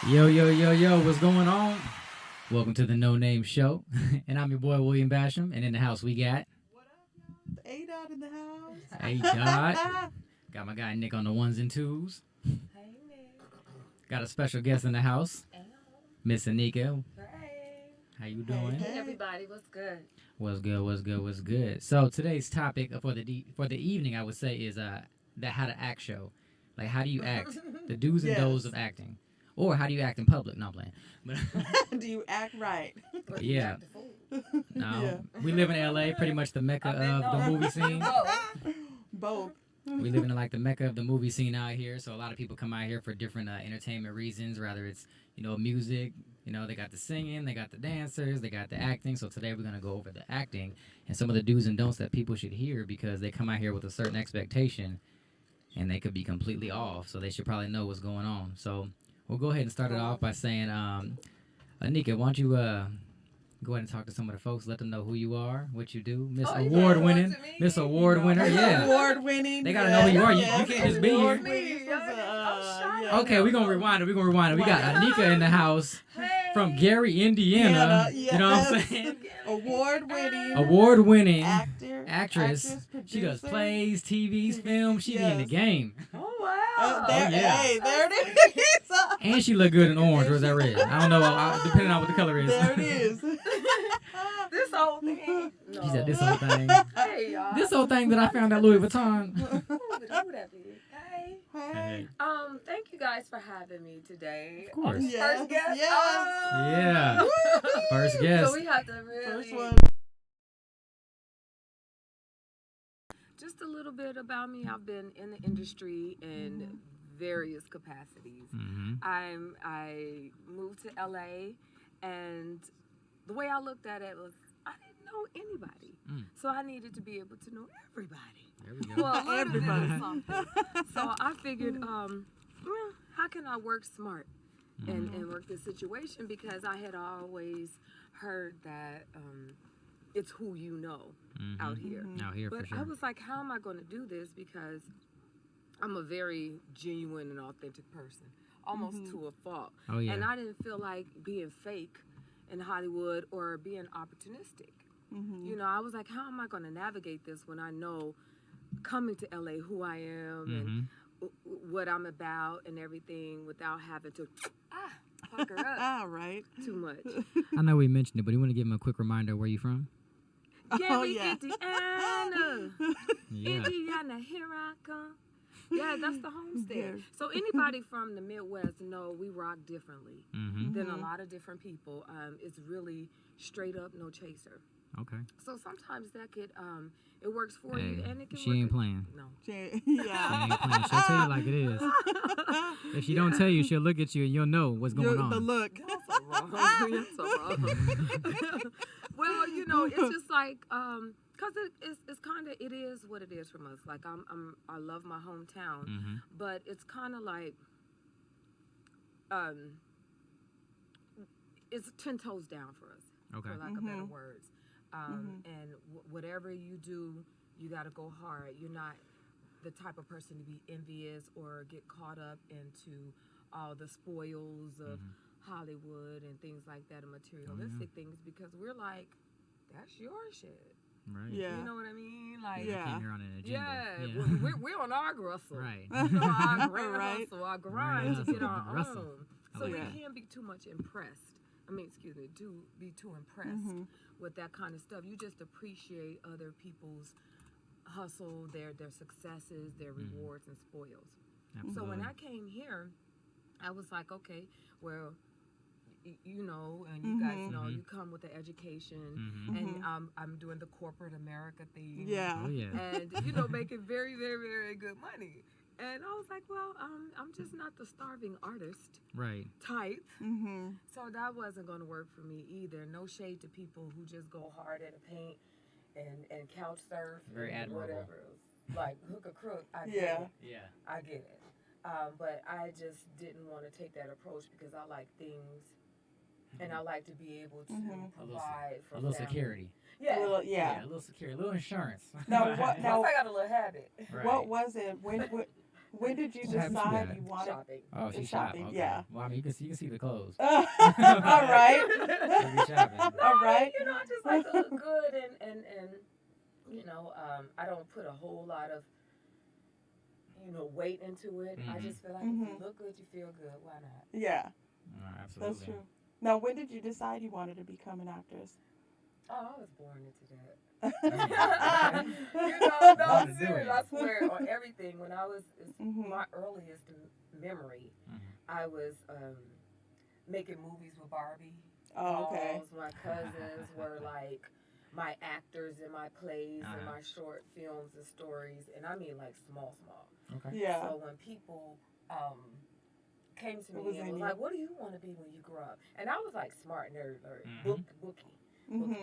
Yo, yo, yo, yo, what's going on? Welcome to the No Name Show. And I'm your boy, William Basham. And in the house, we got... What up, y'all? A-Dot in the house. A-Dot. Got my guy Nick on the ones and twos. Hey, Nick. Got a special guest in the house, Miss ANIKA. Hey. How you doing? Hey, everybody. What's good? What's good, what's good, what's good? So today's topic for the evening, I would say, is the How to Act show. Like, how do you act? The do's and don'ts of acting. Or how do you act in public? No, I'm playing. But Do you act right? yeah. No. We live in L.A., pretty much the mecca of the movie scene. Both. We live in like the mecca of the movie scene out here. So a lot of people come out here for different entertainment reasons, whether it's, music. They got the singing, they got the dancers, they got the acting. So today we're going to go over the acting and some of the do's and don'ts that people should hear because they come out here with a certain expectation and they could be completely off. So they should probably know what's going on. So we'll go ahead and start it off by saying, ANIKA, why don't you go ahead and talk to some of the folks, let them know who you are, what you do. Miss Award winning. Miss Award winner, yeah. Award winning. They got to know who you are. You can't just be here. Okay, we're going to rewind it. We got ANIKA in the house from Gary, Indiana. Yes. You know what I'm saying? Award winning. Actress. She does plays, TVs, films. She be in the game. Oh, wow. Hey, there it is. And she look good in orange, or is that red? I don't know, depending on what the color is. There it is. This whole thing. No. She said this whole thing. Hey, y'all. This whole thing that I found at Louis Vuitton. Who that be? Hey. Hey. Thank you guys for having me today. Of course. Yes. First guest. Yes. Oh. Yeah. First guest. So we have to really. First one. Just a little bit about me. I've been in the industry in various capacities. Mm-hmm. I moved to LA, and the way I looked at it was I didn't know anybody, so I needed to be able to know everybody. There we go. Well, Everybody. something. So I figured, how can I work smart and work this situation? Because I had always heard that it's who you know out here. Out here, But for sure. I was like, how am I going to do this? Because I'm a very genuine and authentic person, almost to a fault. Oh, yeah. And I didn't feel like being fake in Hollywood or being opportunistic. I was like, how am I going to navigate this when I know coming to LA who I am and what I'm about and everything without having to pucker up Right. too much. I know we mentioned it, but you want to give them a quick reminder where you from? Gary, yeah. Indiana. Yeah. Indiana, here I come. Yeah, that's the homestead. Yeah. So anybody from the Midwest know we rock differently than a lot of different people. It's really straight up, no chaser. Okay. So sometimes that could, it works for Hey, you and it can she work. ain't playing. No. Yeah. She ain't playing. She'll tell you like it is. If she don't tell you, she'll look at you and you'll know what's going on. The look. You're so wrong. You're so wrong. Well, it's just like, cause it's kind of, it is what it is from us. Like I love my hometown, but it's kind of like, it's 10 toes down for us, Okay. for lack of better words. And whatever you do, you got to go hard. You're not the type of person to be envious or get caught up into all the spoils of Hollywood and things like that and materialistic things, because we're like, that's your shit. Right. Yeah. You know what I mean? Like, You came here on an agenda. yeah. We're on our hustle. Right. Our grand Right. hustle, our grind Right. to get our Hustle. own. I So like we that. can't be too much impressed. Be too impressed with that kind of stuff. You just appreciate other people's hustle, their successes, their rewards and spoils. Absolutely. So when I came here, I was like, okay, well, and you guys know, you come with the education, and I'm doing the corporate America thing. Yeah. Oh, yeah. And, making very, very, very good money. And I was like, well, I'm just not the starving artist Right. type. So that wasn't going to work for me either. No shade to people who just go hard at a paint and couch surf. Very and admirable. whatever else. Like hook or crook, I get Yeah. it. Yeah. I get it. But I just didn't want to take that approach because I like things. And I like to be able to provide for A little family. security. Yeah. A little security. A little insurance. Now, what? Plus, Now, I got a little habit. Right. what was it? When When did you What happened to decide that? you wanted? Shopping. Oh, she's Shopping, shopping. Okay. yeah. Well, I mean, you can see the clothes. All right. Maybe shopping. All right. You know, I just like to look good and you know, I don't put a whole lot of, you know, weight into it. I just feel like if you look good, you feel good. Why not? Yeah, Absolutely. that's true. Now, when did you decide you wanted to become an actress? Oh, I was born into that. Okay. You know, no, Wanted I'm to do serious. it. I swear on everything. When I was my earliest memory, I was making movies with Barbie. Oh, okay. Dolls. My cousins were like my actors in my plays and my short films and stories, and I mean like small. Okay. Yeah. So when people came to me and was like, "What do you want to be when you grow up?" And I was like smart and very bookish. And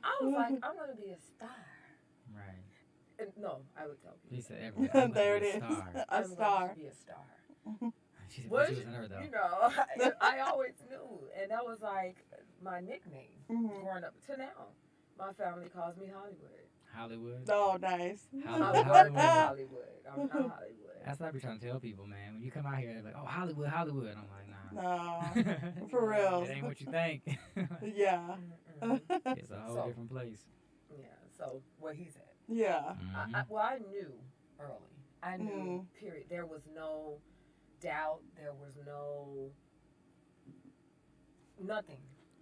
I was like, "I'm gonna be a star." Right. And no, I would tell people. He said everything. There it is. Star. A I'm star. going to be a star. She Which, was in her though. you know, I always knew, and that was like my nickname growing up to now. My family calls me Hollywood. Hollywood. Oh, nice. I work in Hollywood. I'm not Hollywood. That's what I be trying to tell people, man. When you come out here, they're like, "Oh, Hollywood." I'm like, nah. No, for real. It ain't what you think. Yeah. It's a whole different place. Yeah. So where he's at. Yeah. I knew early. I knew. Period. There was no doubt. There was nothing.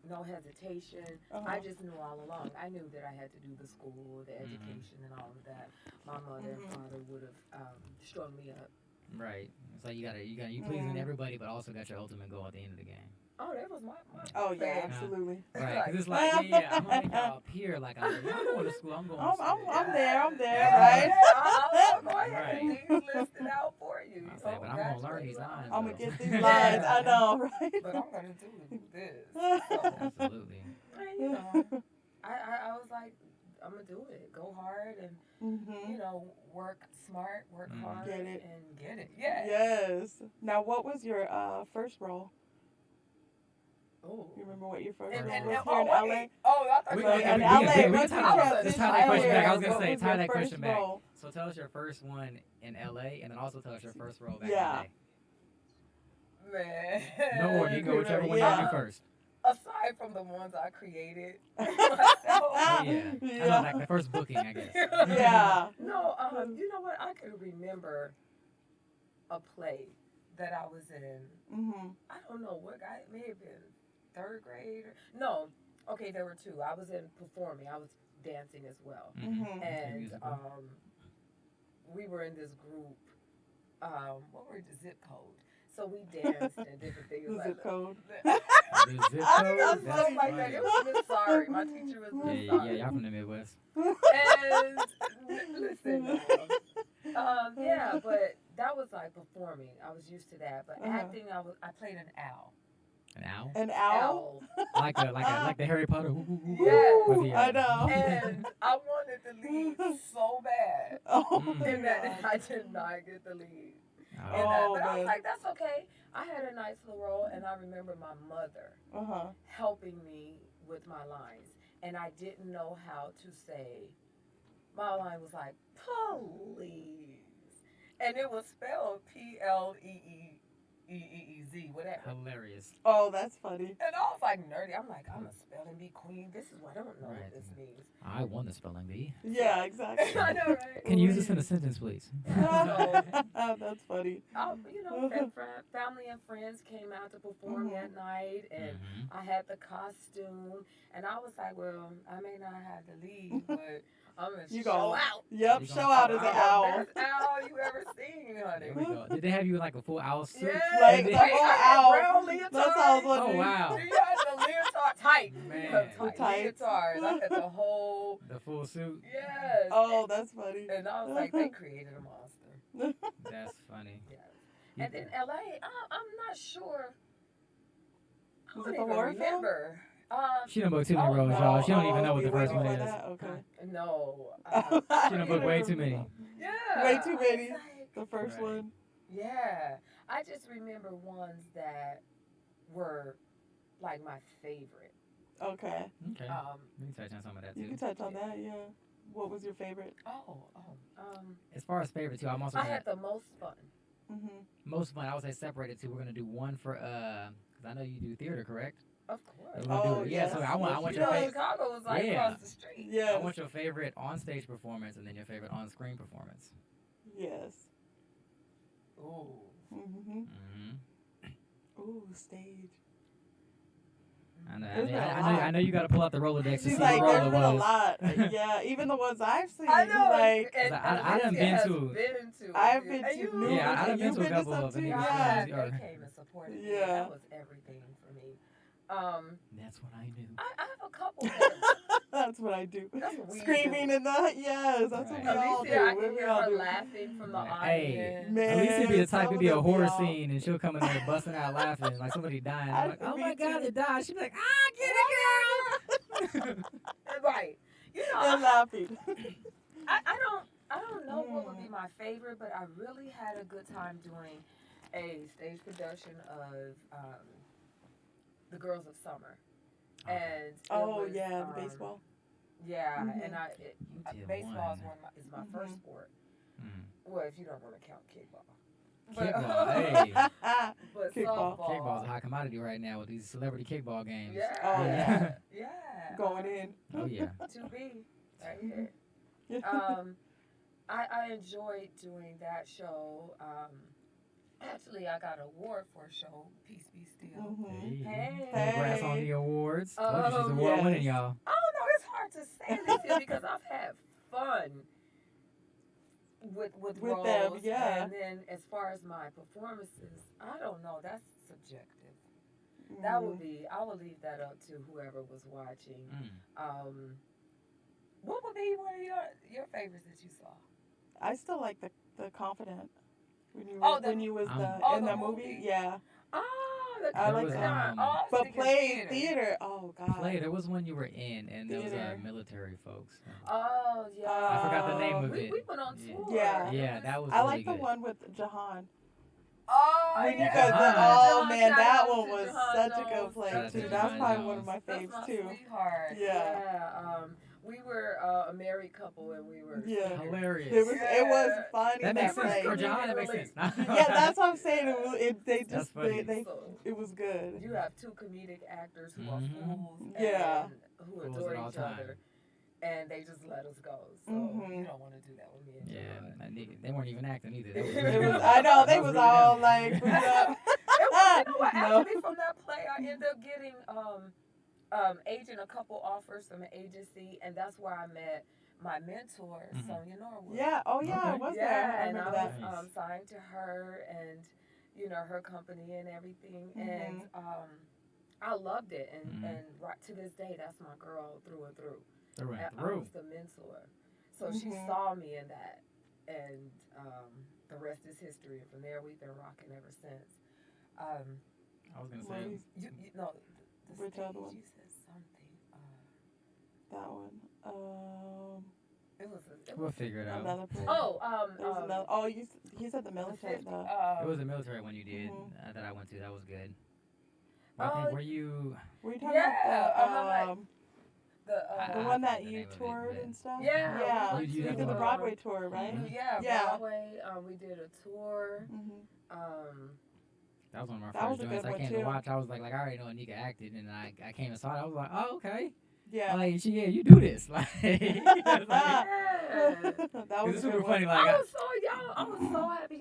No hesitation. I just knew all along. I knew that I had to do the school, the education, and all of that. My mother and father would have strung me up. Right. It's like you pleasing everybody, but also got your ultimate goal at the end of the game. Oh, that was my Oh, yeah, thing. absolutely. Right. Because it's like, I'm gonna make y'all appear like I'm going to school. I'm going to school. I'm there, right? I'll go ahead and things listed out for you. I say, but I'm gonna learn these lines. I'm gonna though. get these lines. I know, right? But I'm gonna do this. So, Absolutely. and, you know, I was like, I'm gonna do it. Go hard and you know, work smart, work hard, Get it. and get it. Yeah. Yes. Now, what was your first role? Oh. You remember what your first And, role and, was and, here in oh, LA? wait. Oh, I thought We you were in in LA. we Let's can tie that question back. I was gonna say, tie that question back. Role? So tell us your first one in LA, and then also tell us your first role back Yeah. in Man. the day. No order. You go whichever one you do first. Aside from the ones I created myself. Oh, yeah. I know, like the first booking, I guess. Yeah. No, you know what? I can remember a play that I was in. I don't know what guy. It may have been third grade. No. Okay, there were two. I was in performing. I was dancing as well. And we were in this group. What were the zip code? So we danced and different things. The zip code. The zip I code? got That's something like funny. that. It was Miss Sorry. My teacher was Miss Yeah, Sorry. y'all from the Midwest. And listen, yeah, but that was like performing. I was used to that. But acting, I played an owl. An owl? An owl? Like the Harry Potter. Yes. I know. And I wanted the lead so bad. And that I did not get the lead. But I was like, that's okay. I had a nice little role, and I remember my mother helping me with my lines. And I didn't know how to say, my line was like, please. And it was spelled Pleeeeez, whatever. Hilarious. Oh, that's funny. And I was like nerdy. I'm like, I'm a spelling bee queen. This is what I don't know what this means. I won the spelling bee. Yeah, exactly. I know, right? Can you use this in a sentence, please? That's funny. You know, family and friends came out to perform that night, and I had the costume, and I was like, well, I may not have the lead, but I'm going to show out. Yep, show out as an owl. Best owl you ever seen, honey. There we go. Did they have you in like a full owl suit? Yeah, Like the I had owl. brown leotard. That's all I was Oh, wondering. wow. You had the leotard tight. Man. Tight leotard. I had the whole. The full suit? Yes. Oh, that's funny. And I was like, they created a monster. That's funny. Yes. And then LA, I'm not sure. I Was don't it the even horror film? remember. She done booked too many roles, y'all. She don't even know what the first one is. Okay. No. She done booked way too many. Yeah. Way too many. I was like, The first Right. one. yeah. I just remember ones that were like my favorite. Okay. Okay. We can touch on some of that You too. can touch on that, yeah. What was your favorite? As far as favorite too, I'm also I gonna, had the most fun. most fun. I would say separated two. We're gonna do one for because I know you do theater, correct? Of course. We're gonna Oh, do, yes. So I want Yes, your you favorite. Chicago was like Yeah. across the street. Yes. I want your favorite on-stage performance and then your favorite on-screen performance. Yes. Ooh. Ooh, stage. I know you got to pull out the Rolodex to see She's what like, role there's it been a was. lot. Yeah, even the ones I've seen. I know. Like, and I done been has to- been to. I've been And to you- New Yeah, I done been You've to a couple some of too, Anika yeah. films. They came and supported me. Yeah. That was everything for me. That's what I knew. I have a couple. That, That's what I do. That's what we Screaming do. in the that's what Right. we all do. Alicia, I can We hear all her do. laughing from the Hey, audience. Man, Alicia be the type, some it'd be a of them horror be all- scene and she'll come in there busting out laughing like somebody dying. I'm like, oh Me my God, too. they died. She'd be like, get it, girl. Right. You know, And laughing. I don't know what would be my favorite, but I really had a good time doing a stage production of The Girls of Summer. Okay. And it Oh was, yeah, the baseball. Yeah, Mhm. and You did baseball one. is my first sport. Mm. Well, if you don't want to count kickball. Kickball, hey. But Kickball. softball. Kickball's a hot commodity right now with these celebrity kickball games. Yeah. Oh, yeah. Yeah. Going in. Oh, yeah. To be right here. I enjoyed doing that show. Actually, I got an award for a show, Peace Be Still. Mhm. Hey. Hey. Congrats on the awards. Told you she's Yes. award winning, y'all. I don't know. It's hard to say this because I've had fun with roles. them, yeah. And then as far as my performances, I don't know. That's subjective. That would be. I would leave that up to whoever was watching. Mm. What would be one of your favorites that you saw? I still like the confident. When you was in the movie, yeah. Oh, the I like confidant. that. Oh, I was But thinking play theater. Oh God. Play, there was one you were in, and there was Theater. military folks. Oh yeah. I forgot the name of it. We went on Yeah. tour. Yeah. Yeah, that was I really like the good. one with Jahan. Oh When you yeah. guys, Jahan. oh man, Shout that out one to was Jahan such a Jones. good play Shout out too. to That's Jahan probably one of Jones. my That's faves my too. sweetheart. Yeah. We were a married couple and we were Yeah. singers. Hilarious. It was funny. That makes sense play. for John. That makes sense. Yeah, that's what I'm saying. They That's just funny. it was good. You have two comedic actors who are Mhm. fools Yeah. and who Fools adore at all each time. other. And they just let us go. So Mhm. you don't want to do that with me and Yeah, John. they weren't even acting either. They was It really was, good. I know they That was really all good. like, put it up. You know what? No. Actually, from that play, I ended up getting agent a couple offers from an agency, and that's where I met my mentor, Mhm. Sonia Norwood. Yeah. Oh yeah. Okay. I was there. Yeah, I and I remember was that. Nice. signed to her and her company and everything, and I loved it, and right to this day, that's my girl through and through. Through and And I through. was the mentor, so she Mhm. saw me in that, and the rest is history. And from there, we've been rocking ever since. I was gonna What say. is You know, the Which stage, other one? you said something. that one. It We'll was figure it out. Another place. oh, There was another. Oh, he said the military though. It was a military one you did that I went to. That was good. Well, I Oh, think were you? Were you talking yeah, about I the one forget that the you name of it, toured but- and stuff? Yeah, Yeah. we You You did did the one. Broadway tour, right? Mhm. Yeah, Yeah. Broadway. We did a tour. That was one of my That was first a joints. good I one, came too. to watch. I was like I already know Anika acted, and I came and saw it. I was like, oh okay. Yeah. Like you do this. Like, That it was was a super good funny. one. Like I was so happy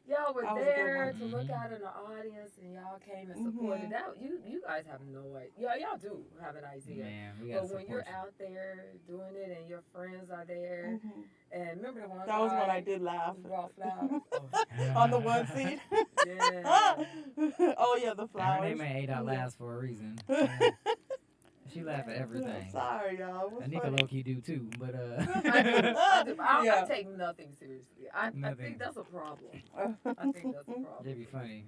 y'all were That was a good there one. to look Mhm. out in the audience, and y'all came and supported. Mhm. That you guys have no idea. Y'all do have an idea. man, we got But when you're support. out there doing it and your friends are there, Mhm. and remember the one That was when I guy did laugh. who brought flowers? On the one seat. Yeah. Oh yeah, the And her flowers. name ain't Yeah. last for a reason. She laugh at everything. Sorry, y'all. It was Anika funny. low key do too, but I do. I Yeah. take nothing seriously. I Nothing. think that's a problem. I think that's a problem. It'd be funny.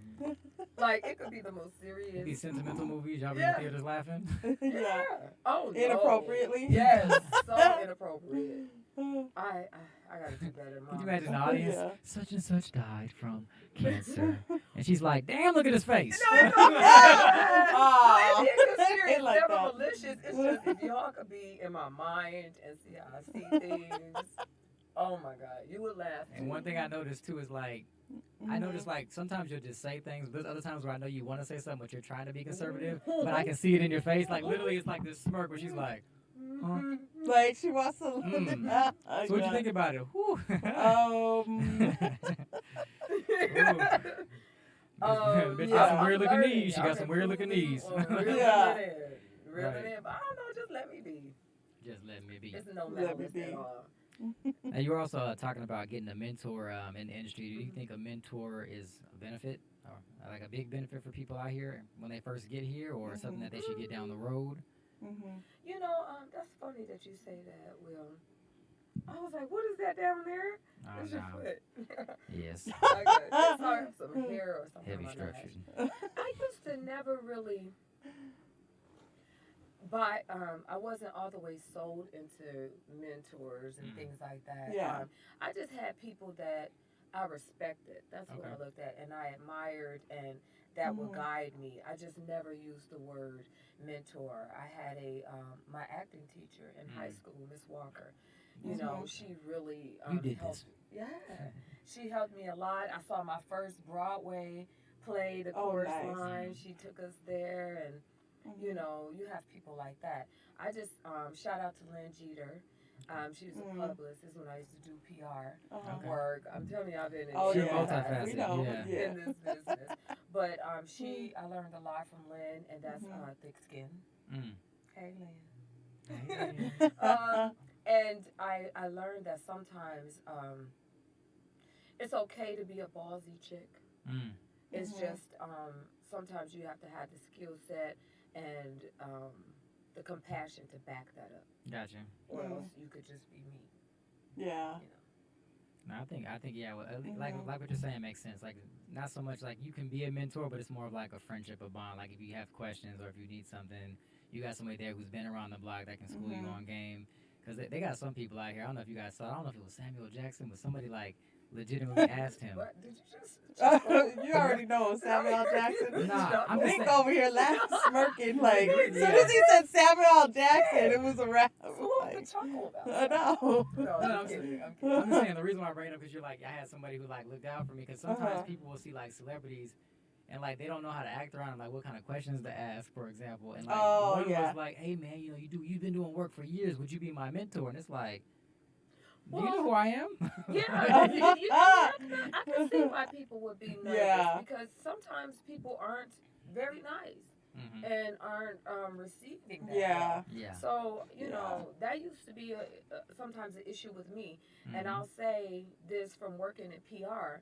Like, it could be the most serious. These sentimental movies, y'all be Yeah. in theaters laughing. Yeah. Oh, no. Inappropriately. Yes. So inappropriate. I gotta do better, Mom. Could you imagine the audience? Yeah. Such and such died from cancer, and she's like, "Damn, look at his face." No, it's okay. Aw. No, it's serious. like never that. malicious. It's just if y'all could be in my mind and see how I see things. Oh my God, you would laugh. And one thing I noticed too is like, I notice like sometimes you'll just say things, but there's other times where I know you want to say something, but you're trying to be conservative, but I can see it in your face. Like literally, it's like this smirk where she's like, huh? Like she wants to. So what you think about it? Whew. Bitch got some weird looking knees. She got some weird looking knees. Yeah. Real it in, but I don't know. Just let me be. Just let me be. It's no malice at all. And you were also talking about getting a mentor in the industry. Do you think a mentor is a benefit, or like a big benefit for people out here when they first get here, or something that they should get down the road? You know, that's funny that you say that, Will. I was like, what is that down there? Oh, It's your no. foot. Yes. Okay. It's like some hair or something Heavy like structures. that. I used to never really buy, I wasn't all the way sold into mentors and things like that. Yeah. I just had people that I respected. That's what Okay. I looked at and I admired and that would guide me. I just never used the word mentor. I had my acting teacher in high school, Miss Walker. You know, she really You did helped. this. Yeah, she helped me a lot. I saw my first Broadway play, The Chorus Line. She took us there, and you know, you have people like that. I just shout out to Lynn Jeter. She was a publicist. This is when I used to do PR work. I'm telling you, I've been in multifaceted. We know. Yeah. in this business. But I learned a lot from Lynn, and that's thick skin. Hey, Lynn. And I learned that sometimes it's okay to be a ballsy chick. It's just sometimes you have to have the skill set and the compassion to back that up. Gotcha. Or else you could just be me. Yeah. You know. No, I think, yeah. Well, like what you're saying makes sense. Like, not so much like you can be a mentor, but it's more of like a friendship, a bond. Like if you have questions or if you need something, you got somebody there who's been around the block that can school you on game. Because they got some people out here. I don't know if you guys saw. I don't know if it was Samuel Jackson, but somebody like legitimately asked him. What did you just? You already know Samuel Jackson. Nah, I'm just Nick saying. over here laughing, smirking like as soon as he said Samuel Jackson, it was a wrap. So what was the chuckle about? I know. No, I'm I'm kidding. I'm just saying the reason why I bring it up because you're like I had somebody who like looked out for me because sometimes people will see like celebrities and like they don't know how to act around like what kind of questions to ask, for example. And like one was like, hey man, you know you've been doing work for years. Would you be my mentor? And it's like, do you know who I am? Yeah, I can see why people would be nervous because sometimes people aren't very nice and aren't receiving that. Yeah. Yeah. So you know that used to be sometimes an issue with me, and I'll say this from working at PR.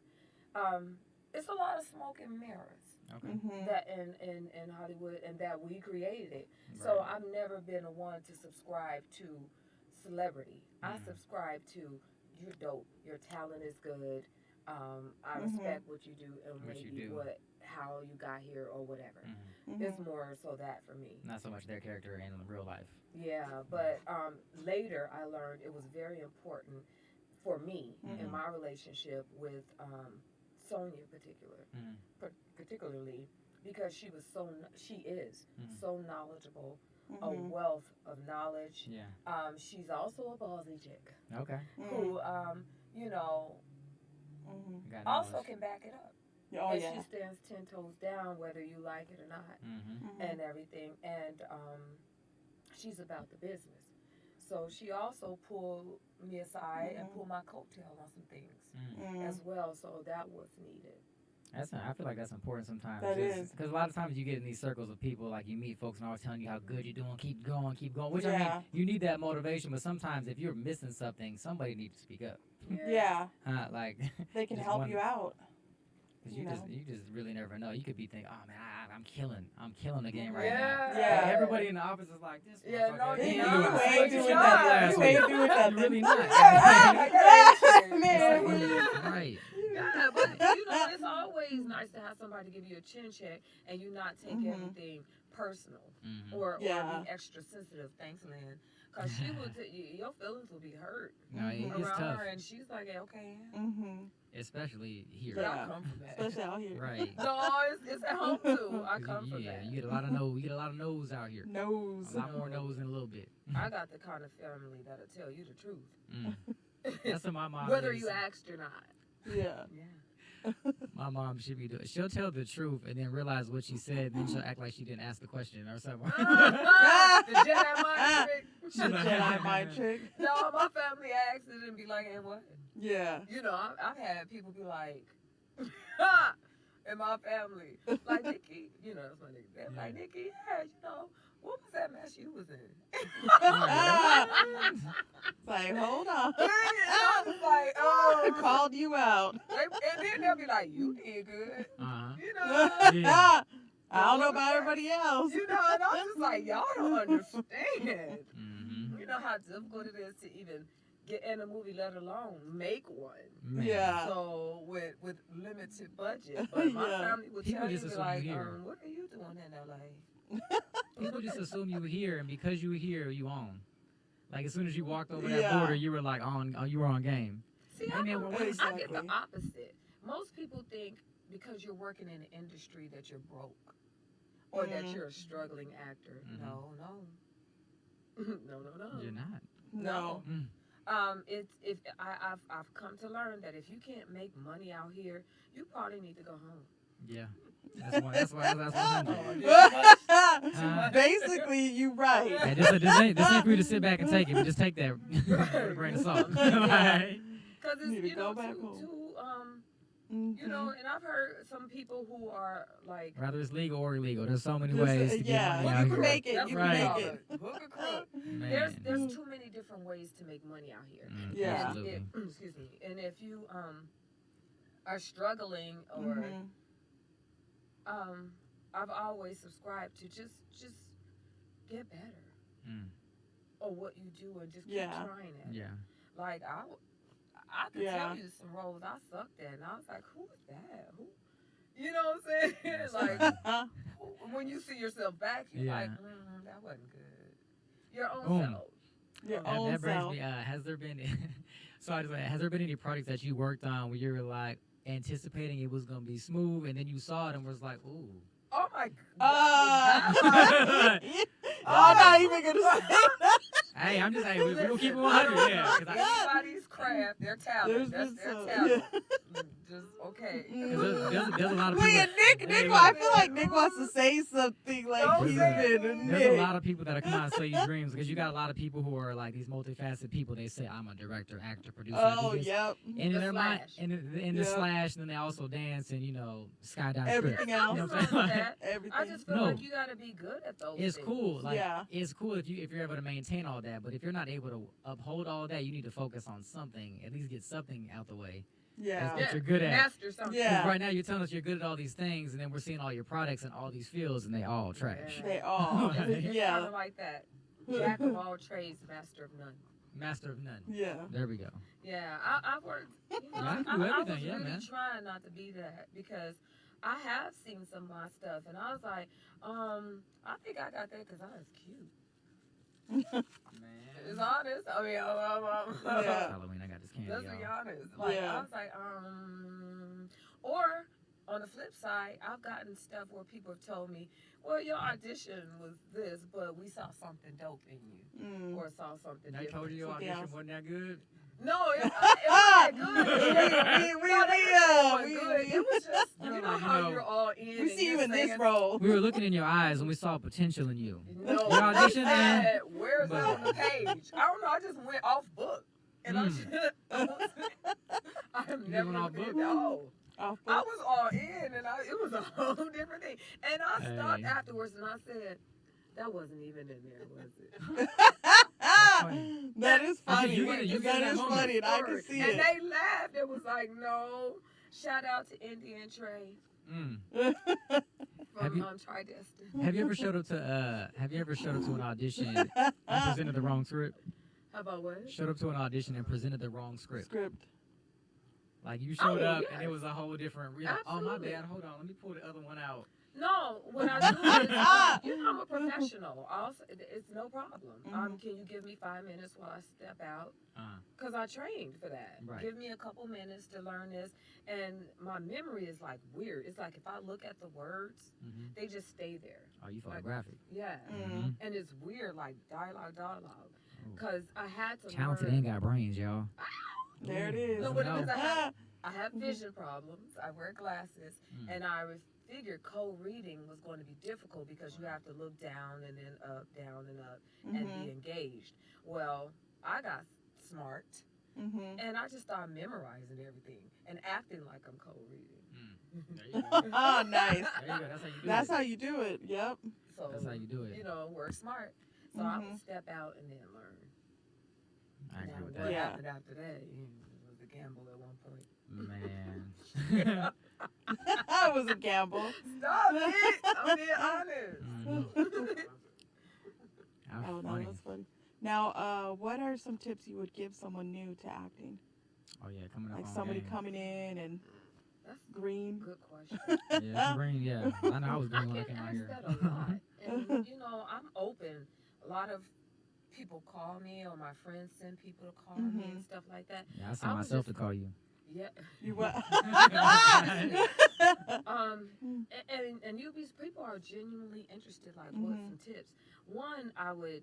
It's a lot of smoke and mirrors. Okay. That in Hollywood, and that we created it. So I've never been a one to subscribe to celebrity. I subscribe to you're dope. Your talent is good. I respect what you do and maybe how you got here or whatever. It's more so that for me. Not so much their character in real life. Yeah, but later I learned it was very important for me in my relationship with Sonia particularly because she is so knowledgeable, a wealth of knowledge. Yeah. She's also a ballsy chick. Okay. Who you know Got also knowledge. can back it up. Oh And yeah. she stands 10 toes down whether you like it or not and everything. And she's about the business. So she also pulled me aside and pulled my coattail on some things as well. So that was needed. I feel like that's important sometimes. That is. Because a lot of times you get in these circles of people, like you meet folks and always telling you how good you're doing, keep going. Which I mean, you need that motivation, but sometimes if you're missing something, somebody needs to speak up. Yeah. Like They can help you out. Because you just really never know. You could be thinking, oh man, I'm killing the game right now. Yeah. Like, everybody in the office is like, this motherfucker, he you ain't doing ain't the same doing shit nothing. last You week. ain't doing nothing. You're really not. Man. Right. Yeah, but you know, it's always nice to have somebody give you a chin check and you not take everything personal or be extra sensitive. Thanks, man. Because she would, your feelings will be hurt it's around tough. her, and she's like, okay. Especially here. But I come from that. Especially out here. Right. No, it's at home too. I come from that. You get a lot of nose. You get a lot of nose out here. Nose. A lot more nose than a little bit. I got the kind of family that'll tell you the truth. That's what my mom Whether is. you asked or not. Yeah. My mom, she'll tell the truth and then realize what she said, and then she'll act like she didn't ask the question or something. The Jedi mind trick. The Jedi mind trick. No, my family asked it and be like, and what? Yeah. You know, I've had people be like, in my family, like, Nikki, you know, that's my nigga. They're like, Nikki, yeah, you know, what was that mess you was in? Like, hold on. I was like, oh. Called you out. And then they'll be like, you did good. You know? I don't know about everybody else. You know, and I'm just like, y'all don't understand. You know how difficult it is to even get in a movie, let alone make one. Man. Yeah. So with limited budget, but my family would People tell you just like, assume what are you doing in LA? People just assume you were here, and because you were here, you on. Like as soon as you walked over that border, you were like you were on game. See, I get the opposite. Most people think because you're working in an industry that you're broke or that you're a struggling actor. No. No. You're not. No. I've come to learn that if you can't make money out here, you probably need to go home. Yeah. That's why I'm doing. Basically, you right. Hey, this ain't for you to sit back and take it, but just take that with a grain of salt. Because it's, you know, you know, and I've heard some people who are like, whether it's legal or illegal, there's so many ways to get money out you here. can make it. You can make it. Hook or crook. There's too many different ways to make money out here. Yeah. Absolutely. Excuse me. And if you are struggling or I've always subscribed to just get better or what you do and just keep trying it. Yeah. Like I could tell you some roles I sucked at, and I was like, who is that? Who? You know what I'm saying? Like when you see yourself back, you're like, that wasn't good. Your own self. Your own that brings self. me. Has there been? Has there been any projects that you worked on where you were like anticipating it was gonna be smooth, and then you saw it and was like, ooh. Oh my God. I'm not even gonna say that. Hey, I'm just saying, we're gonna keep it 100, yeah. Anybody's craft, their talent, that's their talent. Just, okay. There's a lot of people. Look at Nick, I feel like Nick wants to say something like he's been There's a lot of people that are coming out and say your dreams, because you got a lot of people who are like these multifaceted people. They say, I'm a director, actor, producer. Oh, yep. And in their mind, in the slash, and then they also dance and, you know, skydive. Everything else. You know what I'm saying? Everything. I just feel like you got to be good at those It's things. cool. Like, it's cool if you're able to maintain all that, but if you're not able to uphold all that, you need to focus on something. At least get something out the way. Yeah. That you're good at. Master something. Yeah. Right now you're telling us you're good at all these things, and then we're seeing all your products in all these fields, and they all trash. They all. It's kind of like that. Jack of all trades, master of none. Master of none. Yeah. There we go. Yeah, I've worked. You know, I can do I was everything, really trying not to be that because I have seen some of my stuff, and I was like, I think I got that because I was cute. Man. It's honest. I mean, Halloween, I got this candy. Let's be y'all. honest. Like, I was like, or on the flip side, I've gotten stuff where people have told me, well, your audition was this, but we saw something dope in you. Or saw something They different. told you your audition wasn't that good? No, it wasn't good. It was just, you know how you're all in. We see you in this role. We were looking in your eyes and we saw potential in you. No, your audition, man. Where's it on the page? I don't know. I just went off book. And I have never been. No. I was all in, and it was a whole different thing. And I stopped afterwards, and I said, "That wasn't even in there, was it?" That is funny. That is funny, and I can see it. And they laughed. It was like, "No." Shout out to Indian Trey. From Tridestin. Have you ever showed up to an audition and presented the wrong script? How about what? Showed up to an audition and presented the wrong script. Like you showed up and it was a whole different. Oh my bad. Hold on. Let me pull the other one out. No, what I do is, I'm a professional. Also, it's no problem. Can you give me 5 minutes while I step out? Because I trained for that. Right. Give me a couple minutes to learn this. And my memory is like weird. It's like if I look at the words, they just stay there. Oh, you photographic. Yeah. And it's weird, like dialogue. Because I had to Talented learn. ain't got brains, y'all. There it is. No, what it is, I have vision problems. I wear glasses. And I figured co-reading was going to be difficult because you have to look down and then up, down and up, and be engaged. Well, I got smart, and I just started memorizing everything and acting like I'm co-reading. There you go. Oh, nice. There you go. That's how you do it. Yep. So that's how you do it. You know, work smart. So I would step out and then learn. I agree with What that. happened after that? It was a gamble at one point. Man. That was a gamble. Stop it! I'm being honest. Oh, no, that's funny. Now, what are some tips you would give someone new to acting? Oh yeah, coming up Like on somebody game. coming in and That's green. Good question. Yeah, green. Yeah, I know I was green when I came out ask here. that a lot. And, you know, I'm open. A lot of people call me or my friends send people to call me and stuff like that. Yeah, I sent myself to call you. Yeah. You what? And people are genuinely interested. Like, what's some tips? One, I would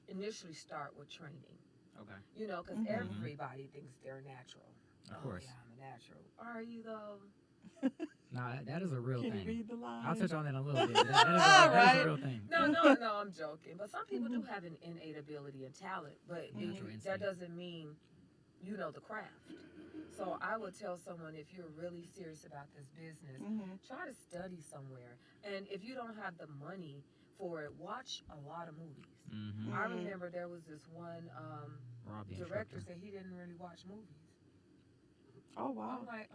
initially start with training. Okay. You know, because everybody thinks they're natural. Of course. Yeah, I'm a natural. Are you though? Nah, that is a real Can thing. you read the line? I'll touch on that in a little bit. That is a real thing. No, I'm joking. But some people do have an innate ability and talent, but that doesn't mean you know the craft. So I would tell someone, if you're really serious about this business, try to study somewhere. And if you don't have the money for it, watch a lot of movies. I remember there was this one director said he didn't really watch movies. Oh, wow. I'm like,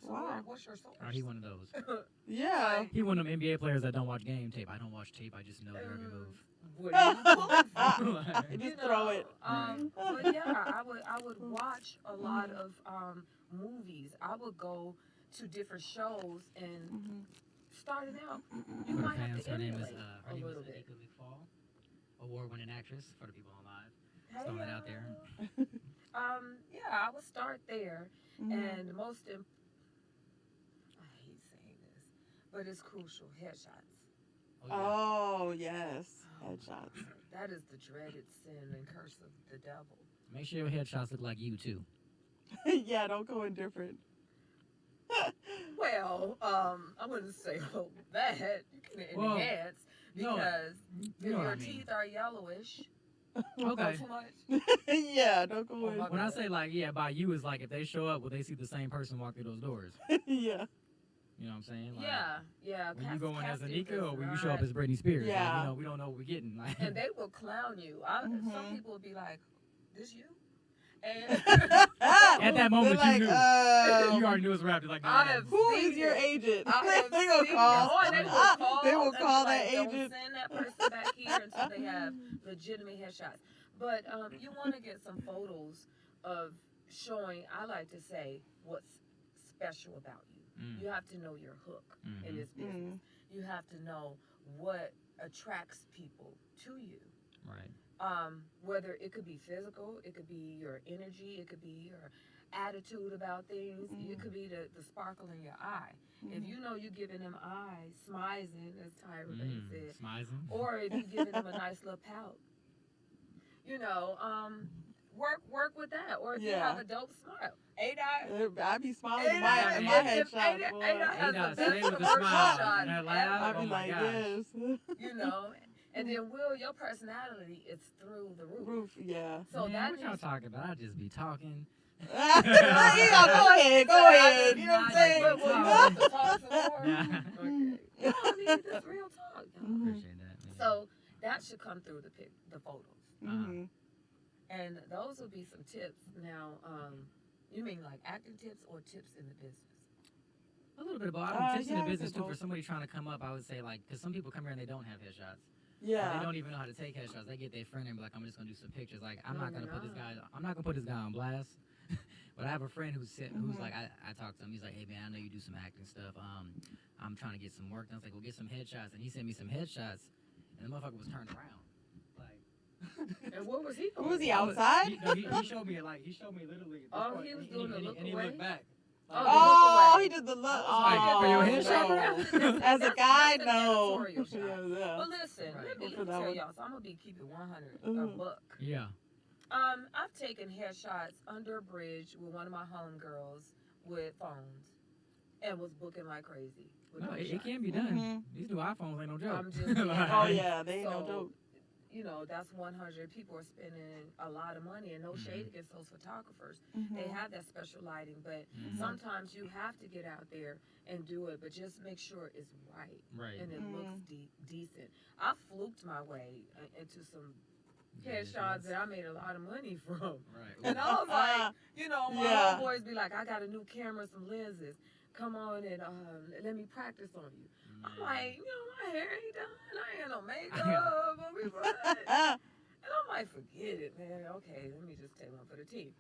so wow. what's your source? Oh, he one of those. Yeah. He one of them NBA players that don't watch game tape. I don't watch tape. I just know their every move. What do you do? Just throw it. But yeah, I would watch a lot of movies. I would go to different shows and starting out, you might have to Her name is emulate her a name is little bit. ANIKA McFALL, award-winning actress for the people on live. Throwing it out there. Yeah, I would start there, and I hate saying this, but it's crucial. Headshots. Oh, yes. Headshots. That is the dreaded sin and curse of the devil. Make sure your headshots look like you too. Yeah, don't go in different. Well, I wouldn't say that. You can enhance because if your teeth are yellowish, Okay. too much. Yeah, don't go in. When I say by you is like if they show up, will they see the same person walk through those doors? Yeah. You know what I'm saying? Like, yeah. When you go in as casting ANIKA or when you does show up not- as Britney Spears? Yeah. Like, we don't know what we're getting. Like, and they will clown you. Some people will be like, "This you?" And at that moment, They're you like, knew. You already knew it was wrapped. Like, I have who seen is your it. agent? I have They gonna seen call. it. They will call. They will and be call like, that Don't agent. send that person back here until they have legitimate headshots. But you want to get some photos of showing. I like to say what's special about you. You have to know your hook in this business. You have to know what attracts people to you. right. Whether it could be physical, it could be your energy, it could be your attitude about things, it could be the sparkle in your eye. If you know you're giving them eyes, smizing, as Tyra Banks said, Smizing. or if you're giving them a nice little pout, you know, work with that. Or if you have a dope smile, I be smiling in my If headshot. boy. has the Stay best with the commercial smile. shot And that ever. laugh. I be Oh my like, gosh. yes. You know, and then your personality is through the roof. Roof, yeah. So that what y'all means talking about? I just be talking. Go ahead. You know what I'm saying? But will you have to talk some more? Nah. Okay. No, I mean, that's real talk. Appreciate that. Man. So that should come through the photos. Mhm. And those would be some tips. Now, you mean like acting tips or tips in the business? A little bit about. I mean, tips in yeah, the I business said too. For both. somebody trying to come up, I would say because some people come here and they don't have headshots. Or Yeah. they don't even know how to take headshots. They get their friend and be like, I'm just gonna do some pictures. Like I'm No, not gonna you're put this not. guy. I'm not gonna put this guy on blast. But I have a friend who's like, I talked to him. He's like, hey man, I know you do some acting stuff. I'm trying to get some work. And I was like, well, get some headshots. And he sent me some headshots, and the motherfucker was turned around. Like, And what was he doing? Was he outside? He showed me literally. Oh, he was doing the look and he away? looked back. Oh, he did the look. like, for your headshot, no. bro? As a guy, That's an no. editorial shot. Yeah. But listen, Right. let me For that tell one. y'all. So I'm gonna be keep it 100 a Mhm. buck. Yeah. I've taken headshots under a bridge with one of my homegirls with phones, and was booking like crazy. With No, no it shots. can be done. Mhm. These new iPhones ain't no joke. I'm just being Like, Oh yeah, they ain't no So, joke. You know, that's 100. People are spending a lot of money, and no shade against those photographers. They have that special lighting, but sometimes you have to get out there and do it, but just make sure it's right. Right. And it looks decent. I fluked my way into some headshots that I made a lot of money from. Right. And I was like, you know, my Yeah. homeboys be like, I got a new camera, some lenses. Come on and let me practice on you. I'm like, you know, my hair ain't done. I ain't no makeup. I'll be right. And I'm like, forget it, man. Okay, let me just take one for the team.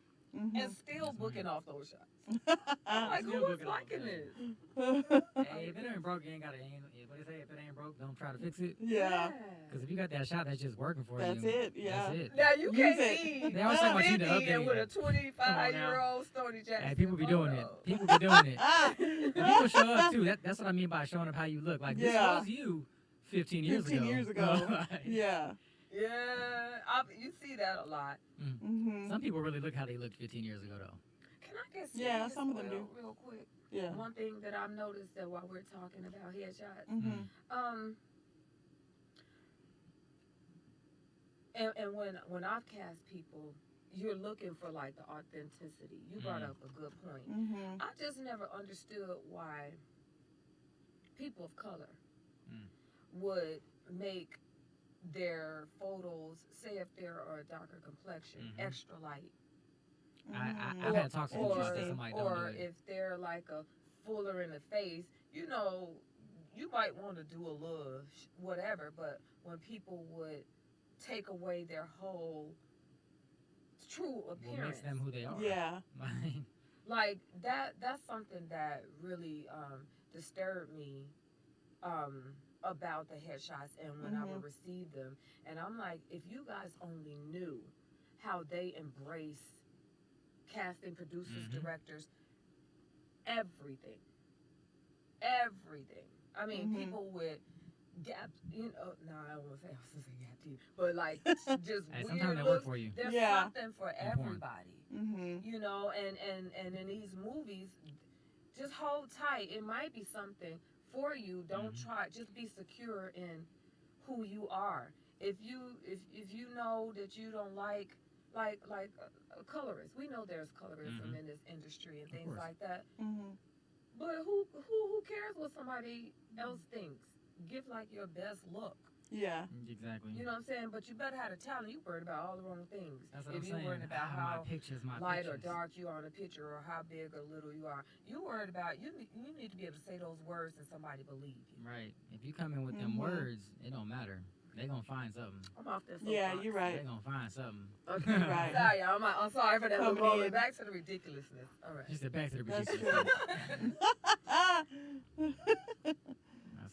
And still booking off those shots. I'm like, Still who is booking off, liking man. this? Hey, if it ain't broke, you ain't gotta. What they say? If it ain't broke, don't try to fix it. Yeah, Because if you got that shot, that's just working for that's you. it. Yeah. That's it. Now you Use can't it. be They always talk about you to 50 and update with a it. 25-year-old Stoney Jackson. Hey, people be doing it. photo. People be doing it. And people show up too. That's what I mean by showing up how you look. Like this Yeah. was you 15 years 15 ago. years ago. Like, Yeah. Yeah, you see that a lot. Some people really look how they looked 15 years ago though. Can I get Yeah, serious some of them do. real quick? Yeah. One thing that I've noticed that while we're talking about headshots, and when I've cast people, you're looking for like the authenticity. You brought up a good point. I just never understood why people of color would make their photos, say if they're a darker complexion, extra light. I've had talks with people that somebody don't do Or it. if they're like a fuller in the face, you know, you might want to do a little whatever, but when people would take away their whole true What appearance, makes them who they are. Yeah. like that's something that really disturbed me about the headshots and when I would receive them. And I'm like, if you guys only knew how they embrace casting, producers, directors, everything. I mean, people with gap, you know, no, I don't want to say, I was going to say gap teeth, but like just Hey, weird sometimes they work looks. for you. There's Yeah. something for everybody, you know, and in these movies, just hold tight. It might be something for you. Don't try, just be secure in who you are. If you know that you don't like colorists, we know there's colorism in this industry and things like that. But who cares what somebody else thinks? Give like your best look. Yeah. Exactly. You know what I'm saying? But you better have a talent. You worried about all the wrong things. That's what if I'm you saying. worried about my how pictures, my light pictures. or dark you are on a picture, or how big or little you are, you worried about you need to be able to say those words and somebody believe you. Right. If you come in with them words, it don't matter. They gonna find something. I'm off this. Yeah, you're right. They gonna find something. Okay, Right. Sorry, y'all. I'm sorry for that little Coming moment. in. Back to the ridiculousness. All right. Just get back to the That's ridiculous. true.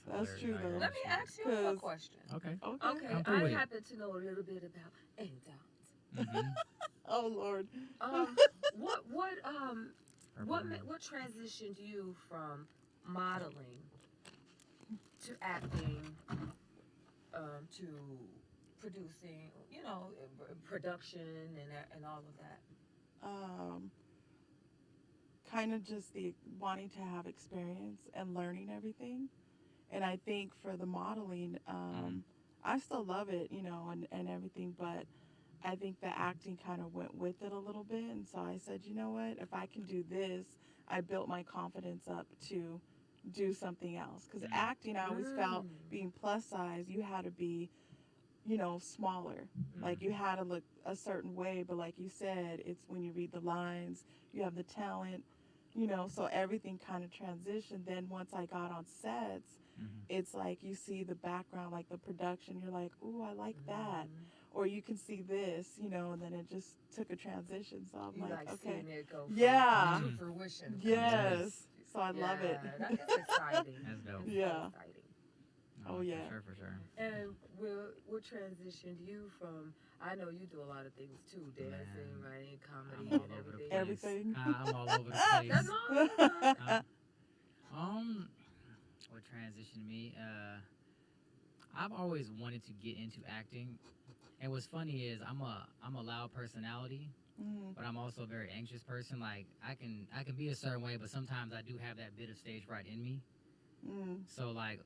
That's hilarious. true, though. Let me ask you a 'Cause- question. Okay. Okay, Come through I with it. happen to know a little bit about ANIKA. Oh Lord. What transitioned you from modeling to acting to producing, you know, production and all of that? Kind of just the wanting to have experience and learning everything. And I think for the modeling, I still love it, you know, and everything, but I think the acting kind of went with it a little bit. And so I said, you know what, if I can do this, I built my confidence up to do something else. Because acting, I always felt being plus size, you had to be, you know, smaller. Like you had to look a certain way, but like you said, it's when you read the lines, you have the talent, you know, so everything kind of transitioned. Then once I got on sets, it's like you see the background, like the production. You're like, ooh, I like that. Mhm. Or you can see this, and then it just took a transition. So I'm You like, like okay, seeing it go from yeah, to fruition. yes. So I love it. That is exciting. That's dope. It's Yeah. so exciting. Oh, yeah. For sure. And what transitioned you from? I know you do a lot of things too, dancing, Man, writing, I'm comedy, all and over the everything. place. Everything. I'm all over the place. That's all. What transitioned me? I've always wanted to get into acting, and what's funny is I'm a loud personality, Mm, but I'm also a very anxious person. Like I can be a certain way, but sometimes I do have that bit of stage fright in me. mm, So like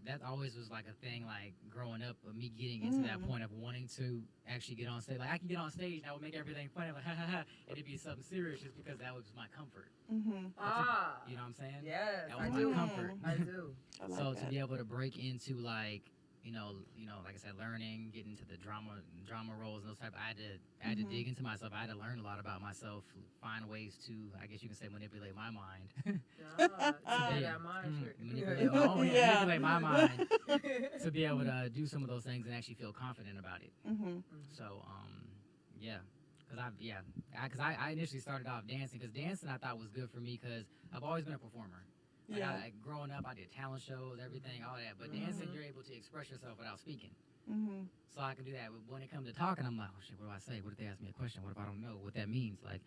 that always was like a thing. Like growing up, of me getting into that point of wanting to actually get on stage. Like I can get on stage and I would make everything funny. Like ha ha ha, it'd be something serious just because that was my comfort. mm-hmm. You know what I'm saying? Yes, That I was do. my comfort. I do. I like So that. to be able to break into like like I said, learning, getting into the drama roles and those type, I had to dig into myself. I had to learn a lot about myself, find ways to, I guess you can say, manipulate my mind. That mind trick. Manipulate my mind to be able to do some of those things and actually feel confident about it. Mm-hmm. So yeah. Because I initially started off dancing because dancing I thought was good for me because I've always been a performer. Like Yeah. Growing up, I did talent shows, everything, all that. But dancing, you're able to express yourself without speaking. Mm-hmm. So I can do that. But when it comes to talking, I'm like, oh shit, what do I say? What if they ask me a question? What if I don't know what that means? Like,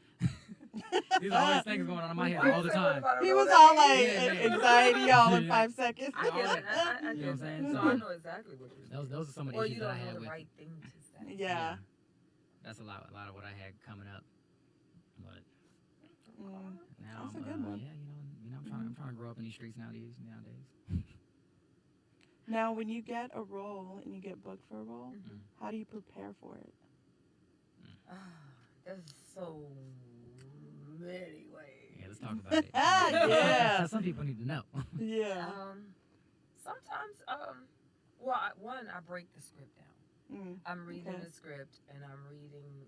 these are always things going on in my head all the time. He was all like Yeah. anxiety all in Yeah. 5 seconds. I get it. I You know what I'm get saying? that. So I know exactly what you're saying. Those are some of the Or issues you that I don't know had the with. right thing to say. Yeah. That's a lot of what I had coming up. But Mm. now That's a I'm, good one. yeah, I'm trying to grow up in these streets nowadays. Now, when you get a role and you get booked for a role, Mhm. how do you prepare for it? There's so many ways. Yeah, let's talk about it. Yeah. Some people need to know. Yeah. Sometimes, I break the script down. Mm. I'm reading Okay. the script and I'm reading.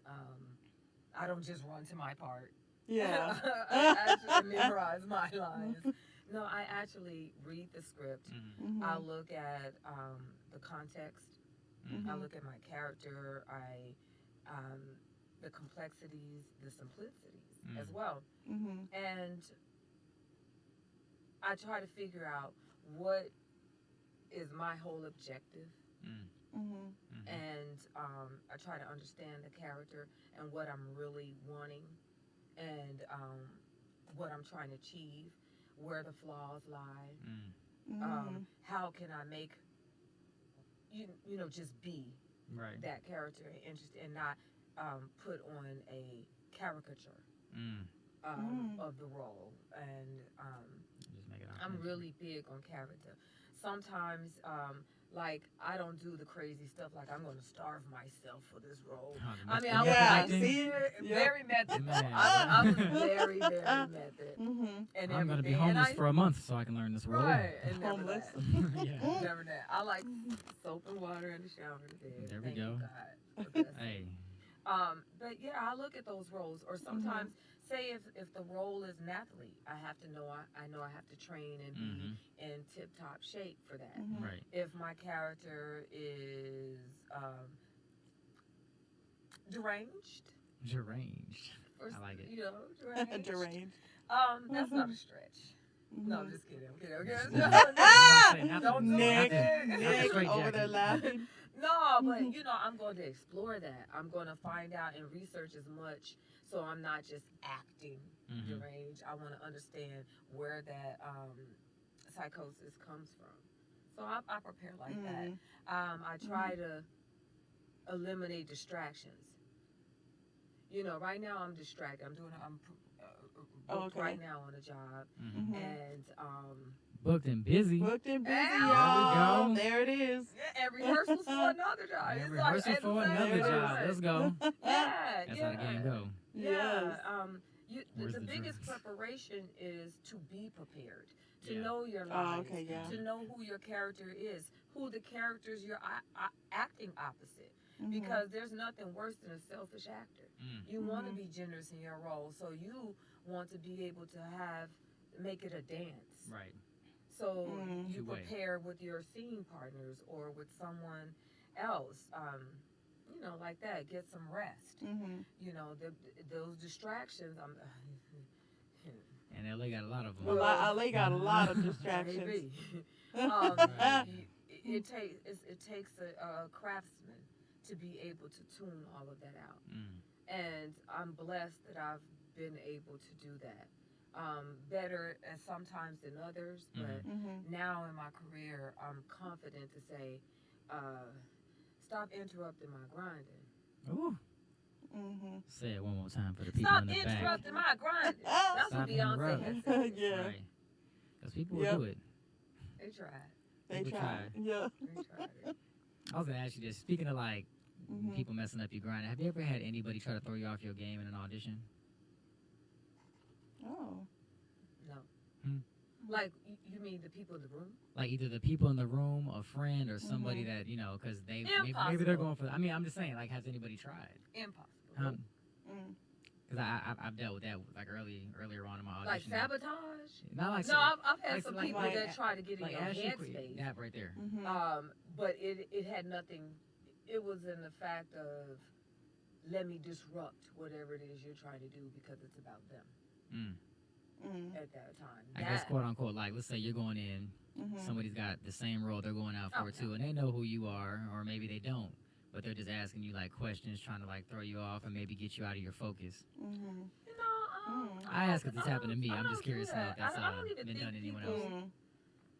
I don't just run to my part. Yeah. I actually memorize my lines. No, I actually read the script. Mhm. I look at the context. I Mhm. look at my character. The complexities, the simplicities as well. Mhm. And I try to figure out what is my whole objective. Mhm. And I try to understand the character and what I'm really wanting and what I'm trying to achieve, where the flaws lie. Mhm. How can I make just be Right. that character and interest and not put on a caricature of the role. And Just make it I'm authentic. really big on character. Sometimes like I don't do the crazy stuff like I'm going to starve myself for this role. I mean, I Yeah, was see? very method. Man. I was very method. Mhm. And I'm gonna be everything. homeless And for a month so I can learn this role. right, and never Homeless. that. Yeah. Never that. I like soap and water in the shower and bed. There we Thank go. you, God. The best. Hey. But yeah, I look at those roles, or sometimes say if the role is an athlete, I have to know I know I have to train and be in tip top shape for that. Mhm. Right. If my character is deranged, Deranged. or I like it. deranged, Deranged. that's not a stretch. No, I'm just kidding. I'm kidding. I'm about to say, not Don't the- do Nick, it. not the Nick straight over there jacket. laughing. No, but I'm going to explore that. I'm going to find out and research as much, so I'm not just acting deranged. I want to understand where that psychosis comes from. So I prepare like that. I try to eliminate distractions. Right now I'm distracted. I'm booked okay. right now on a job, and Booked and busy. Booked and busy, There we y'all. go. There it is. yeah, and rehearsals for another job. And It's rehearsal like, for at the another same job. time. Let's go. Yeah, That's how the game go. Yeah. Yes. Where's The the biggest drugs? preparation is to be prepared, to Yeah. know your Oh, lines, okay, yeah. to know who your character is, who the characters you're acting opposite. Mhm. Because there's nothing worse than a selfish actor. You want to Mhm. be generous in your role, so you want to be able to make it a dance. Right. So you Two-way. prepare with your scene partners or with someone else, you know, like that. Get some rest. You know, those distractions. And LA got a lot of them. Well, LA got a lot of distractions. Maybe. Right. It takes a craftsman to be able to tune all of that out. And I'm blessed that I've been able to do that. Better as sometimes than others, but now in my career, I'm confident to say, stop interrupting my grinding. Ooh. Say it one more time for the people Stop in the back. interrupting my grinding. That's Stop what Beyonce has said. Yeah. Right. Because people will do it. They tried. They People tried. Yeah. They tried it. I was gonna ask you this. Speaking of like people messing up your grind, have you ever had anybody try to throw you off your game in an audition? Oh. No. Hmm. Like, you mean the people in the room? Like either the people in the room, a friend, or somebody that you know, because maybe they're going for. I mean, I'm just saying, like, has anybody tried? Impossible. Because I've dealt with that like earlier on in my Like audition. sabotage? Not like No, I've had like- some like- people like- that try to get in like your Ashley headspace. that right there. But it had nothing. It was in the fact of, let me disrupt whatever it is you're trying to do because it's about them at that time. I guess quote unquote, like let's say you're going in, somebody's got the same role they're going out for too, and they know who you are, or maybe they don't, but they're just asking you like questions, trying to like throw you off and maybe get you out of your focus. You know, I ask if this happened to me. I'm just curious to know if that's I don't even been think done to anyone people- else.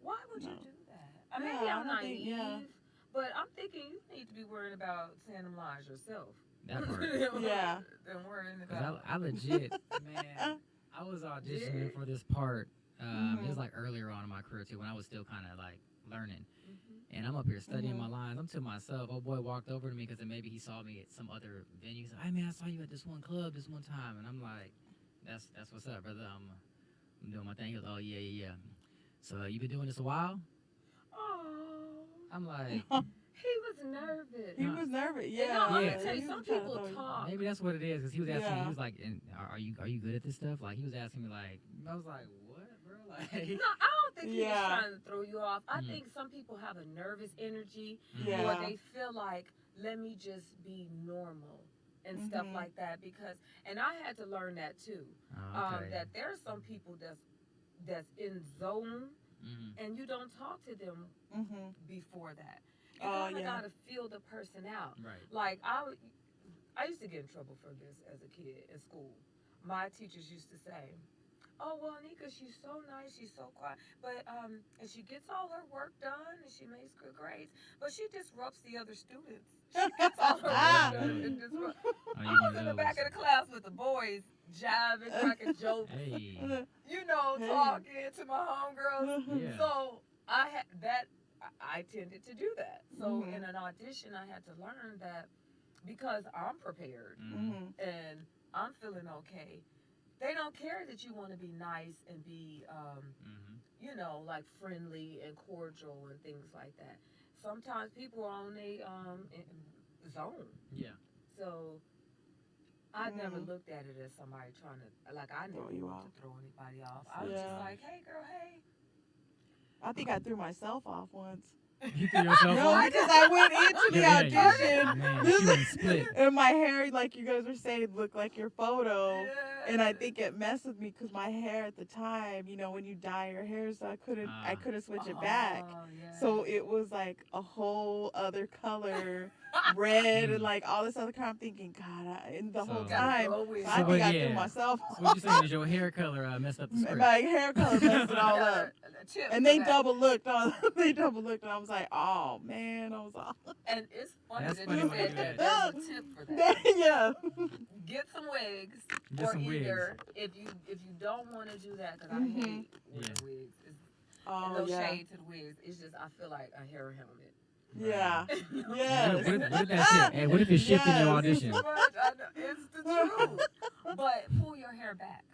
Why would you No. do that? I mean, Yeah, I'm I don't think- naive, but I'm thinking you need to be worried about saying them lies yourself. That part. Yeah. Than worrying Cause about. I legit, man, I was auditioning for this part. It was like earlier on in my career too, when I was still kind of like learning. And I'm up here studying my lines. I'm to myself. Oh boy walked over to me because maybe he saw me at some other venue. He's like, "Hey man, I saw you at this one club this one time." And I'm like, "That's what's up, brother. I'm doing my thing." He goes, "Oh yeah. So you been doing this a while?" Oh, I'm like, he was nervous. He was nervous. And Yeah. no, I'm Yeah. gonna tell you, He some was trying to people throw you- talk. maybe that's what it is. Because he was asking me, Yeah. he was like, and are you good at this stuff? Like he was asking me, like I was like, "What, bro?" Like, No, I don't think he was Yeah. trying to throw you off. I think some people have a nervous energy, Yeah. or they feel like, let me just be normal and stuff like that. Because, and I had to learn that too. Oh, okay. That there are some people that's in zone, and you don't talk to them before that. You kind of gotta feel the person out. Right. Like I used to get in trouble for this as a kid in school. My teachers used to say, "Oh well, Anika, she's so nice, she's so quiet, but and she gets all her work done and she makes good grades, but she disrupts the other students. She gets all her work done and disrupts." Oh, I was in the back of the class with the boys, jiving, cracking jokes, Hey. you know, talking to my homegirls. Yeah. So I tended to do that. So in an audition, I had to learn that because I'm prepared and I'm feeling okay. They don't care that you want to be nice and be, you know, like friendly and cordial and things like that. Sometimes people are on a zone. Yeah. So I never looked at it as somebody trying to, like, I never Throw you wanted off. to throw anybody off. I was just like, hey, girl, hey. I think I threw myself off once. You threw yourself No, off? because I went into the Yeah, yeah, audition. man, she wouldn't split. And my hair, like you guys were saying, looked like your photo. Yeah. And I think it messed with me because my hair at the time, you know, when you dye your hair, so I couldn't switch it back. Oh, yeah. So it was like a whole other color, red, and like all this other kind. I'm thinking, God, and the whole So- time, Gotta throw it. I So, think I yeah. threw myself. So what you saying is your hair color messed up the script? My hair color messed it all Yeah, up. a tip And for they that. double looked on. They double looked, and I was like, "Oh man!" I was all, And it's funny That's that funny you when you said do that. that. There's a tip for that. "Yeah." Get some wigs, Get or some wigs. either if you don't want to do that, because I hate wearing wigs. It's, and no shade to the wigs. It's just I feel like a hair helmet. Yeah. What Yes. if that shit? Hey, what if it's shifting your Yes. audition? But I know, it's the truth. But pull your hair back,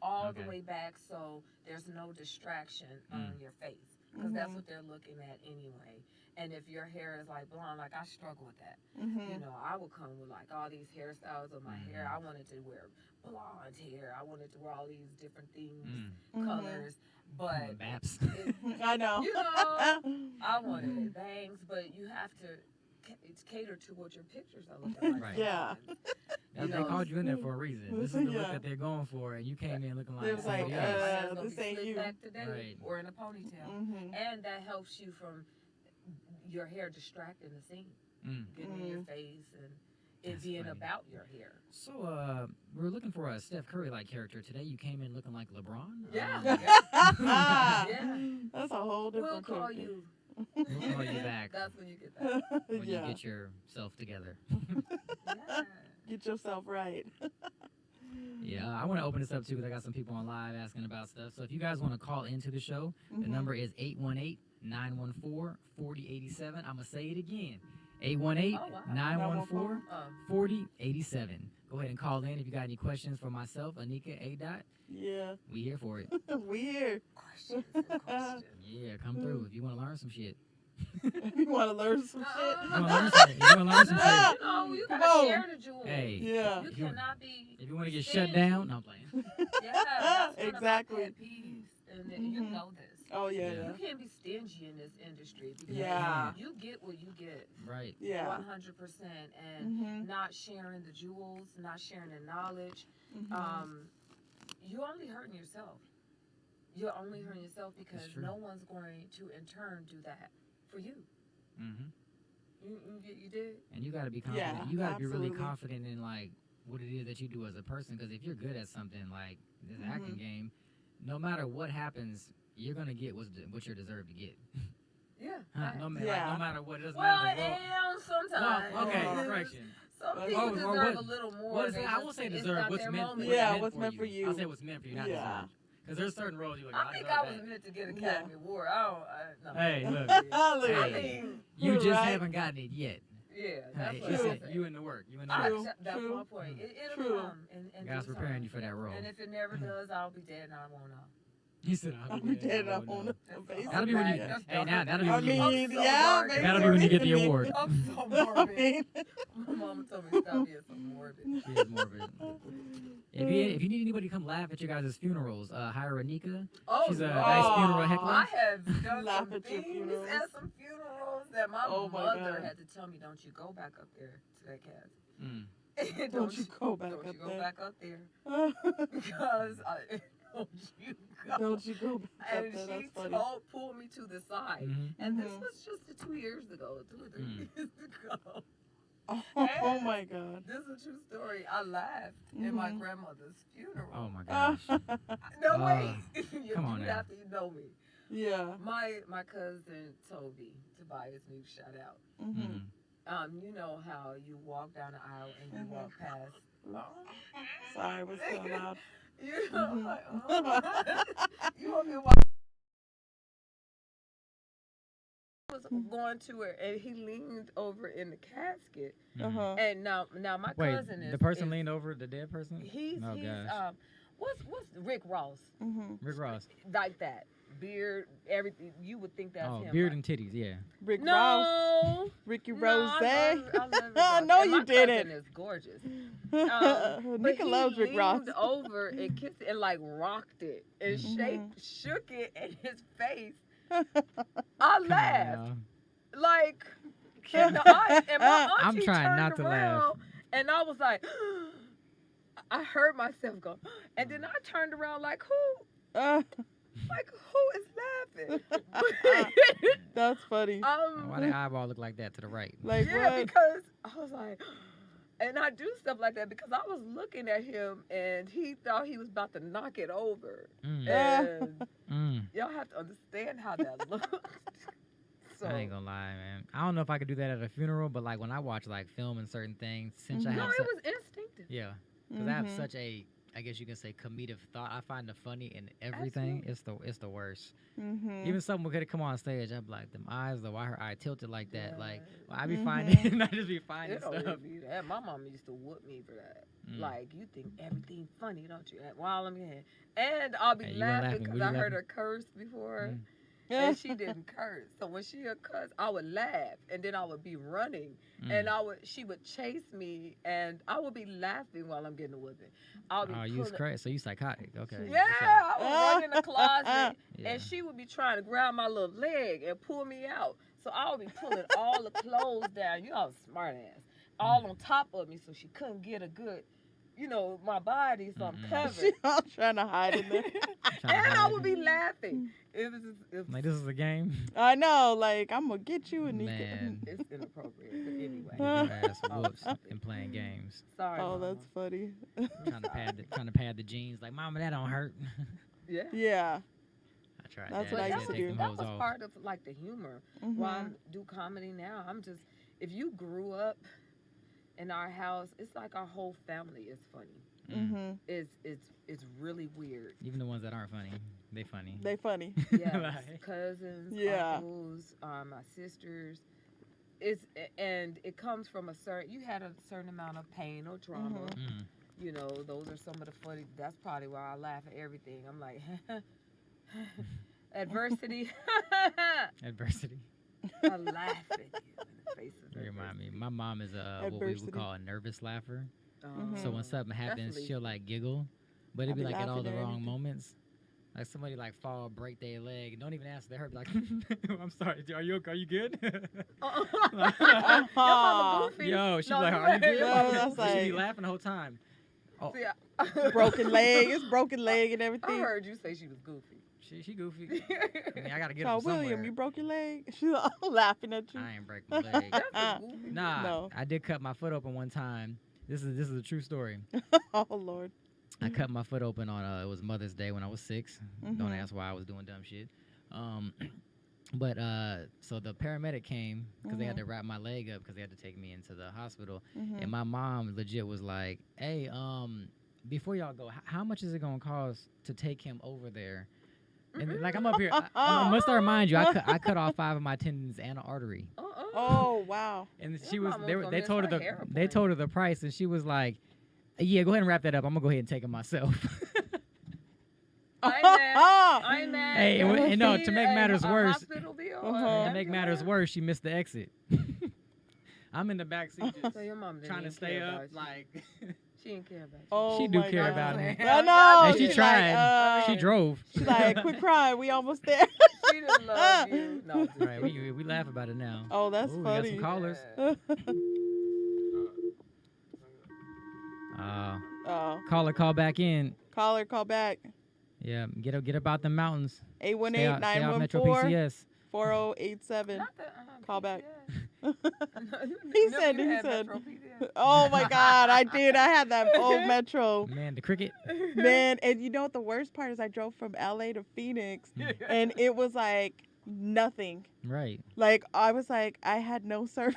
all Okay. the way back, so there's no distraction on your face, because that's what they're looking at anyway. And if your hair is like blonde, like I struggle with that. You know, I would come with like all these hairstyles on my hair. I wanted to wear blonde hair. I wanted to wear all these different things, colors. But Baps. I know. you know, I wanted bangs, but you have to cater to what your pictures are looking like. Right. Yeah. They called you in there for a reason. This is the look that they're going for, and you came in looking like It was like, somebody else. It's gonna this be ain't slicked you. back today Right. or in a ponytail, and that helps you from your hair distracting the scene, getting in your face, and it That's being funny. about your hair. So, we're looking for a Steph Curry-like character today. You came in looking like LeBron. Yeah. Yeah. That's a whole We'll different call character. you. We'll call you back That's when you get that. when Yeah. you get yourself together. Yeah. Get yourself right. Yeah, I want to open this up too because I got some people on live asking about stuff. So if you guys want to call into the show, the number is 818-914-4087. I'm going to say it again. 818-914-4087. Go ahead and call in if you got any questions for myself, Anika, A. Dot. Yeah. We here for it. We here. Questions and questions. Yeah, come through if you want to learn some shit. You want to learn some shit? You want to learn some shit? You want to learn some shit? No, you Come gotta on. share the jewels. Hey, Yeah. You cannot be. if you want to get shut down, no, I'm playing. Yeah, that's one Exactly. of my pet peeves, and you know this. Oh, yeah. Yeah. You can't be stingy in this industry because Yeah. you get what you get. Right. Yeah. 100%, and not sharing the jewels, not sharing the knowledge. You're only hurting yourself. You're only hurting yourself because true. no one's going to in turn do that for you. Mm-hmm. You did. And you got to be confident. Yeah, You got to be really absolutely. confident in like what it is that you do as a person. Because if you're good at something like this acting game, no matter what happens, you're gonna get what you're deserved to get. Yeah. No matter Yeah. no matter what, it doesn't Well, matter. and sometimes. Well, okay, correction. Some Or people what- deserve a little more. What is They it? I just- won't say it's deserve. not What's their meant? moment. Yeah, what's meant for you. I'll say what's meant for you, not Yeah. deserved. Because there's certain roles you're like, I think I was meant to get an Academy Award. No. Hey, look. Look. I Hey. mean, You You're just right. haven't gotten it yet. yeah, that's Hey, what she I'm said saying. you in the work. You in the I- work. that's True. my point. It'll True. come. And God's due preparing time. you for that role. And if it never does, I'll be dead and I won't know. He said, I'll be dead up on the face. That'll be when you. That's Hey, dark. that'll be I when you. mean, so yeah, dark. maybe. That'll be when you get the award. I'm so I morbid. mean, My mama told me stop being so morbid. She is morbid. If you need anybody to come laugh at your guys' funerals, hire Anika. Oh, She's a no. nice funeral heckler. I have done Laugh some at your things funerals. at some funerals that my Oh, my mother God. had to tell me, don't you go back up there to that casket. Mm. don't you go back Don't up you go there. back up there. Because don't you go. Don't you go back up And there. That's she funny. pulled me to the side. Mhm. And this Mhm. was just 2 years ago, 2 or 3 years ago. Oh my God. This is a true story. I laughed in my grandmother's funeral. Oh my gosh. No, wait. You come on do now. after you know me. Yeah. My cousin Tobias New, shout out. Mhm. You know how you walk down the aisle and you walk past. Sorry, what's so loud? You know, like, you want me to walk. I was going to her and he leaned over in the casket. Uh-huh. And now my Wait, cousin is the person is, leaned over the dead person? He's Oh, gosh. what's Rick Ross Rick Ross. like that beard, everything. You would think that's Oh, him. beard right? and titties, yeah. Rick Ross. No, Ricky no, Rose. I love Rick I Ross. know And you my didn't. cousin is gorgeous. Nika But he loves Rick Ross. leaned over and kissed it and like rocked it and shook it in his face. I Come on laughed now. like, and my I'm auntie trying turned not to laugh. around, and I was like, I heard myself go, and then I turned around like, who? Like, who is laughing? That's funny. Why the eyeball look like that to the right? Like Yeah, what? because I was like, and I do stuff like that because I was looking at him and he thought he was about to knock it over. And y'all have to understand how that looked. So, I ain't gonna lie, man. I don't know if I could do that at a funeral, but like when I watch like film and certain things, since I no, have it was instinctive. yeah, because I have such a, I guess you can say, comedic thought. I find the funny in everything. It's the worst. Even someone could come on stage, I'd be like, them eyes, why her eye tilted like that? Yeah. Like, well, I be finding, I just be finding It don't stuff. even be that. My mom used to whoop me for that. Like, you think everything funny, don't you? While I'm here. And I'll be Hey, you weren't laughing laughing. because Were I you heard laughing? her curse before. and she didn't curse. So when she would curse, I would laugh, and then I would be running, and she would chase me, and I would be laughing while I'm getting a whipping. Oh, you was crazy. So you psychotic. Okay. Yeah, I would run in the closet, and she would be trying to grab my little leg and pull me out. So I would be pulling all the clothes down. You know, I was a smart ass. All on top of me, so she couldn't get a good, my body, so I'm covered. She all trying to hide in there. And I would be laughing. It was like, this is a game? I know, like, I'm going to get you, Anika. Man. It's inappropriate, but anyway. Your ass whoops and playing games. Sorry, Oh, Mama. that's funny. Trying to pad the jeans. Like, Mama, that don't hurt. Yeah. Yeah. I tried That's that. what I I used to take do. them That hoes was off. part of, like, the humor. While I do comedy now, if you grew up in our house, it's like our whole family is funny. Mm-hmm. It's really weird. Even the ones that aren't funny, they funny. They funny. Yeah, Like- cousins, Yeah. uncles, my sisters. And it comes from you had a certain amount of pain or trauma. Mm. Those are some of the funny. That's probably why I laugh at everything. I'm like, adversity. Adversity. I laugh at you in the face of You remind me. adversity. My mom is what we Adversity. would call a nervous laugher. Mhm. So when something happens, Definitely. she'll like giggle, but it'd I'll be be like at all laughing the at wrong anything. moments. Like somebody like fall, break their leg, don't even ask they hurt. Like, I'm sorry, are you good? Your mama goofy. Yo, she'd No, be like, you are you good? your No, mama that's goofy. She'd be like- laughing the whole time. Oh, See, I- Broken leg. It's broken leg and I everything. heard you say she was goofy. she goofy. I mean, I gotta get So, her from William, somewhere. you broke your leg? She's all laughing at you. I ain't break my leg. That's goofy. Nah, No. I did cut my foot open one time. This is a true story. Oh, Lord. I cut my foot open on it was Mother's Day when I was 6. Don't Mhm. ask why I was doing dumb shit. But so the paramedic came because they had to wrap my leg up because they had to take me into the hospital. Mhm. And my mom legit was like, "Hey, before y'all go, how much is it gonna cost to take him over there?" And like I'm up here, I must remind you, I cut off 5 of my tendons and an artery. Oh, wow. And Your she was mama they was were gonna they miss told her her the hair they told her the price, and she was like, "Yeah, go ahead and wrap that up. I'm gonna go ahead and take it myself." I ain't mad. Hey, You and no, need to make matters a worse- hospital bill, To make matters worse, she missed the exit. I'm in the back seat just So your mom didn't trying to even stay care up, about you. like She didn't care about you. Oh, She do my care God. about me. I know. And she She's tried. Like, She drove. She's like, quit crying. We almost there. She didn't love you. No, just Right, kidding. we laugh about it now. Oh, that's Ooh, we got funny. some callers. Yeah. Oh, Call back in. call back. Yeah, get about the mountains. Stay out Metro 818-914-4087. PCS. Not the, Call back. PCS. He Remember said, you he had said. Metro PCS? Oh my God, I did. I had that old Metro. Man, the cricket. Man, and you know what the worst part is? I drove from LA to Phoenix and it was like nothing. Right. Like I was like, I had no service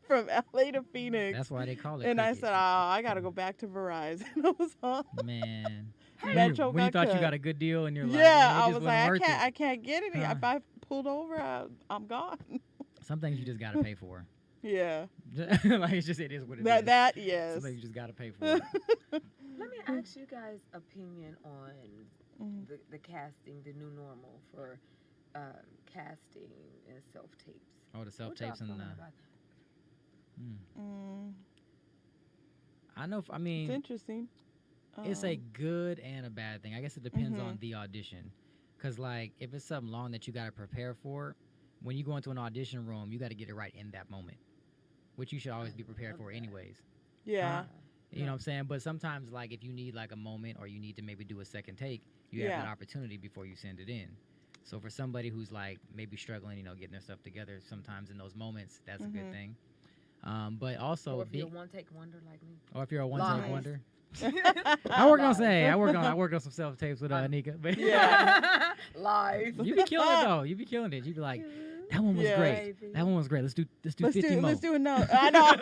from LA to Phoenix. That's why they call it And I cricket. said, oh, I gotta go back to Verizon. I was on. Man. Metro when you got thought you cut. got a good deal and you're like, Yeah, man, it I just was wasn't like, worth I it. can't get any. Huh. If I pulled over, I'm gone. Some things you just gotta pay for. Yeah. Like it is what it is. That yes. Some things you just gotta pay for. It. Let me ask you guys' opinion on Mhm. the casting, the new normal for casting and self-tapes. Oh, the What self-tapes y'all and feeling the. about that? I know. I It's mean, interesting. it's a good and a bad thing. I guess it depends on Mhm. the audition. Cause like if it's something long that you gotta prepare for, when you go into an audition room, you gotta get it right in that moment, which you should always be prepared for anyways. Yeah. You know what I'm saying? But sometimes like if you need like a moment or you need to maybe do a second take, you have Yeah. that opportunity before you send it in. So for somebody who's like maybe struggling, getting their stuff together, sometimes in those moments, that's a good thing. But also, Or if you're a one-take wonder like me. or if you're a one-take Lies. wonder. I worked on some self tapes with ANIKA. But Yeah. Live. you be killing it though. You be killing it. You be like, that one was Yeah. great. That one was great. Let's do Let's 50 more. do another. I know.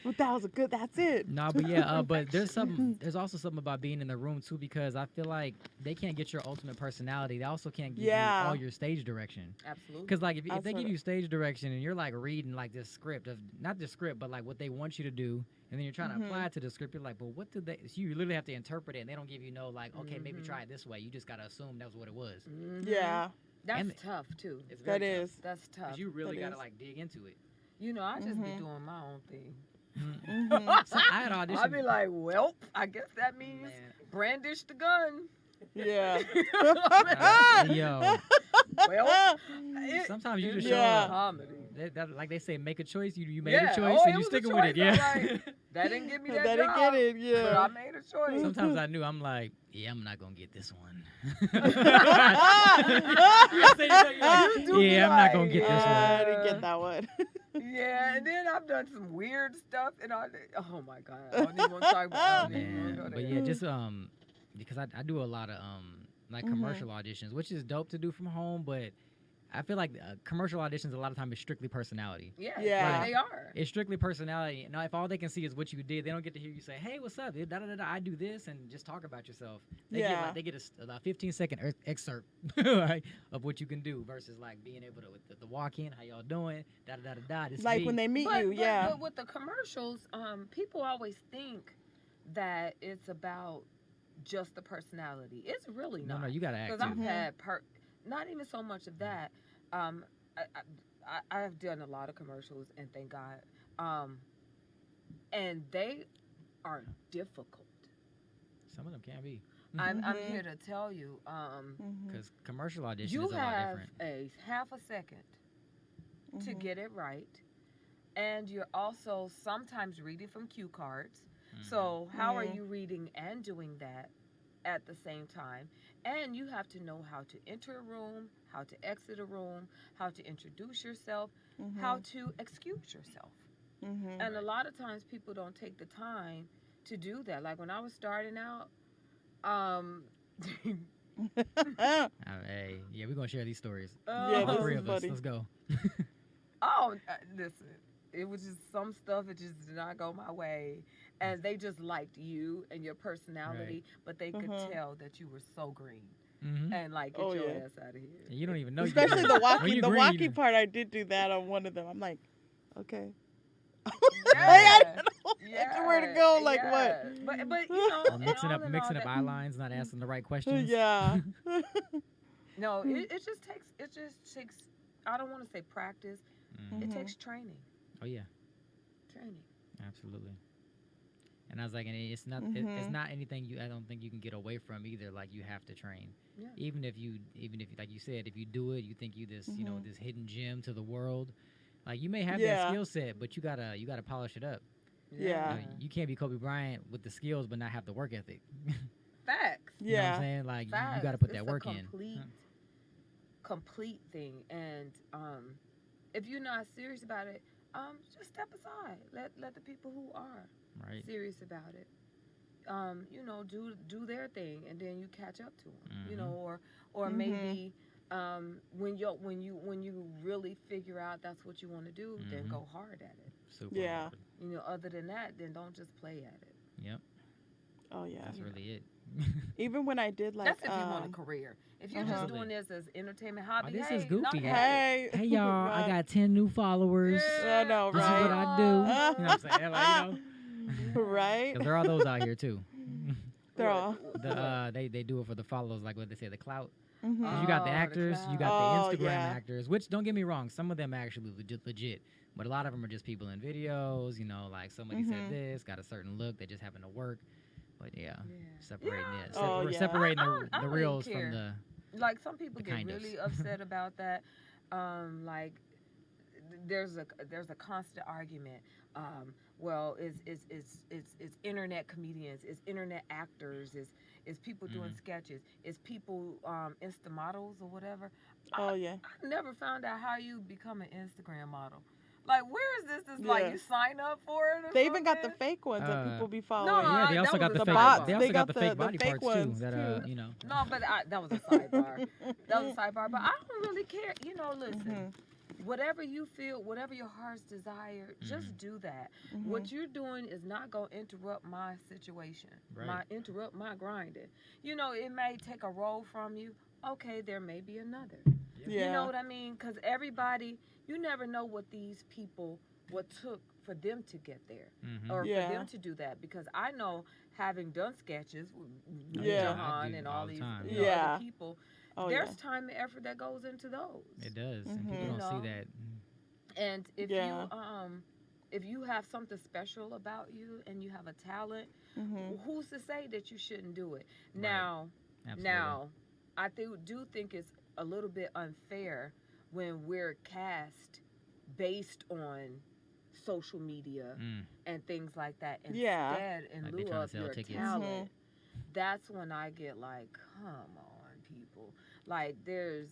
But that was a good. That's it. No, but yeah, but there's also something about being in the room too, because I feel like they can't get your ultimate personality. They also can't give you all your stage direction. Absolutely. Because like if they give you stage direction and you're like reading like this script of not the script but like what they want you to do, and then you're trying to apply it to the script, you're like, but what did they? So you literally have to interpret it, and they don't give you no like, okay, maybe try it this way. You just gotta assume that was what it was. Yeah, that's tough too. It's very tough. That's tough. 'Cause you really gotta like dig into it. You know, I just be doing my own thing. So I had auditioned. I'd be like, well, I guess that means brandish the gun. yeah. Yo. Well, Sometimes you just show up. comedy. Like they say, make a choice. You made a choice and you sticking with it. Yeah. Yeah. Like, that didn't get me that That job. didn't get it. Yeah. But I made a choice. Sometimes I knew. I'm like, yeah, I'm not gonna get this one. I'm not gonna get this one. I didn't get that one. Yeah, and then I've done some weird stuff, and oh my god, I don't even want to talk about it. But yeah, just because I do a lot of like commercial auditions, which is dope to do from home, but I feel like commercial auditions a lot of times is strictly personality. Yeah, Yeah. they are. It's strictly personality. Now, if all they can see is what you did, they don't get to hear you say, "Hey, what's up? I do this," and just talk about yourself. They get a 15-second excerpt right, of what you can do versus like being able to with the walk in, how y'all doing, This Like when they meet you, yeah. But with the commercials, people always think that it's about just the personality. It's really not. No, you gotta act. Because I've had not even so much of that. I've done a lot of commercials, and thank God. And they are difficult. Some of them can be. I'm here to tell you. Because commercial audition you is a lot different. have a half a second to get it right, and you're also sometimes reading from cue cards. So how are you reading and doing that at the same time? And you have to know how to enter a room, how to exit a room, how to introduce yourself, how to excuse yourself. And a lot of times people don't take the time to do that. Like when I was starting out, Hey, yeah, we're gonna share these stories. Yeah, All this three is of us. funny. Let's go. Listen, it was just some stuff that just did not go my way. And they just liked you and your personality, but they could tell that you were so green. And like, get your ass out of here. And you don't even know. Especially the walking. The walking green. part, I did do that on one of them. I'm like, okay. Yeah. I don't know where to go. Like what? But you know, Or mixing up eye lines, not asking the right questions. Yeah. No, it just takes. I don't want to say practice. It takes training. Oh yeah. Training. Absolutely. And I was like, and it's not anything I don't think you can get away from either. Like you have to train. Yeah. Even if you like you said, if you do it, you think you this this hidden gem to the world. Like you may have that skill set, but you gotta polish it up. Yeah. You can't be Kobe Bryant with the skills but not have the work ethic. Facts. You know what I'm saying? Like you gotta put that work in. Complete thing. And if you're not serious about it, just step aside. Let the people who are serious about it, do their thing, and then you catch up to them. Or maybe when you really figure out that's what you want to do, then go hard at it. Super hard. Other than that, then don't just play at it. Yep. Oh yeah. That's really it. Even when I did like that's if you want a career. If you're just doing this as entertainment hobby, this is goofy. Hey y'all, I got 10 new followers. I know, This is what I do. You know what I'm saying? Like, right? Because there are those out here too. They're all. They do it for the followers, like what they say, the clout. You got the actors, you got the Instagram actors, which don't get me wrong, some of them are actually legit, but a lot of them are just people in videos. Like somebody said this, got a certain look, they just happen to work. But separating the reels from the. Like some people get kind really upset about that. Like there's a constant argument. Well, it's internet comedians, it's internet actors, it's people doing sketches, it's people Insta models or whatever. I never found out how you become an Instagram model. Like, where is this? It's like you sign up for it. They even got the fake ones that people be following. No, they also got the fake. bots. They also got the the fake body fake parts ones too. That No, but that was a sidebar. That was a sidebar. But I don't really care. Listen. whatever you feel, whatever your heart's desire, just do that. What you're doing is not going to interrupt my situation, interrupt my grinding. You know, it may take a role from you. Okay, there may be another. You know what I mean? Because everybody, you never know what these people, what took for them to get there or for them to do that. Because I know, having done sketches with Johan and all these other people, there's time and effort that goes into those. It does, and people don't see that. And if you have something special about you and you have a talent, who's to say that you shouldn't do it? Now, I do think it's a little bit unfair when we're cast based on social media and things like that instead in like lieu of your talent. That's when I get like, come on, people. Like, there's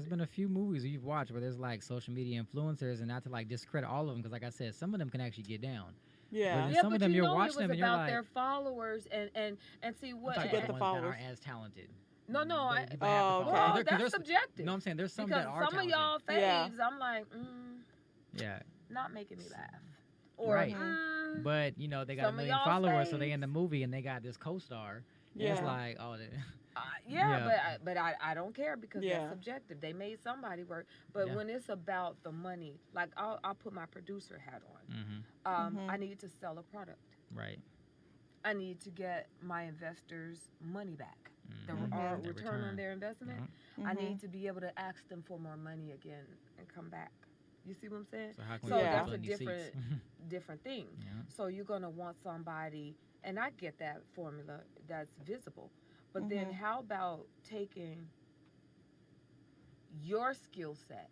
been a few movies you've watched where there's like social media influencers, and not to like discredit all of them, because like I said, some of them can actually get down. But some of them you're watching them and you're like, their followers and see what to get the followers that aren't as talented. No, okay. That's subjective. No, I'm saying there's some because that are some talented. of y'all faves, I'm like, not making me laugh. Or, but you know, they got a million followers, so they in the movie and they got this co-star. It's like, but I don't care because that's subjective. They made somebody work. But when it's about the money, like I'll put my producer hat on. I need to sell a product. Right. I need to get my investors money back. The return on their investment. I need to be able to ask them for more money again and come back. You see what I'm saying? So that's a different thing. So you're gonna want somebody, and I get that formula that's visible. But then how about taking your skill set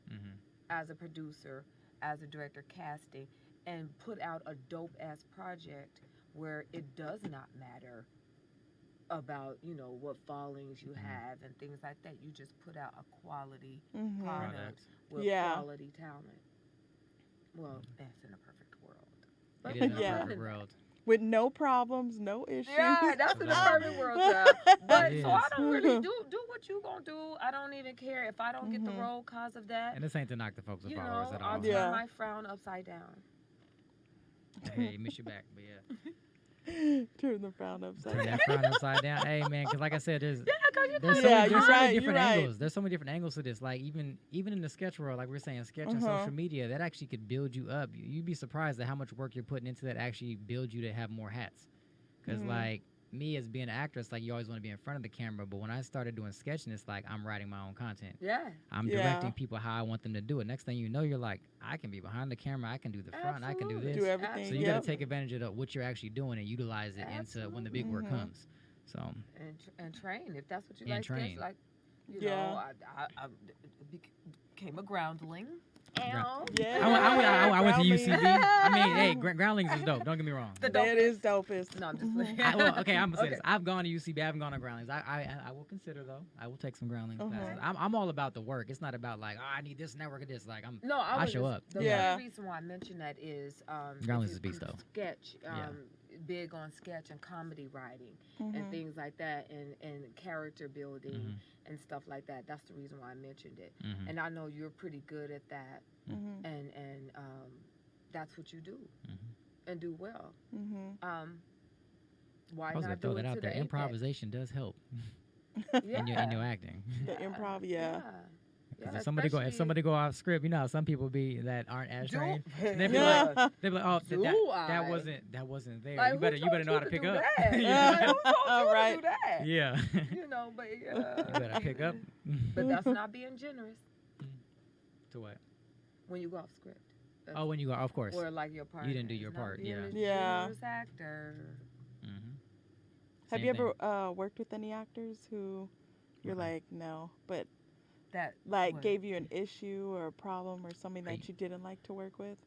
as a producer, as a director, casting, and put out a dope ass project where it does not matter about, you know, what followings you have and things like that. You just put out a quality product with quality talent. Well, that's in a perfect world. But it is in a perfect world. With no problems, no issues. Yeah, that's in a perfect world, child. But so I don't really do what you gonna do. I don't even care if I don't get the role cause of that. And this ain't to knock the folks with followers at all. I'll turn my frown upside down. Hey, you miss your back, but yeah. Turn the frown upside down. Turn that frown upside down. Hey, man, because like I said, there's so many different angles. There's so many different angles to this. Like, even in the sketch world, like we were saying, sketch and social media, that actually could build you up. You'd be surprised at how much work you're putting into that actually build you to have more hats. Because, like, me as being an actress, like, you always want to be in front of the camera. But when I started doing sketching, it's like I'm writing my own content. Yeah. I'm directing people how I want them to do it. Next thing you know, you're like, I can be behind the camera. I can do the front. I can do this. Do everything. So you got to take advantage of what you're actually doing and utilize it into when the big work comes. So and train if that's what you and like. Train. Sketch, like, you know, I became a groundling. I went to UCB. I mean, hey, Groundlings is dope. Don't get me wrong. That is dopest. No, I'm just saying. Okay, I'm gonna say this. I've gone to UCB. I haven't gone to Groundlings. I will consider though. I will take some Groundlings classes. I'm all about the work. It's not about like, I need this network of this. Like I show up. The only reason why I mention that is Groundlings is beast though. Sketch. Big on sketch and comedy writing and things like that, and character building and stuff like that. That's the reason why I mentioned it. And I know you're pretty good at that, and that's what you do and do well. Why not do throw it that out to there? the Improvisation does help in your acting. The improv, If somebody go off script, you know, some people that aren't as trained. And they'd be like, oh, that wasn't there. Like, you better know how to pick up. Who told you to do that? Yeah. You know, but you better pick up. But that's not being generous. To what? When you go off script. When you go, of course. Or like your part. You didn't do your part. Generous actor. Have you ever worked with any actors who you're like, no, but that gave you an issue or a problem or something that you didn't like to work with?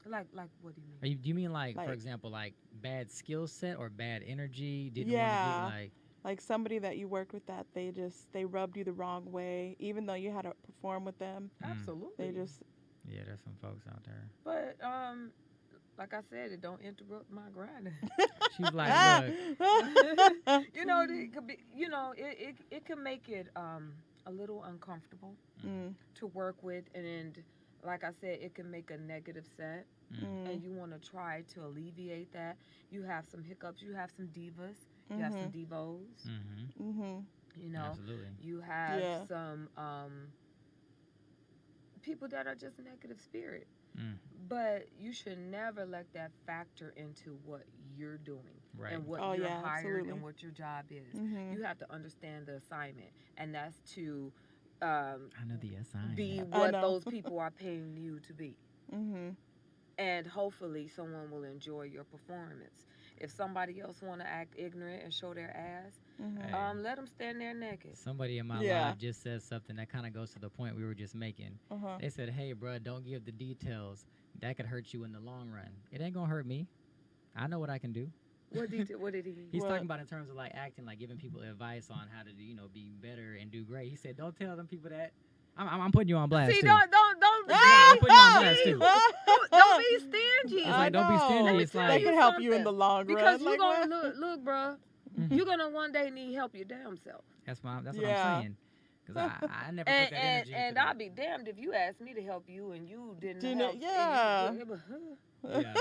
Like what do you mean? Do you mean like, for example, like bad skill set or bad energy? Didn't want to do like somebody that you worked with that they rubbed you the wrong way, even though you had to perform with them. Absolutely. They just there's some folks out there. But like I said, it don't interrupt my grinding. She's like, look. You know, it could be. You know, it can make it a little uncomfortable Mm. to work with, and like I said, it can make a negative set, and you want to try to alleviate that. You have some hiccups, you have some divas, you have some divos, you know, Absolutely. you have Yeah. some people that are just negative spirit. Mm. But you should never let that factor into what you're doing Right. and what Oh, you're yeah, hired absolutely. and what your job is. Mhm. You have to understand the assignment, and that's to I know the assignment. be I what know. those people are paying you to be. Mhm. And hopefully someone will enjoy your performance. If somebody else want to act ignorant and show their ass, Hey. let them stand there naked. Somebody in my Yeah. live just said something that kind of goes to the point we were just making. Uh-huh. They said, "Hey, bro, don't give the details. That could hurt you in the long run. It ain't gonna hurt me. I know what I can do." What did he? He's What? talking about in terms of like acting, like giving people advice on how to, be better and do great. He said, "Don't tell them people that." I'm putting you on blast See, too. don't I'm putting you on blast too. don't be stingy. It's like, don't be stingy. It's That like, can help you in the something. long Because run. you Like, gonna what? look, bro. Mhm. You're gonna one day need help your damn self. that's what Yeah. I'm saying. Because I never And put that energy and into I'll that. be damned if you asked me to help you and you didn't Didn't help. it? Yeah. Yeah.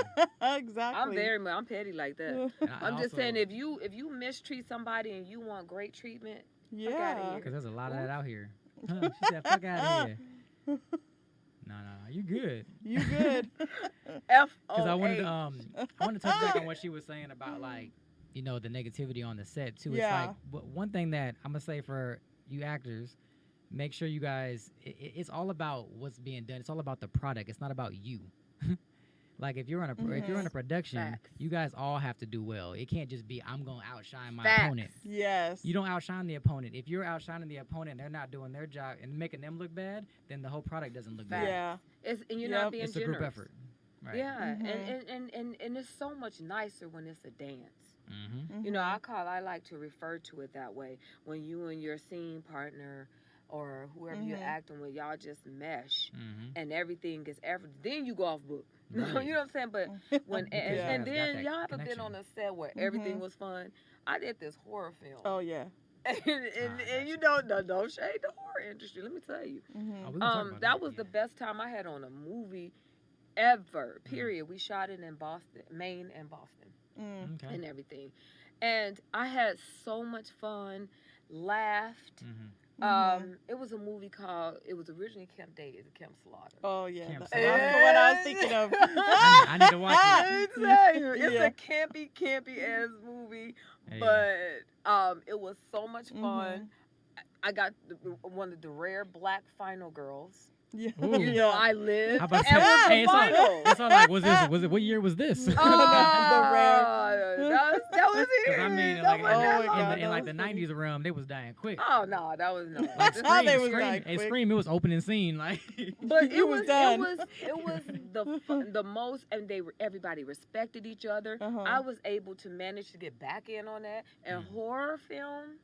Exactly. I'm petty like that. And I I'm just also- saying if you mistreat somebody and you want great treatment, Yeah. fuck outta here. Because there's a lot of that out here. Huh, she said, "Fuck out of here." No, you good. You good. F Because O I wanted A. to I wanted to touch back on what she was saying about like, the negativity on the set too. Yeah. It's like one thing that I'm gonna say for you actors, make sure you guys. It's all about what's being done. It's all about the product. It's not about you. Like if you're in a production, Facts. you guys all have to do well. It can't just be I'm gonna outshine my Facts. opponent. Yes. You don't outshine the opponent. If you're outshining the opponent and they're not doing their job and making them look bad, then the whole product doesn't look Facts. good. Yeah. And you're Yep. not being It's a generous. group effort. Right. Yeah, Mhm. and it's so much nicer when it's a dance. Mm-hmm. You know, I like to refer to it that way. When you and your scene partner or whoever you're acting with, y'all just mesh Mm-hmm. and everything is then you go off book. Right. You know what I'm saying? But when Because and, you and guys got then that y'all ever been connection. on a set where everything was fun? I did this horror film. Oh yeah. And you know, don't shade the horror industry. Let me tell you. Mhm. Oh, we gonna talk about That was yeah. the best time I had on a movie ever. Period. We shot it in Boston, Maine, and Boston, Mm. Okay. and everything. And I had so much fun, laughed. Mm-hmm. It was a movie called. It was originally Camp David, Camp Slaughter. Oh yeah. Camp That's the one I was thinking of. I need to watch it. Let me tell you, it's Yeah. a campy ass movie, Hey. but it was so much fun. Mhm. I got one of the rare black final girls. Yeah. Ooh. You know, I lived How about and was that? the Hey, it's all, final. it's all like, was it? What year was this? The rare. That was it. Because I mean, That like, wasn't Oh that my long God, in that like was the funny. '90s realm, they was dying quick. Oh no, that was no. Like How they was Scream, dying and quick. Scream, it was opening scene. Like, But You was done. it was the most, and everybody respected each other. Uh-huh. I was able to manage to get back in on that. And horror film,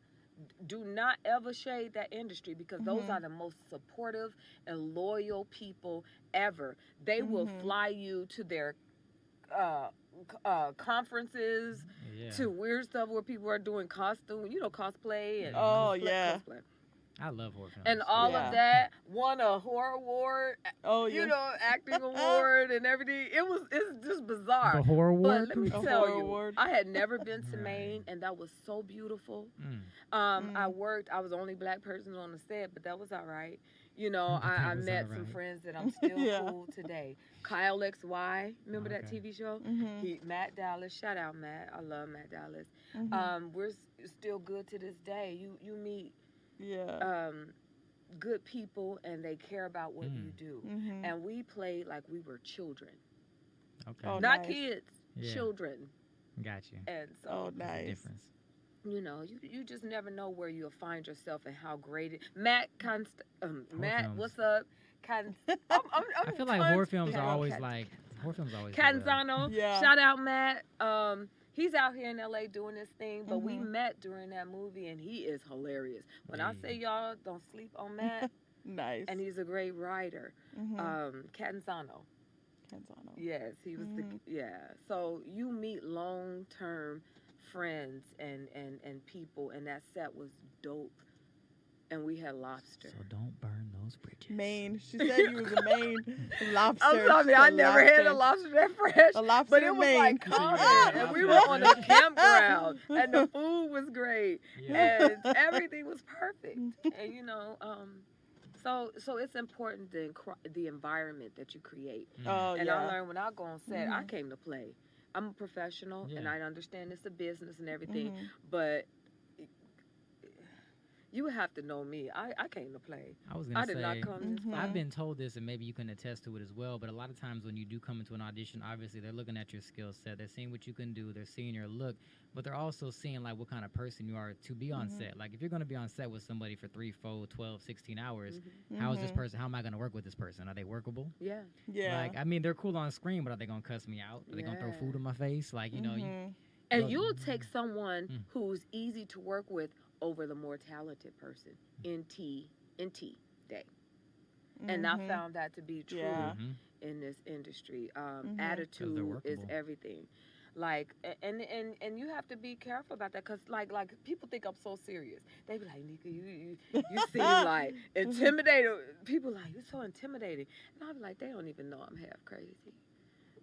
do not ever shade that industry because those are the most supportive and loyal people ever. They will fly you to their conferences, yeah, to weird stuff where people are doing cosplay and Oh, yeah. cosplay. I love horror films. And all Yeah. of that, won a horror award, Oh yeah. acting award and everything. It's just bizarre. the horror But award. let me A tell horror you, award. I had never been to Right. Maine, and that was so beautiful. Mm. I was the only black person on the set, but that was all right. You know, That I was met all some right. friends that I'm still Yeah. cool today. Kyle XY, remember that Okay. TV show? Mhm. Matt Dallas, shout out Matt. I love Matt Dallas. Mhm. We're still good to this day. You meet Yeah. good people and they care about what you do. Mhm. And we played like we were children. Okay, Oh, Not nice. kids, Yeah. children. got you. And so Oh, There's a nice. difference. you know, you just never know where you'll find yourself and how great it. Matt, Matt, films. what's up? I feel like horror films are always like horror films always. do well. Catanzano. Yeah. Shout out Matt. He's out here in LA doing this thing, but we Mhm. met during that movie and he is hilarious. When I Hey. say y'all don't sleep on Matt, Nice. and he's a great writer. Mhm. Catanzano. Canzano. Yes, he was yeah. So you meet long-term friends and people, and that set was dope. and we had lobster. So don't burn those bridges. Maine. She said you was a Maine lobster. I'm sorry, I never had a lobster that fresh. A lobster But it in was Maine. like common, and we were on the campground, and the food was great, Yeah. and everything was perfect. And you know, so it's important the environment that you create. Oh, And yeah. I learned when I go on set, I came to play. I'm a professional, and Yeah. I understand it's a business and everything, Mhm. but you would have to know me. I came to play. I was gonna I say. did not come to Mhm. play. I've been told this, and maybe you can attest to it as well. But a lot of times when you do come into an audition, obviously they're looking at your skill set. They're seeing what you can do. They're seeing your look, but they're also seeing like what kind of person you are to be on set. Like if you're gonna be on set with somebody for 3, 4, 12, 16 hours, how is this person? How am I gonna work with this person? Are they workable? Yeah. Yeah. Like I mean, they're cool on screen, but are they gonna cuss me out? Are they gonna throw food in my face? Like you know, And Well, you'll take someone who's easy to work with over the more talented person in T day. And I found that to be true Yeah. in this industry. 'Cause they're Attitude is workable. everything. Like and you have to be careful about that because like people think I'm so serious. They be like, Nika, you seem like intimidated. People like you're so intimidating, and I be like, they don't even know I'm half crazy.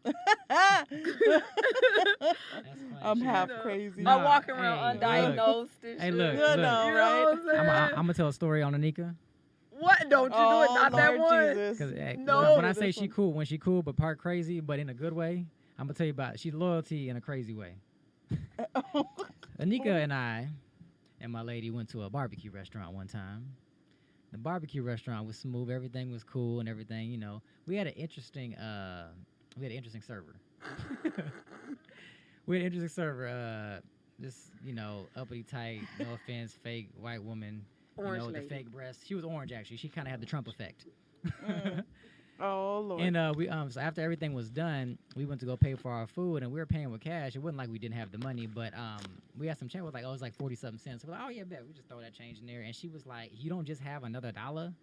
That's funny. I'm Shit. half know, crazy. Nah, I'm walking around hey, undiagnosed and Hey, shit. look, You look. know, You know right? what I'm saying? I'm gonna tell a story on Anika. What? Don't you do Oh, it? Not that Lord one. Jesus. Cause No. when I say This she one. cool, when she cool but part crazy, but in a good way, I'm gonna tell you about she's loyalty in a crazy way. Anika and I and my lady went to a barbecue restaurant one time. The barbecue restaurant was smooth, everything was cool and everything. You know, we had an interesting server. We had an interesting server. This uppity tight, no offense, fake white woman. Orange The lady. fake breasts. She was orange actually. She kind of had the Trump effect. Oh, Lord. And we so after everything was done, we went to go pay for our food, and we were paying with cash. It wasn't like we didn't have the money, but we had some change. It was like, it was like 40-something cents. We're like, oh yeah, bet we just throw that change in there. And she was like, you don't just have another $1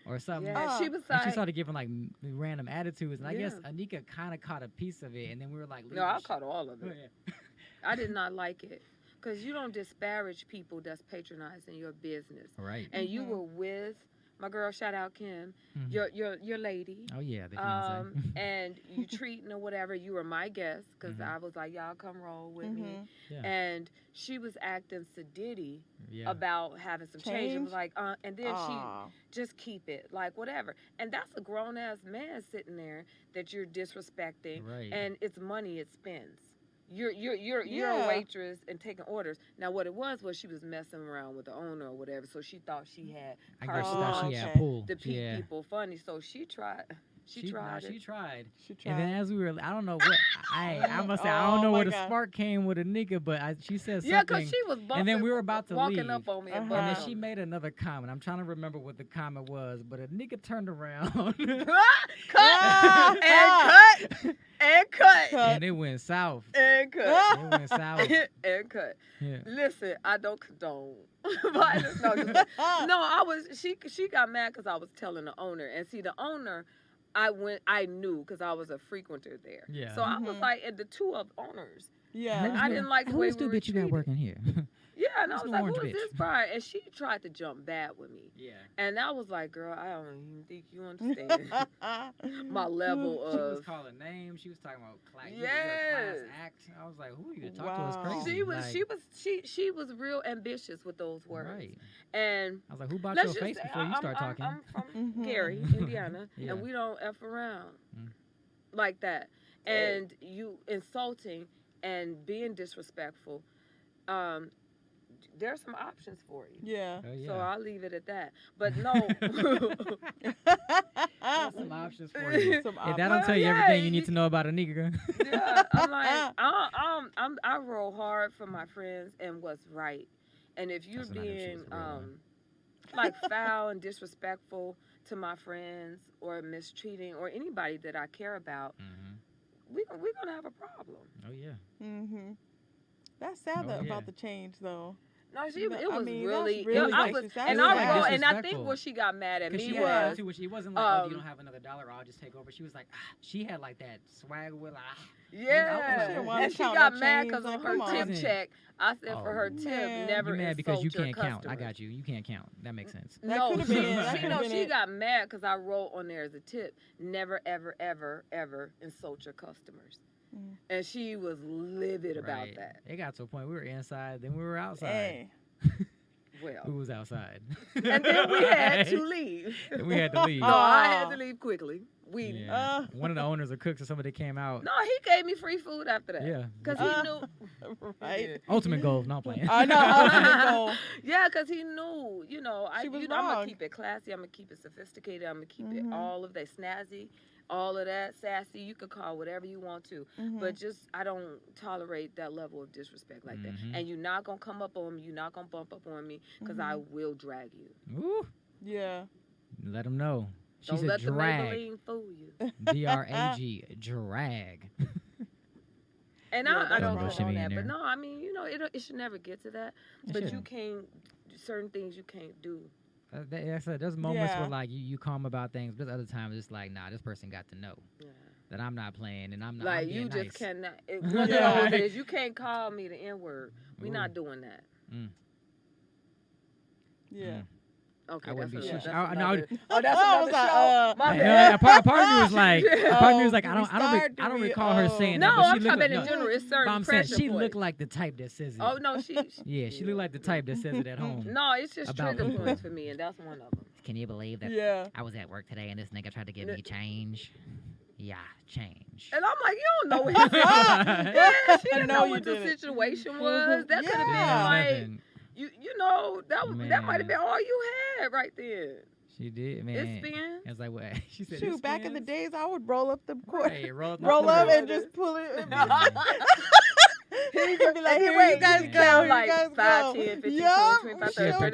or something. Yeah, she was And she like, started giving like random attitudes, and I guess Yeah. Anika kind of caught a piece of it, and then we were like, no, I leaving. caught all of Oh, it. yeah. I did not like it because you don't disparage people that's patronizing your business. Right. And you were with my girl, shout out Kim, Mhm. your lady. Oh yeah, the fiance. And you treating or whatever. You were my guest because Mhm. I was like, y'all come roll with me. Yeah. And she was acting sedity Yeah. about having some change. It was like, and then Aw. she just keep it, like whatever. And that's a grown ass man sitting there that you're disrespecting, Right. and it's money it spends. You're a Yeah. waitress and taking orders. Now what it was she was messing around with the owner or whatever, so she thought she had I carte guess she thought she blanche had okay. pull. to keep Yeah. people funny. So she tried. She tried it. She tried. She And then tried. as we were, I don't know what, I must say, I don't Oh, know my where the God. spark came with Anika, but she said Yeah, something. because she was bumping, and then we were about to walking leave. up on me and And bumping then she on me. made another comment. I'm trying to remember what the comment was, but Anika turned around cut and cut and it went south. and cut It went south. and cut. Yeah. Listen, I don't condone violence. No, I was. She got mad because I was telling the owner, and see the owner. I knew because I was a frequenter there. Yeah. So I was like, and the two of owners. Yeah. I didn't like the way Who's we the were bitch you got treated. working here? Yeah, and I Who's was the like, orange who is bitch? this bride? And she tried to jump bad with me. Yeah. And I was like, girl, I don't even think you understand my level She was of. calling names. She was talking about class Yes. act. I was like, who are you to talk to us Wow. crazy? She was real ambitious with those words. Right. And I was like, who bought let's your just face say, before you start talking? I'm from Mhm. Gary, Indiana, Yeah. and we don't F around Mm. like that. And you insulting and being disrespectful, there's some options for you. Yeah. Oh, yeah. So I'll leave it at that. But no. There's some options for you. Some If that don't tell you yeah, everything you need to know about Anika. Yeah, I'm like, I roll hard for my friends and what's right. And if you're That's not if she being was a real one. like foul and disrespectful to my friends or mistreating or anybody that I care about, we're gonna have a problem. Oh yeah. Mhm. That's sad Oh, yeah. about the change, though. No, You know, it was that's really, really I like was, that's and like I wrote, and I think disrespectful. what she got mad at Because me she was, had attitude. She wasn't like, oh, you um, don't have another dollar, I'll just take over. She was like, she had like that swag with like, yeah, didn't wanna and she count got no mad change, because like, on her come tip on. check, I said for Oh, her tip, man. never you mad because you insult your can't count. I customers. got you. You can't count. That makes sense. That No, could've been it. That she could've know been she it. got mad because I wrote on there as a tip, never, ever, ever, ever insult your customers. Mm. And she was livid about Right. that. It got to a point we were inside, then we were outside. Hey. Who Well, was outside? and then we had to leave. We had to leave. No, I had to leave quickly. We Yeah. One of the owners or cooks or somebody came out. No, he gave me free food after that. Yeah. Because me he too. knew. Right. Ultimate goal. Not playing. I know. Ultimate goal. Yeah, because he knew, She was I'm going wrong. to keep it classy. I'm going to keep it sophisticated. I'm going to keep it Mhm. all of that snazzy, all of that sassy. You can call whatever you want to. Mhm. But just, I don't tolerate that level of disrespect like that. Mhm. And you're not going to come up on me. You're not going to bump up on me because I will drag you. Ooh. Yeah. Let them know. She Don't said let the drag. Maybelline fool you. D-R-A-G. Drag. And Yeah, I that's don't right. condone Shimmy that. in But there. no, I mean, it should never get to that. It But you shouldn't. can't, certain things you can't do. Like I said, there's moments Yeah. where like you calm about things, but there's other times it's like, nah, this person got to know Yeah. that I'm not playing and I'm not. Like I'm being you nice. just cannot. One Yeah. of those is you can't call me the N word. We're Ooh. not doing that. Yeah. Okay, I wouldn't that's be a- shush- that's I- no, another- I- oh, that's I was another like, show. My Yeah, bad. part of me was like, part of me was like, Oh, I do we don't, start? Do I don't we- recall her oh. saying No, that. But she I'm looked talking like, about in general. It's but certain I'm saying pressure she points. looked like the type that says it. Oh no, she. Yeah, she looked like the type that says it at home. No, it's just About trigger people. points for me, and that's one of them. Can you believe that Yeah. I was at work today and this nigga tried to give me change? Yeah, change. And I'm like, you don't know what his Yeah, she didn't No, know you what the didn't. situation was. That could have Yeah. been like, Nothing. you know, that might Man. have been all you had right there. She did, man. It's spin. I was like, what? She said, Shoot, "It back in the spins?" days, I would roll up the court, Right, roll up roll up the and just pull it. He could be like, Here wait, you guys you go, count here like you guys 5, go. 10, 15, Yup, 20, 25, She up 30, there Sure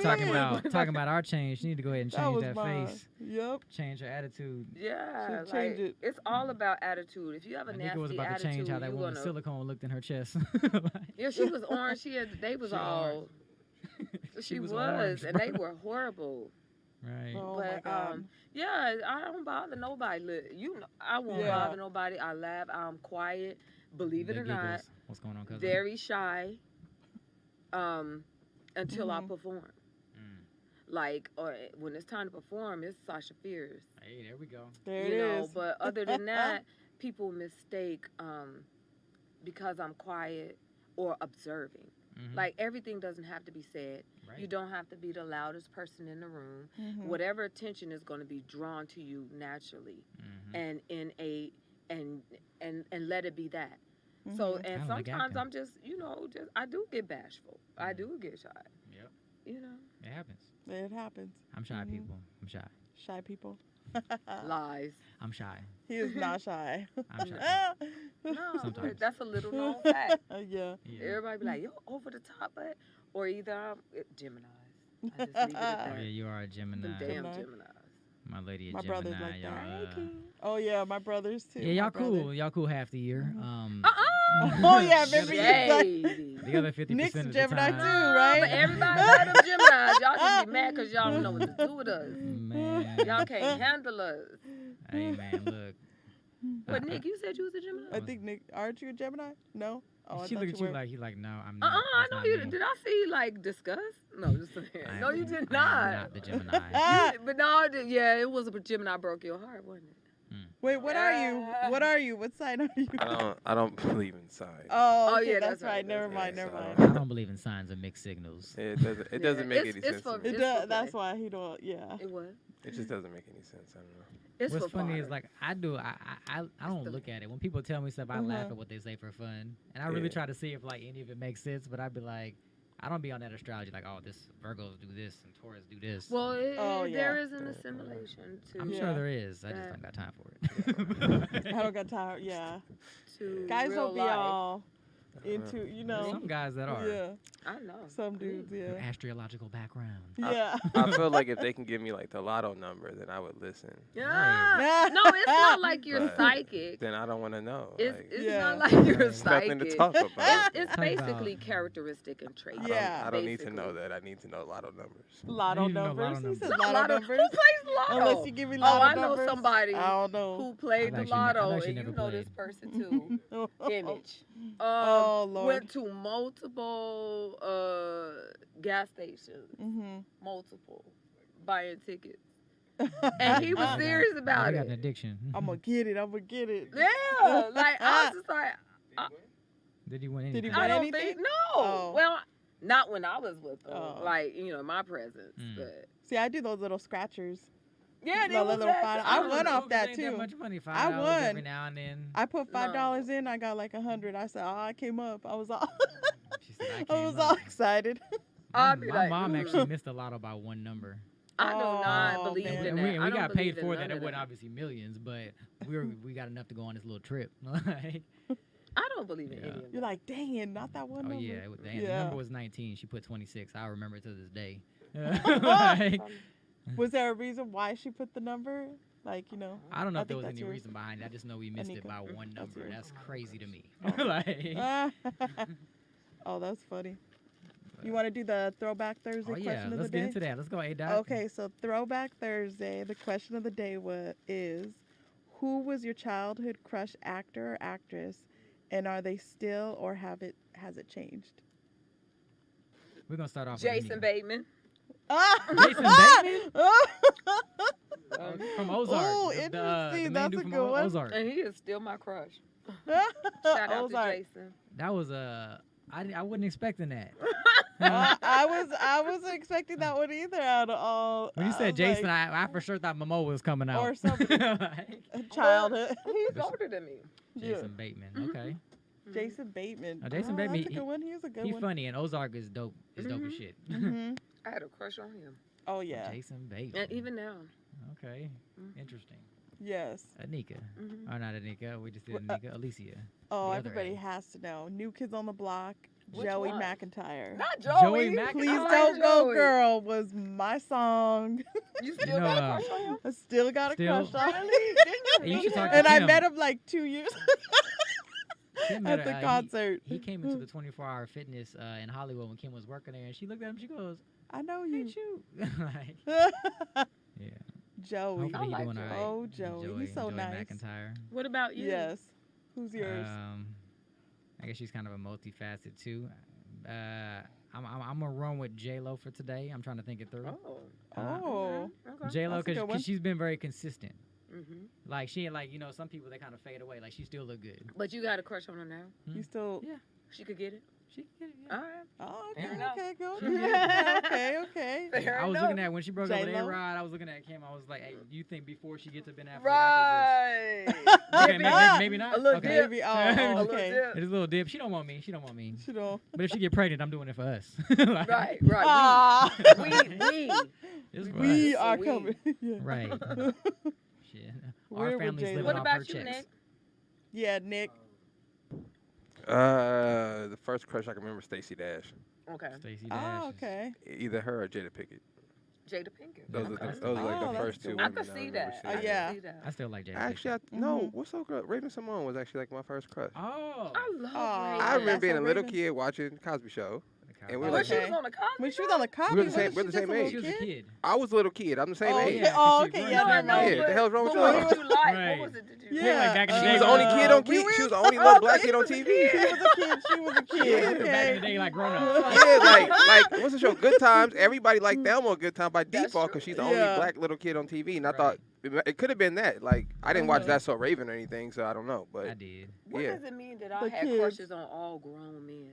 talking did. about our change. She need to go ahead and That change was that mine. face, Yep. change her attitude. Yeah, Should like, change it. it's all about attitude. If you have a I nasty think it was about attitude, to change how that you woman's gonna. silicone looked in her chest. Yeah, she was orange. They was She all. orange. She was, orange, and bro. they were horrible. Right. Oh my But God. yeah, I don't bother nobody. Look, I won't Yeah. bother nobody. I laugh. I'm quiet. Believe it The or not, giggles. What's going on, cousin? very shy. Until I Mhm. perform. Mm. Like, or when it's time to perform, it's Sasha Fierce. Hey, there we go. There You it know, is. but other than that, people mistake because I'm quiet or observing. Mhm. Like everything doesn't have to be said. Right. You don't have to be the loudest person in the room. Mhm. Whatever attention is going to be drawn to you naturally, Mhm. and in a and let it be that. So Mhm. and Kinda like sometimes acting. I'm just just I do get bashful. I do get shy. Yep. You know, It happens. It happens. I'm shy, Mhm. people. I'm shy. Shy people. lies. I'm shy. He is not shy. I'm shy. No, Sometimes. that's a little known fact. Yeah. Yeah. Everybody be like, yo, over the top, but or either I'm Geminis. I just leave it at Oh, that. yeah, you are a Them Gemini. damn Gemini. Geminis. My lady, a My Gemini. brother's like y'all, that. Oh yeah, my brothers too. yeah, My y'all brother. cool. Y'all cool half the year. Oh yeah, remember you like Baby. The other 50% Nick's a of the Gemini time. too, right? But everybody love them Geminis. Y'all just be mad because y'all don't know what to do with us. Man. Y'all can't handle us. Hey, man, look. But Nick, you said you was a Gemini? I think Nick, aren't you a Gemini? No. Oh, I She thought looked at you were. like, no, I'm not. I That's know not you. me. Did I see like disgust? No, just I no, am- you did I am not. not the Gemini. But no, yeah, it was a Gemini broke your heart, wasn't it? Wait, what are you? What are you? What sign are you? I don't believe in signs. Oh, Oh, okay, yeah, that's that's right, right. Never that's mind. right. Never So- mind. I don't believe in signs of mixed signals. It doesn't make It's- any it's sense for- to me. It It's does, for that's play. why he don't. Yeah. It was. It just doesn't make any sense. I don't know. It's What's for funny fodder. is like I don't the- look at it when people tell me stuff. I laugh Mhm. at what they say for fun, and I really Yeah. try to see if like any of it makes sense. But I'd be like, I don't be on that astrology like, oh, this Virgos do this and Taurus do this. Well, Oh, yeah. there is an assimilation to I'm Yeah. sure there is. I just Yeah. don't got time for it. I don't got time. Yeah. to Guys real don't be life. all into, you There's know. some guys that are. Yeah. I know. Some dudes, Your yeah. astrological background. Yeah. I feel like if they can give me like the lotto number, then I would listen. Yeah. No, it's not like you're But psychic. Then I don't want to know. It's, like, it's Yeah. not like you're there's psychic. nothing to talk about. It's Talk basically about- characteristic and traits. Yeah. I don't need to know basically. that. I need to know lotto numbers. Lotto You need to know numbers. lotto He said numbers. Not lotto lotto. numbers. Who plays lotto? Unless you give me lotto I know numbers. somebody I don't know. who played the I've lotto, actually and you never know this played. person too. Image. Oh, Lord. Went to multiple gas stations, Mm-hmm. multiple, buying tickets, and he was serious about I got an it. addiction. I'm gonna get it. I'm gonna get it. Yeah, like I was just like, Did he win Did he anything? win I don't anything? think no. Oh. Well, not when I was with them, Oh. like my presence, Mm. but See, I do those little scratchers. yeah, The they was little that five- too. I don't won know, off 'cause that ain't too. much money. $5 I won. every now and then. I put $5 No. in. I got like 100. I said, oh, I came up. I was all, She said, I I came was up. all excited. I'd be My like, mom "Mm." actually missed the lotto by one number. I do not Oh, believe man. in And that. we, and I we don't got believe paid in for none that. It of wasn't that. obviously millions, but we got enough to go on this little trip. Like, I don't believe in Yeah. any of You're that. like, dang, not that one oh number. yeah, the Yeah. number was 19. She put 26. I remember it to this day. Oh, Like, Was there a reason why she put the number? Like, you know. I don't know I if there think was that's any yours. reason behind it. I just know we missed it ANIKA. by one That's number. yours. That's crazy to me. Oh. Like, Oh, that's funny. You want to do the Throwback Thursday oh yeah, question of let's the get day? into that. Let's go, A-Dot. Okay, so Throwback Thursday, the question of the day is, who was your childhood crush actor or actress, and are they still or has it changed? We're gonna start off Jason with Bateman. Jason Bateman? From Ozark. Oh, the interesting. main That's dude a from good one. Ozark. And he is still my crush. Shout out Ozark. to Jason. That was I wasn't expecting that. I wasn't expecting that one either out of all. When you I said was Jason, like, I for sure thought Momo was coming out. Or somebody. Like, childhood. He's Bishop. older than me. Jason Bateman. Okay. Jason Bateman. Jason Oh, Bateman, That's a good one. He was a good He's one. funny, and Ozark is dope. Is dope as Mhm. shit. hmm I had a crush on him. Oh yeah. Jason Bateman. And even now. Okay. Mhm. Interesting. Yes. Anika. Mhm. Or not Anika. We just did What, Anika. Alicia. Oh, The other everybody A. has to know. New Kids on the Block. Which Joey one? McIntyre. Not Joey Joey. McIntyre. Please I like Don't Go Joey. Girl was my song. You still You know, got a crush on him? I still got a Still? crush on him. Really? Didn't you Hey, you meet should him? talk to And I Kim. met him like 2 years Kim at met the her, concert. He came into the 24-hour fitness in Hollywood when Kim was working there, and she looked at him. She goes, I know you. "Ain't you?" Like, yeah. Joey. Hopefully he like doing Joey. all right. Oh, Joey. He's so Joey nice. McIntyre. What about you? Yes. Who's yours? I guess she's kind of a multifaceted too. I'm gonna run with J-Lo for today. I'm trying to think it through. Oh. Oh. Okay. J-Lo, That's a good one. because she's been very consistent. Mm-hmm. Like she, like some people they kind of fade away. Like she still look good. But you got a crush on her now? You still. Yeah. She could get it? She can get it. Yeah. All right. Oh, okay. Fair enough. Okay, go. Yeah. Okay. Fair I was enough. looking at when she broke up with J-Lo? A-Rod. I was looking at Kim. I was like, "Hey, you think before she gets to Ben Affleck, Right. I could just... Okay, maybe not. A little okay. dip. Maybe. A Oh, little okay. dip. It's a little dip. She don't want me. She don't want me. She don't. But if she get pregnant, I'm doing it for us. Like, Right. Ah. We. It's for We us. are We. coming. Yeah. Right. Shit. We're Our with family's J-Lo. living What off about her you, checks. Nick? Yeah, Nick. The first crush I can remember, Stacey Dash. Okay. Stacey Dash. Oh, is- okay. Either her or Jada Pinkett. Jada Pinkett. Those Okay. are those are like Oh, the that's first a two good I women could I see remember that. seeing. I could yeah. see that. I still like Jada. Actually, Pinkett. no. Mhm. What's so good? Raven Simone was actually like my first crush. Oh. I love Aw. Raven. I remember that's being a what little Raven- kid watching Cosby Show. And we When were like, she was Okay. on the Cosby When she was Show? on the Cosby, We're the same- wasn't we're she the just same a little age. She was a kid? kid. I was a little kid. I'm the same Oh, age. yeah. Oh, she okay. was Yeah, growing never up. mind. Yeah, the hell's wrong with But y'all? what did you like? Right. What was it that you Yeah. like back in the She day, was the only kid on we TV. were- She was the only little black kid on She TV. was a kid. She was a kid. Yeah, Back in the Okay. day, like grown up. Yeah, like what's the show? Good Times. Everybody liked Thelma Good Time by That's default true. because she's the Yeah. only black little kid on TV. And I Right. thought it could have been that. Like I didn't watch Mhm. That's So Raven or anything, so I don't know. I But did. What Yeah. does it mean that I The had kids. crushes on all grown men?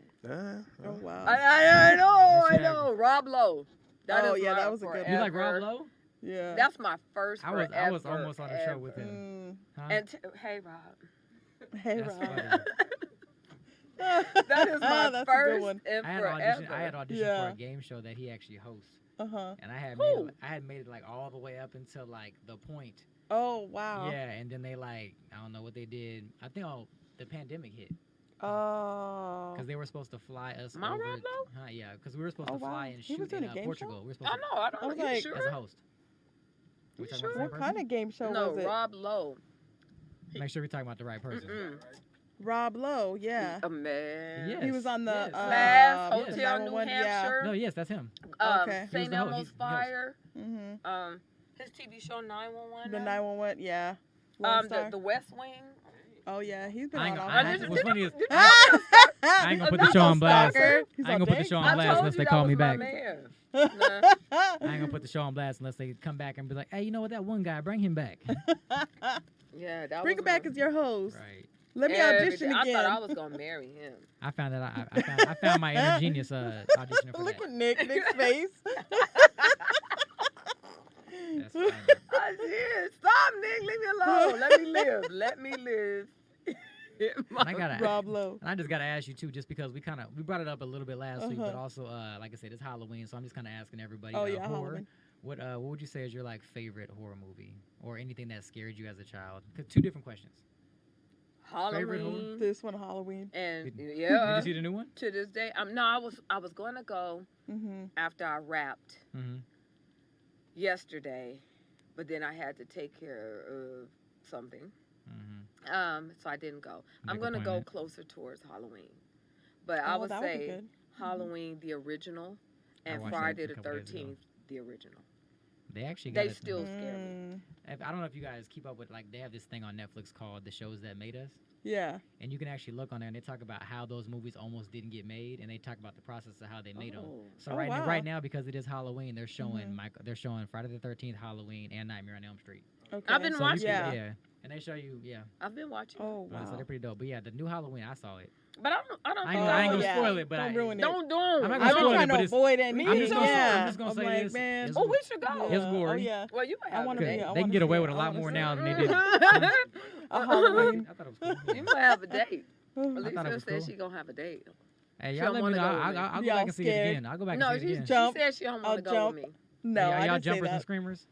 Oh wow. I know, Yes, I you know. Rob Lowe. That Oh, is yeah, my that was a good one. You like forever. Rob Lowe? Yeah. That's my first I was forever, almost on the show with him. Huh? And hey, Rob. Hey, That's Rob. funny. That is my That's a good first one. and I had forever. auditioned for Yeah. a game show that he actually hosts, Uh-huh. and I had Who? made it like all the way up until like the point. Oh, wow. Yeah, and then they like I don't know what they did. I think the pandemic hit. Oh. Because they were supposed to fly us My over. Rob Lowe? Yeah, because we were supposed Oh, to fly wow. and He shoot was doing in a game Portugal. show? We were I supposed know. I don't I was know. like- You sure? to as a host. We You talking sure? about the What same kind person? of game show No, was it? Rob Lowe. Make sure we're talking about the right person. Mm-mm. Rob Lowe, yeah. A man. Yeah. He was on the Yes. Class, Yes. Hotel New 911, Hampshire. No, yes, that's him. Okay. He was St. the ho- Elmo's he's the host. Fire. Mm-hmm. His TV show 911. The 911, yeah. Lone Star. The West Wing. Oh yeah, he's been I on ain't all gonna- kinds of what's stuff. funny is I I ain't gonna put the show on blast. I ain't He's gonna put the show on I blast told unless you they that call was me my back. man. I ain't gonna put the show on blast unless they come back and be like, hey, you know what? That one guy, bring him back. Yeah, that Bring was him back my- as your host. Right. Let me Everything. audition I again. thought I was gonna marry him. I found that I found my inner genius auditioning for Look that. at Nick's face. That's funny. I did. Stop, Nick. Leave me alone. Let me live. Let me live. And I gotta, Rob Lowe. and I just gotta ask you too, just because we brought it up a little bit last week, but Uh-huh. also like I said, it's Halloween, so I'm just kind of asking everybody. Oh yeah, horror. Halloween. What would you say is your like favorite horror movie or anything that scared you as a child? 'Cause two different questions. Favorite horror? Halloween. This one Halloween. And Did yeah, you see the new one? to this day, no, I was going to go Mm-hmm. after I wrapped Mm-hmm. yesterday, but then I had to take care of something. Mm-hmm. So I didn't go. Make I'm gonna go appointment. closer towards Halloween, but I would that would be say good. Halloween the original I and watched that Friday a the couple days ago. 13th the original. They actually got They us- still scare me. Mm, I don't know if you guys keep up with like they have this thing on Netflix called The Shows That Made Us. yeah. And you can actually look on there and they talk about how those movies almost didn't get made, and they talk about the process of how they made them. Oh. So Oh, right wow. right now, because it is Halloween, they're showing Mhm. they're showing Friday the 13th, Halloween, and Nightmare on Elm Street. Okay. I've been So you watching can- Yeah. yeah, and they show you I've been watching. Oh So wow. they're pretty dope. But yeah, the new Halloween, I saw it. But I don't. I ain't Oh, gonna, I ain't gonna yeah. spoil it, but Don't I ruin it. Don't. I'm not gonna I've spoil been it, trying but to it's- avoid anything. I'm just gonna say- yeah. I'm just gonna I'm say like, this. man. It's- Oh, we should go. It's yeah. gory. Oh yeah. Well, you might I have wanna a be- date. I They can wanna get away see with it. a I lot wanna more see now it. than they did. A Halloween. I thought it was cool. You might have a date. I thought it Elisa was said cool. she gonna have a date. Hey, She y'all don't let me wanna know. go with I'll me. go back Y'all and see it scared? again. I'll go back No, and see it she again. Jump. said she don't I'll want to go jump. with me. No, Hey, I y'all didn't say jumpers and that. screamers?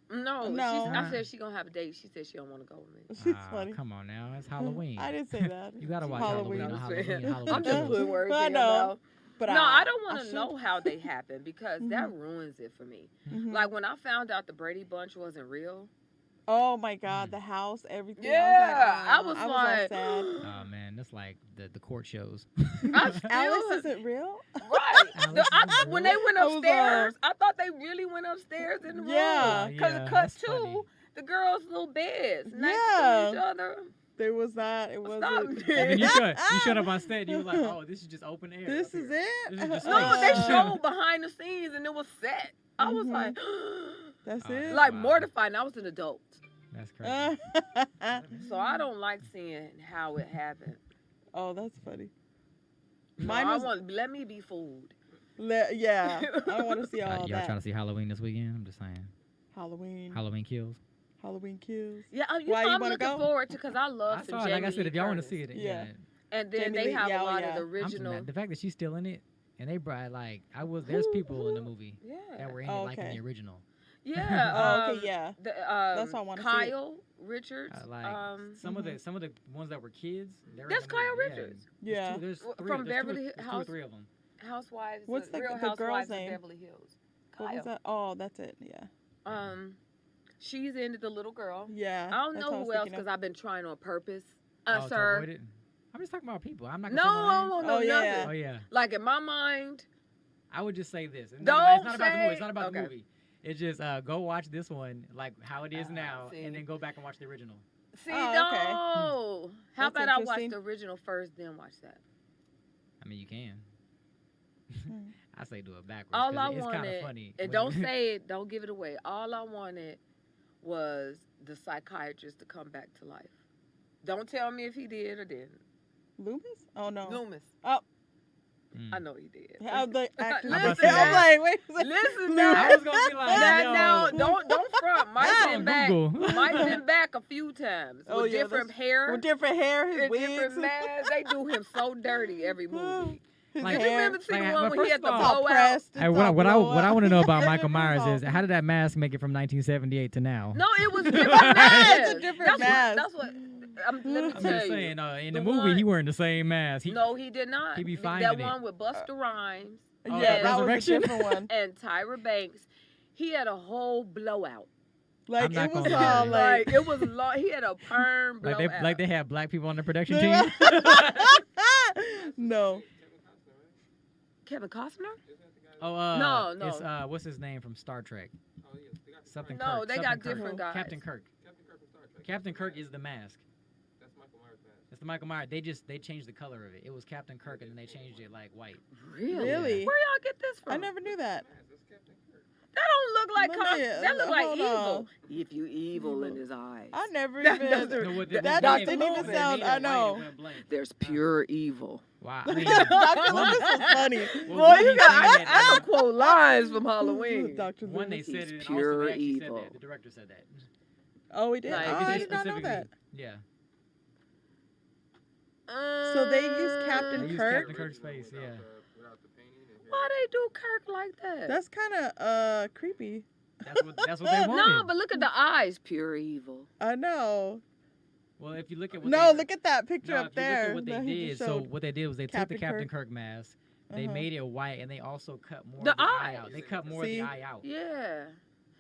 No, No. I said she gonna have a date. She said she don't want to go with me. She's Ah, funny. come on now, it's Halloween. I didn't say that. You gotta watch Halloween. Halloween on I'm Halloween. saying- Halloween I'm just kills. putting words I in know. your mouth. But No, I don't I want to should- know how they happen because that ruins it for me. Mhm. Like when I found out the Brady Bunch wasn't real. Oh my God, the house, everything. Yeah, I I was was all like- sad. Oh man, that's like the court shows. I still, Alice isn't real. right. Alice isn't When they real? went I was, upstairs, I thought they really went upstairs in the room. Yeah. Because Yeah, cut that's to funny. the girls' little beds next Yeah. to each other. There was that. It Stop. wasn't. And then you showed up on stage. You were like, oh, this is just open air. This up is here. it. This is just No, but they Uh. showed behind the scenes and it was set. I was Mhm. like, That's Oh, it. like Wow. mortified. And I was an adult. That's crazy. So I don't like seeing how it happened. Oh, that's funny. No, Mine was. let me be fooled. Yeah, I want to see all Y'all that. trying to see Halloween this weekend? I'm just saying. Halloween. Halloween kills. Halloween kills. Yeah, Why you I'm wanna looking go? forward to because I love I some saw it. Like I Jamie said, Lee if y'all want to Curtis. see it, Yeah. And then Jamie they Lee, have yeah, a oh, lot yeah. of the I'm just original. mad. The fact that she's still in it, and they brought like there's people in the movie Yeah. that were in Oh, it like in okay. the original. Yeah. Oh, okay, yeah. The, That's why I wanna see it. Kyle Richards. Like some Mhm. of the ones that were kids. they're in That's the movie. Kyle Yeah. Richards. Yeah. There's From three, there's Beverly there's two or House- three of them. Housewives. What's the- Real the girl's Housewives name? of Beverly Hills. What was Kyle. that? Oh, that's it. Yeah. She's into the little girl. Yeah. I don't that's know what I was who else thinking because of. I've been trying on purpose. To Sir. avoid it. I'm just talking about people. I'm not No, gonna say no names. no, Oh, yeah. nothing. Oh yeah. Like in my mind, I would just say this. It's Don't not about the movie. say- It's not about the okay. movie. It's just go watch this one like how it is now, see. and then go back and watch the original. see, Oh, no. okay. How That's about I watch interesting. the original first, then watch that? I mean, you can. Hmm. I say do it backwards. All 'cause I it's kind of wanted, funny. and when don't you- say it, don't give it away. All I wanted was the psychiatrist to come back to life. Don't tell me if he did or didn't. Loomis? Oh no. Loomis. Mm. I know he did. How the actor? I'm Listen I'm now. like, wait a second. Listen I now. was gonna be like, Now, yo. don't front. Mike's That's been on back. Google. Mike's been back a few times Oh, with yeah, different that's- hair, With different hair, his and wigs, different masks. They do him so dirty every movie. his Like- Did you hair. remember seeing like, the one but when he first had the of all- It's all blowout? pressed. Hey, it's what all I want to know about blowout. Michael Myers It's is all- how did that mask make it from 1978 to now? No, it was different masks. It's a different mask. That's what. Let me I'm tell just you. saying, in The the movie, one- he wearing the same mask. No, he did not. He be That finding it. one with Busta Rhymes Oh, yeah, the that was a Resurrection? different one. and Tyra Banks. He had a whole blowout. Like not it was gonna all lie. like, It was long. He had a perm Like blowout. they have black people on the production team. no. Kevin Costner? Oh, No. It's what's his name from Star Trek? Something No, Kirk. they something got Kirk. different guys. Captain Kirk. Captain Kirk is the mask. It's the Michael Myers. They changed the color of it. It was Captain Kirk, and then they changed it like white. Really? Where y'all get this from? I never knew that. That don't look like Let me- that look like hold evil. on. If you evil in his eyes. I never That even. doesn't- No, what the- That they didn't made- even they sound- made it I white, know. it went blank. There's pure evil. Wow. I mean, Dr. Loomis was funny. well, Boy, one you he got said that, I don't quote lines from Halloween. Dr. one they Loomis. said He's it, and pure also they actually evil. said that. The director said that. Oh, we did. Like, Oh, he I said did not know specifically- that. Yeah. So they used They Captain used Kirk? Captain Kirk's face. Yeah. Why they do Kirk like that? That's kind of creepy. That's what they wanted. no, but look at the eyes, pure evil. I know. Well, if you look at what No, they, look at that picture no, up if you there. look at what they that he did, just so showed. what they did was they Captain took the Captain Kirk. Kirk mask, they Uh-huh. made it white, and they also cut more The of the eye eyes. out. They cut more See? of the eye out. Yeah.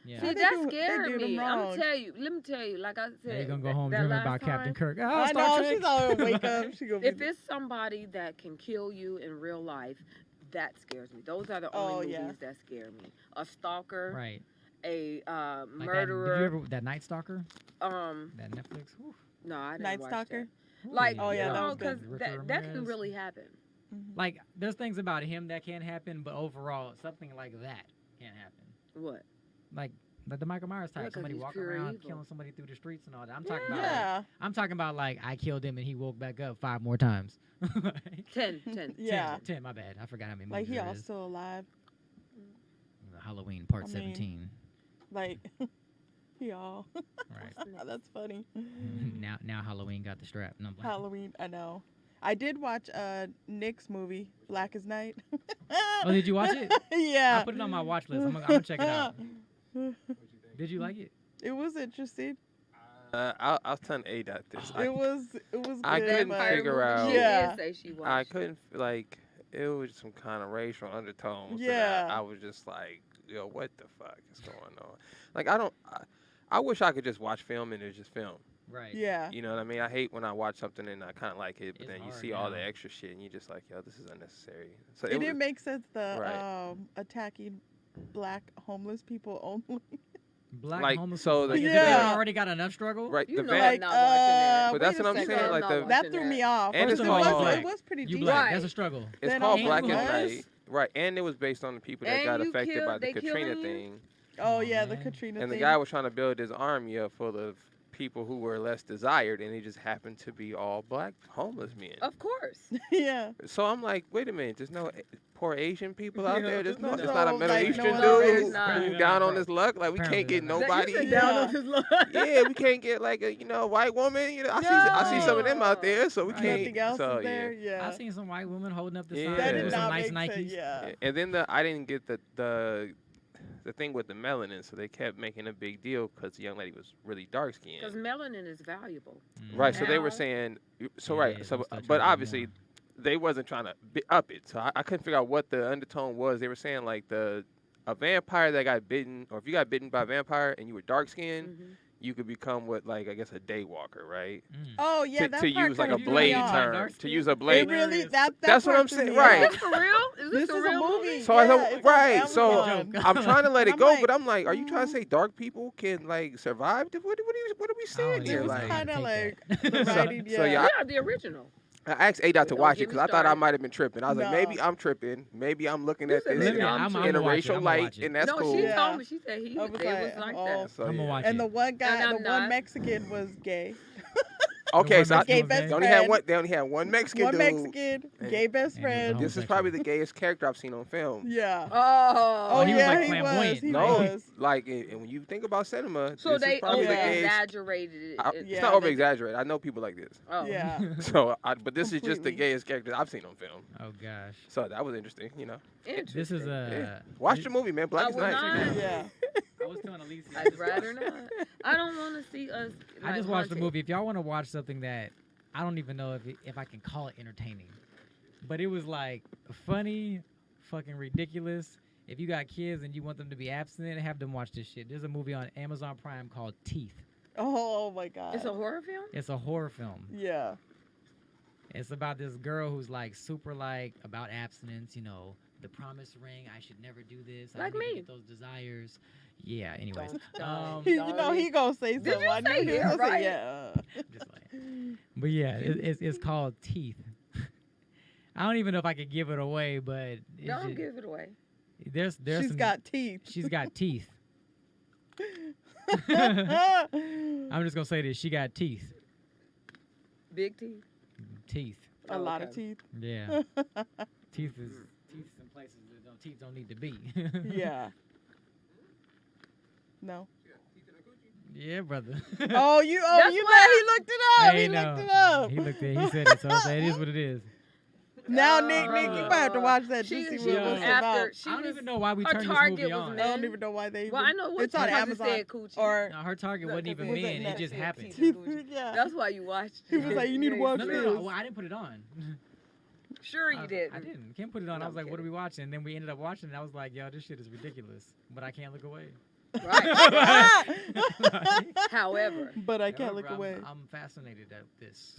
Yeah. How See, they that do- they scared do them me. wrong. Let me tell you, like I said. Now you're gonna go home that dreaming last about Captain time, Kirk. Oh, I Star know. Trek. She's always wake up. She gonna If be. it's somebody that can kill you in real life, that scares me. Those are the Oh, only yeah. movies that scare me. A stalker, Right. a Like murderer. That, did you ever that Night Stalker? That Netflix. Whew. No, I didn't Night watch Stalker? that. Like, Oh, yeah, you that know, was good. because Ricker that can Ramirez. really happen. Like, there's things about him that can happen, but overall, something like that can't happen. What? Like the Michael Myers type, 'cause somebody he's walking pure around evil. killing somebody through the streets and all that. I'm talking about. Yeah. I'm talking about like I killed him and he woke back up 5 more times. 10. Yeah. 10, my bad. I forgot how many Like movies he there all is. still alive. Halloween Part I mean, 17. Like he all. Right. That's funny. now Halloween got the strap. No, I'm playing. Halloween. I know. I did watch Nick's movie Black as Night. Oh, did you watch it? Yeah. I put it on my watch list. I'm gonna check it out. Did you like it? It was interesting. I was telling A-Dot this. It was good. I couldn't but- figure out- She Yeah. did say she watched. I couldn't like it was some kind of racial undertones. Yeah. I was just like, yo, what the fuck is going on? Like I wish I could just watch film and it's just film. Right. Yeah. You know what I mean? I hate when I watch something and I kind of like it, but It's then you hard see all the now. extra shit and you just like, yo, this is unnecessary. So It was- didn't make sense. The Right. attacking black homeless people only. Black Like, homeless. so people. the- Like, Yeah. they already got enough struggle. right. You The know van, I'm not watching that. But that's wait a what I'm saying, second. like, I'm the- not That watching threw me that. off. And First it's of all, it, you was, black. it was pretty You deep. black. Right. That's a struggle. it's Then called all Black the as rest- Night. Right, and it was based on the people that And got you affected by the they Katrina killing you? thing. Oh yeah, the man. Katrina And the thing. guy was trying to build his army up full of people who were less desired, and he just happened to be all black homeless men. Of course. Yeah. So I'm like, wait a minute, there's no poor Asian people out there. There's No, not a Middle like, Eastern no, there's dude not. who down on his luck. Like we Apparently can't get not. nobody. You said Yeah. down on his luck. Yeah, we can't get like a white woman. I see some of them out there, so we Right. can't. Nothing else so is there. I Yeah. seen some white women holding up the Yeah. sign That Yeah. did with some not nice make Nikes. sense. Yeah. And then I didn't get the thing with the melanin, so they kept making a big deal because the young lady was really dark skinned. Because melanin is valuable. Right, so they were Now- saying, so Yeah, right, yeah, so they'll start but charging obviously more. they wasn't trying to up it, so I couldn't figure out what the undertone was. They were saying like a vampire that got bitten, or if you got bitten by a vampire and you were dark skinned, Mhm. you could become what like I guess a daywalker, right? Mm. Oh yeah, to that to part use like kinda a threw me blade off. term, Dark to skin? use a It blade. really that That's what part I'm threw saying, me right. off. Is this for real? Is This this a is real a movie. So I yeah, thought, it's on right, so Amazon. I'm trying to let it I'm go, like, but I'm like, are you trying to say dark people can like survive? What are we I saying don't here? It was Like, kind of like Take the that. writing. So, Yeah. yeah, Yeah, the original. I asked A-Dot to Don't watch it get because me I thought I started. might have been tripping. I was like, No. maybe I'm tripping. Maybe I'm looking You at said this maybe in, I'm in tripping. a I'ma watch it, racial I'ma light, watch it. and that's no, cool. she Yeah. told me. She said I was it was like, like oh. that. So, I'm gonna yeah. watch And it. the one guy, And the I'm one not. Mexican was gay. Okay, so Mexican Gay was best gay? they only had friend. one. They only had one Mexican One dude. Mexican, And- gay best and friend. he's This is probably the gayest character I've seen on film. Yeah. Oh. Oh, he was, yeah, like, he was. flamboyant. He No, was. like, and when you think about cinema, So this they is probably over the gayest. exaggerated it. It's Yeah, not they over exaggerated. I know people like this. Oh. Yeah. So, but this is just the Completely. gayest character I've seen on film. Oh gosh. So that was interesting. This is Yeah. a. Watch the movie, man. Black I is will nice. not. Yeah. I was telling Alicia. I'd rather not. I don't want to see us. I like, just watched the haunted. movie. If y'all want to watch something that I don't even know if I can call it entertaining, but it was like funny, fucking ridiculous. If you got kids and you want them to be abstinent, have them watch this shit. There's a movie on Amazon Prime called Teeth. Oh my God. It's a horror film. It's a horror film. Yeah. It's about this girl who's like super like about abstinence, you know, the promised ring. I should never do this. I Like don't need to me. get those desires. Yeah. Anyways, Don't. You know he gonna say Did something. you I knew say he was yeah, gonna say right? yeah. just like, but yeah, it's called Teeth. I don't even know if I could give it away, but it's Don't just- give it away. there's She's some, got teeth. she's got teeth. I'm just gonna say this. She got teeth. Big teeth. Teeth. A lot of Okay. teeth. Yeah. teeth is in places that teeth don't need to be. Yeah. No. Yeah, brother. Oh, you That's know why- he looked it up. Hey, He no. looked it up. He looked at. He said it. So I said it is what it is. Now, Nick, you might have to watch that She- to see she what was it's after- about. she I don't was- even know why we her turned this target movie was on. men. I don't even know why they. Well, I know what it's on because Amazon it said coochie. or. No, her target wasn't even Was it men. It just Netflix? happened. Teeth. Yeah. That's why you watched He it. was like, you need to watch No, this. no, no. Well, I didn't put it on. Sure you did. I didn't. Kim put it on. No, I was I'm like, what are kidding. we watching? And then we ended up watching it. I was like, yo, this shit is ridiculous. But I can't look away. Right. However, But I can't However, look away. I'm fascinated at this.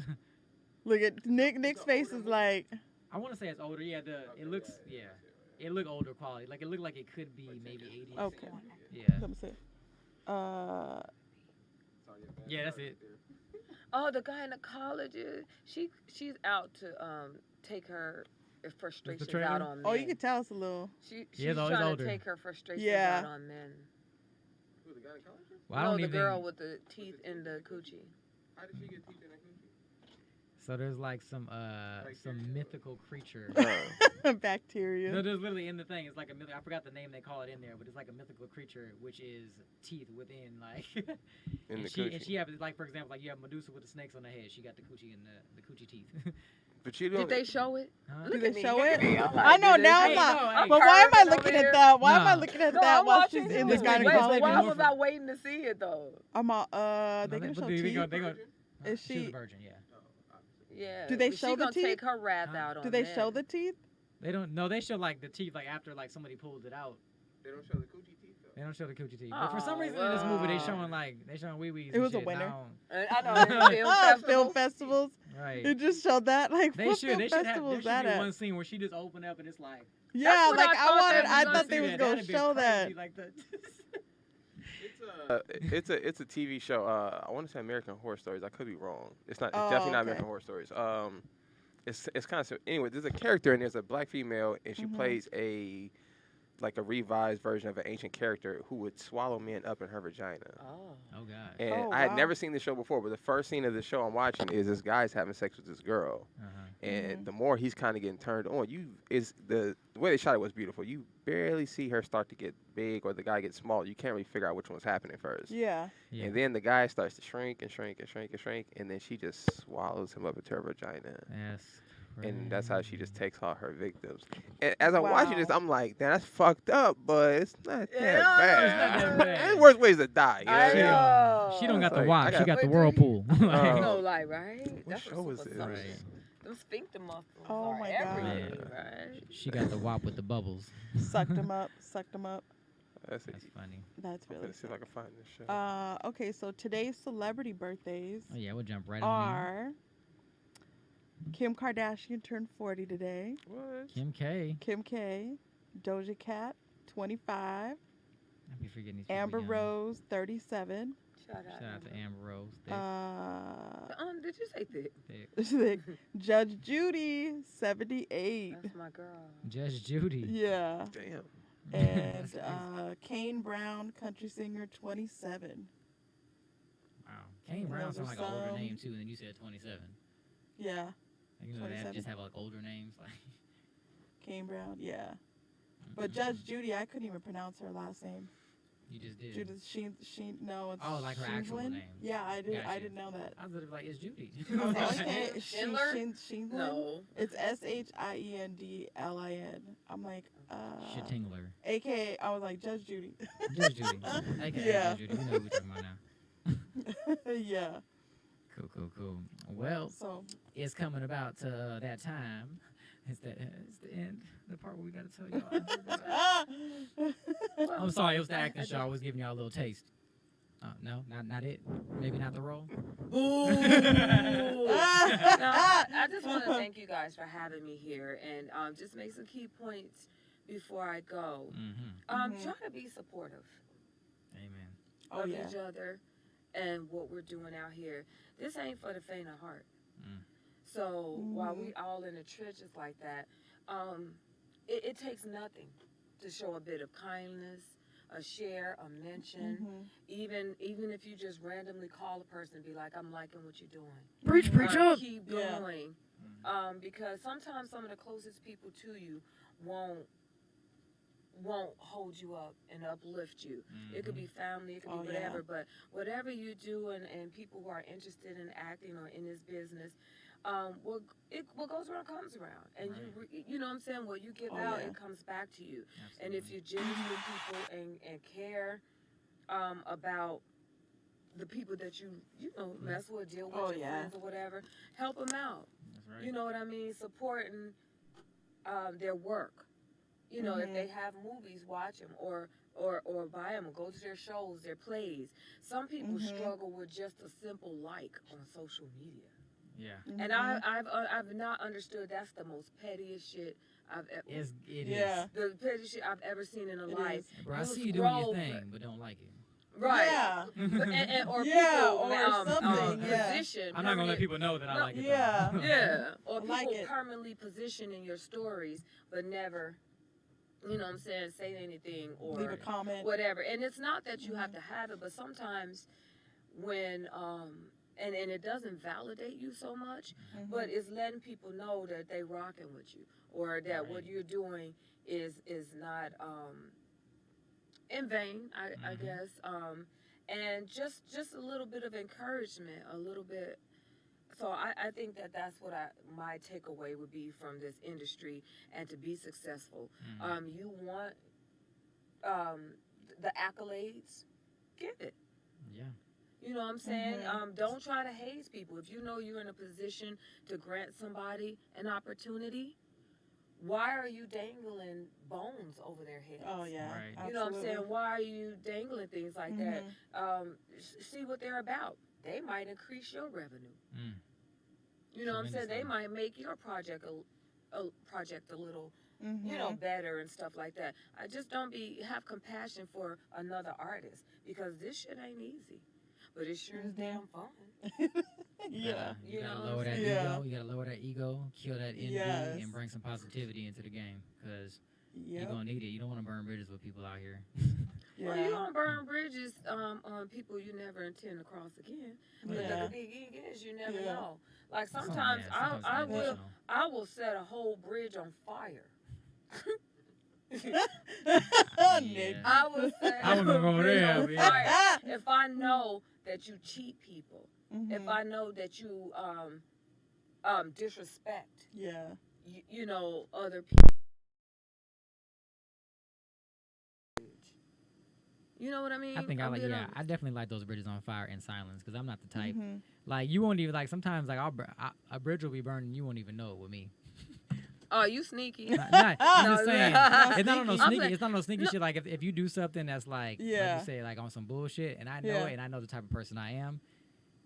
Look at Nick's face is like. I want to say it's older. Yeah, it looks. Yeah, it looked older quality. Like it looked like it could be maybe 80s. Okay. Yeah. Let me see. Yeah, that's it. oh, the gynecologist, she's out to take her frustrations trailer? out on men. Oh, you can tell it's a little. She's Yeah, though, he's trying older. to take her frustrations Yeah. out on men. Who, the gynecologist? Well, I no, don't the even. girl with the teeth in the coochie. How did she get teeth in that coochie? So there's like some mythical creature. Bacteria. No, there's literally in the thing. It's like a I forgot the name they call it in there, but it's like a mythical creature which is teeth within like. In the she coochie. and she have like for example like you have Medusa with the snakes on her head. She got the coochie and the coochie teeth. But you Did don't. they show it? Huh? Did Look they at me, show look it? at me. I'm like, I know did they now. say I'm Hey, not. no, hey. But why am I Curving looking over at there. that? Why am I No. looking at No, that I'm while watching she's you. in the This makes me Wait, look but why more was for- I waiting to see it though? I'm all, No, they gonna show but they teeth? go, they go, Is she's she- a virgin, yeah. Yeah. Do they but show she the gonna teeth? take her wrath Huh? out on Do they men. show the teeth? They don't. No, they show like the teeth like after like somebody pulls it out. They don't show the coochie teeth though. They don't show the coochie teeth. But for some Oh, reason in this movie they wow. showing like they showing wee wees. It was a winner. I know. in film Film festival. festivals. Right. It just showed that. Like, They what should. film They should have. festival There is should that be at? one scene where she just open up and it's like. Yeah, what like I I thought wanted. they I was thought they see was that. gonna That'd be show that. crazy, like the. It's a TV show. I want to say American Horror Stories. I could be wrong. It's not. It's Oh, definitely not okay. American Horror Stories. It's kind of anyway. There's a character and there's a black female and she plays a revised version of an ancient character who would swallow men up in her vagina. Oh. Oh God. And Oh, I had wow. never seen the show before, but the first scene of the show I'm watching is this guy's having sex with this girl. Uh-huh. And the more he's kind of getting turned on, the way they shot it was beautiful. You barely see her start to get big or the guy gets small. You can't really figure out which one's happening first. Yeah. Yeah. And then the guy starts to shrink and shrink and shrink and shrink, and then she just swallows him up into her vagina. Yes. And that's how she just takes all her victims. And as I'm watching this, Wow. I'm like, damn, that's fucked up, but it's not that Yeah, bad. it's not that bad. There's worse ways to die. You know I what I mean? know. She don't got the Like, wok. I She got- got the Wait, do you- whirlpool. You Oh. know, like, right? What That's show was super this? something. Right. Them sphincter muscles Oh are my God. everything, Yeah. right? She got the wop with the bubbles. Sucked them up. Sucked them up. That's it. That's funny. That's I'm really. gonna see if I can find this show. Okay, so today's celebrity birthdays Oh yeah, we'll jump right on. are Kim Kardashian turned 40 today. What? Kim K. Kim K, Doja Cat 25, I be forgetting these people Amber young. Rose 37, Shout out. Shout out to Amber Rose. Did you say that? Judge Judy 78. That's my girl. Judge Judy. Yeah. Damn. And Kane Brown, country singer 27. Wow. Kane And Brown those sounds are like an older some- name too, and then you said 27. Yeah, Like, you know, they 27. just have like older names. Like, Kane Brown, yeah. But Judge Judy, I couldn't even pronounce her last name. You just did. Judith Sheen. No, it's Oh, like her actual Sheenlin. name. Yeah, I did. Gotcha. I didn't know that. I was literally like, it's Judy. Okay, Schindler? Sheenlin. No. It's SHIENDLIN. I'm like, Shatingler. AKA, I was like, Judge Judy. Judge Judy. AKA Yeah. Judge Judy. We know what we're talking about now. Yeah. Cool. Well, So, it's coming about to that time. It's the end. The part where we got to tell y'all. I'm sorry, it was the acting show. I was giving y'all a little taste. No, not it. Maybe not the role. Boo! No, I just want to thank you guys for having me here and just make some key points before I go. Try to be supportive Amen. of yeah. each other and what we're doing out here. This ain't for the faint of heart. So while we all in the trenches like that, it takes nothing to show a bit of kindness, a share, a mention, even if you just randomly call a person and be like, I'm liking what you're doing. Preach up. Keep Yeah. going. Because sometimes some of the closest people to you won't hold you up and uplift you. It could be family, it could be whatever, but whatever you do and people who are interested in acting or in this business, what goes around comes around, and you know what I'm saying. What you give out, it comes back to you. Absolutely. And if you're genuine with people and care about the people that you mess with, deal with, your friends or whatever, help them out. That's right. You know what I mean? Supporting their work. You know, if they have movies, watch them or buy them, or go to their shows, their plays. Some people struggle with just a simple like on social media. Yeah. And I've not understood that's the most pettiest shit I've ever. It Yeah. is. The pettiest shit I've ever seen in a life. Bro, I You see you doing your scroll, thing, but don't like it. Right. Yeah. Or Yeah, people, or something, yeah. position. I'm not gonna let people know that I like it. Yeah. though. Yeah. Or I like people it. permanently positioning your stories, but never, you know what I'm saying, say anything or Leave a comment. whatever. And it's not that you have to have it, but sometimes when and it doesn't validate you so much, but it's letting people know that they rocking with you, or that what you're doing is not in vain, I guess. And just a little bit of encouragement, a little bit. So I think that's what my takeaway would be from this industry, and to be successful. You want the accolades, give it. Yeah. You know what I'm saying? Don't try to haze people. If you know you're in a position to grant somebody an opportunity, why are you dangling bones over their heads? Oh yeah. Right. You know what I'm saying? Why are you dangling things like that? See what they're about. They might increase your revenue. You know what I'm saying? They might make your project a little, you know, better and stuff like that. I just have compassion for another artist, because this shit ain't easy, but it sure is damn fun. Yeah. You gotta know lower what that I'm saying? ego. You gotta lower that ego, kill that envy, Yes. and bring some positivity into the game. Cause Yep. you're gonna need it. You don't want to burn bridges with people out here. Yeah. Well, you don't burn bridges on people you never intend to cross again. But Yeah. the thing is, you never Yeah. know. Like Sometimes, sometimes yeah, I it's will intentional. I will set a whole bridge on fire. Nick. I will set I wouldn't go a bridge there, on yeah. fire if I know that you cheat people. Mm-hmm. If I know that you disrespect Yeah. you know other people. You know what I mean? I think I'm being I honest. definitely light those bridges on fire in silence, because I'm not the type. Mhm. Like, you won't even, like, sometimes, like, a bridge will be burning, you won't even know it with me. Oh, you sneaky. I'm just No, saying, not it's not on no sneaky. sneaky. It's not no sneaky shit. Like, if you do something that's like Yeah. you say, like, on some bullshit, and I know Yeah. it, and I know the type of person I am,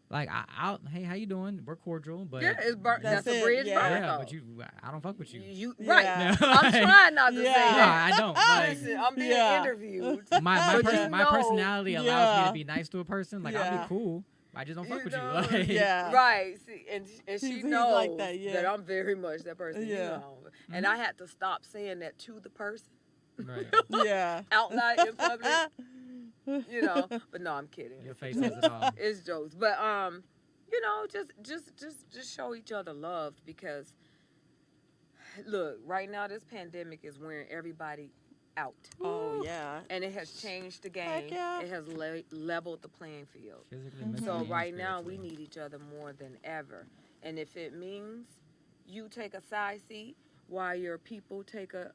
like, I'll hey, how you doing? We're cordial, but Yeah, it's burnt. That's That's a it, bridge yeah. burn. yeah, though. but I don't fuck with you. You Yeah. right. Yeah. I'm trying not to say Yeah. No, that. I don't. Like, Listen, I'm being Yeah. interviewed. my But you know- personality allows me Yeah. to be nice to a person. Like, I'll Yeah. be cool. I just don't fuck You with know, you. Like, Yeah. Right. See, and she He's knows like that, yeah. I'm very much that person. You Yeah. know. And I had to stop saying that to the person Right. Yeah. out loud in public. You know. But no, I'm kidding. Your face says it all. It's jokes. But you know, just show each other love, because look, right now this pandemic is wearing everybody out. Oh yeah. And it has changed the game. Heck yeah. It has leveled the playing field. Physically, Mhm. mentally, So and right now we spiritually. need each other more than ever. And if it means you take a side seat while your people take a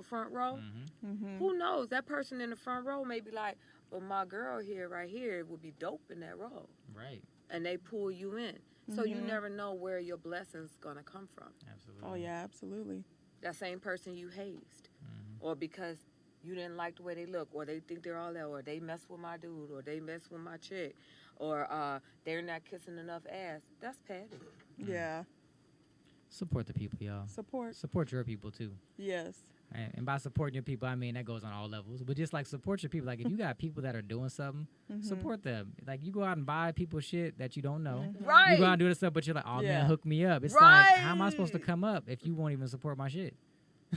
front row, Mhm. who knows? That person in the front row may be like, well, my girl here, right here, would be dope in that role. Right. And they pull you in. So you Mhm. never know where your blessing's going to come from. Absolutely. Oh yeah, absolutely. That same person you hazed. Mhm. Or because you didn't like the way they look, or they think they're all that, or they mess with my dude, or they mess with my chick, or they're not kissing enough ass. That's petty. Yeah. Support the people, y'all. Support. Support your people too. Yes. And by supporting your people, I mean that goes on all levels. But just like support your people, like if you got people that are doing something, Mhm. support them. Like you go out and buy people shit that you don't know. Mhm. Right. You go out and do this stuff, but you're like, oh Yeah. man, hook me up. It's like, how am I supposed to Right. come up if you won't even support my shit?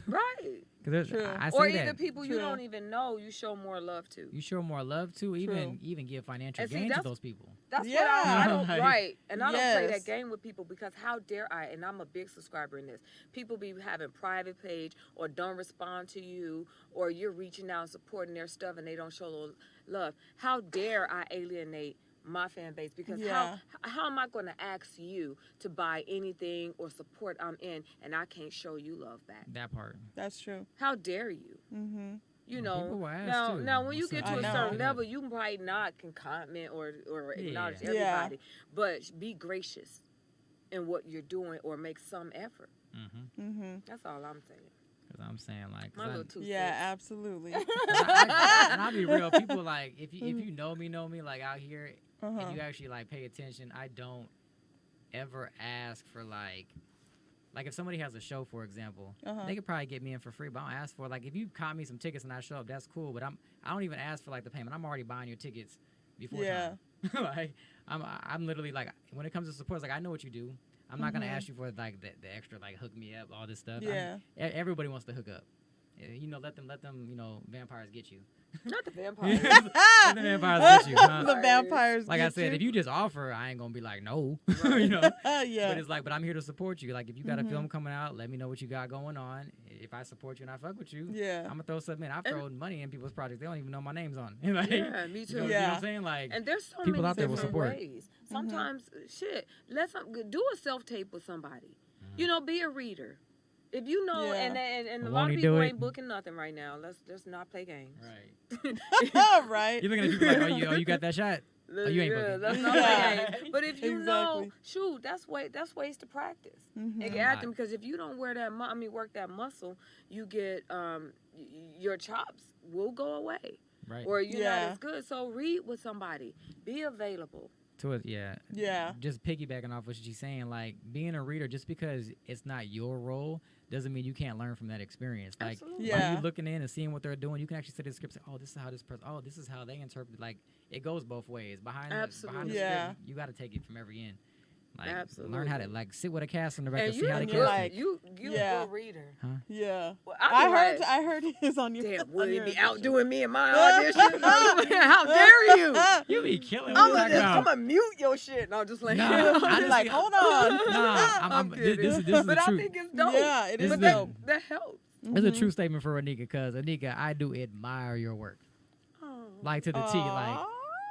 Right. Because True. I say Or that. either people you True. don't even know, you show more love to. You show more love to, even give financial And see, gain to that's- those people. That's Yeah. what I don't Like- right, and I don't play Yes. that game with people because how dare I? And I'm a big subscriber in this. People be having private page or don't respond to you, or you're reaching out and supporting their stuff and they don't show love. How dare I alienate my fan base? Because Yeah. how am I going to ask you to buy anything or support I'm in and I can't show you love back? That part. That's true. How dare you? Mhm. You Well, know, people will ask, now, too. now when you What's get up? to I a know. certain level, you might not can comment or acknowledge Yeah. Yeah. everybody, but be gracious in what you're doing or make some effort. Mm-hmm. Mhm. That's all I'm saying. Because I'm saying like, My little 2 Yeah, cents. absolutely. and I'll be real. People like if you know me like out here, Uh-huh. and you actually like pay attention, I don't ever ask for like if somebody has a show, for example, Uh-huh. they could probably get me in for free, but I don't ask for like if you caught me some tickets and I show up, that's cool. But I don't even ask for like the payment. I'm already buying your tickets before Yeah. time. Like I'm literally like when it comes to support, it's like I know what you do. I'm not gonna ask you for like the extra like hook me up, all this stuff. Yeah. Everybody wants to hook up. Let them vampires get you. Not the vampires. Let the vampires get you. Huh? The vampires. Like I get said, you. if you just offer, I ain't gonna be like no, Right. you know. Yeah. But it's like, but I'm here to support you. Like if you got Mhm. a film coming out, let me know what you got going on. If I support you and I fuck with you, Yeah. I'm gonna throw something in. I've thrown money in people's projects. They don't even know my name's on. Like, Yeah, me too. You know what Yeah. I'm saying? Like And there's so People many out there will different support. ways. Sometimes, shit, do a self tape with somebody. You know, be a reader. If you know, Yeah. and a Won't lot of he people do it? ain't booking nothing right now. Let's not play games. right. Right. You're looking at people like, oh, you got that shot? Oh, you ain't booking. Let's not Yeah. play games. But if you know, Exactly. shoot, that's ways to practice. Mhm. And get acting, because if you don't wear that, work that muscle, you get your chops will go away, Right. or you're Yeah. not as good. So read with somebody, be available. To it, yeah. Yeah. Just piggybacking off what she's saying, like being a reader, just because it's not your role doesn't mean you can't learn from that experience. Like Absolutely. Yeah. by you looking in and seeing what they're doing, you can actually see the script. Say, oh, this is how this person. Oh, this is how they interpret. Like it goes both ways. Behind the Absolutely. Yeah. script, you got to take it from every end. Like Absolutely. learn how to like sit with a casting director, And see you how they and cast you're it. like- you Yeah. a good reader. Yeah. Well, I heard his on your. Damn, on will he your be audition. outdoing me in my audition? How dare you? You be killing. I'm What you talking gonna about? mute your shit. No, just like Nah, I'm honestly, like, hold on. Nah, I'm this kidding. is But the I truth. think it's dope. Yeah, it This is is But the- dope. that helps. It's a Mhm. true statement for Anika, because Anika, I do admire your work, Oh. like to the T. Like Aw.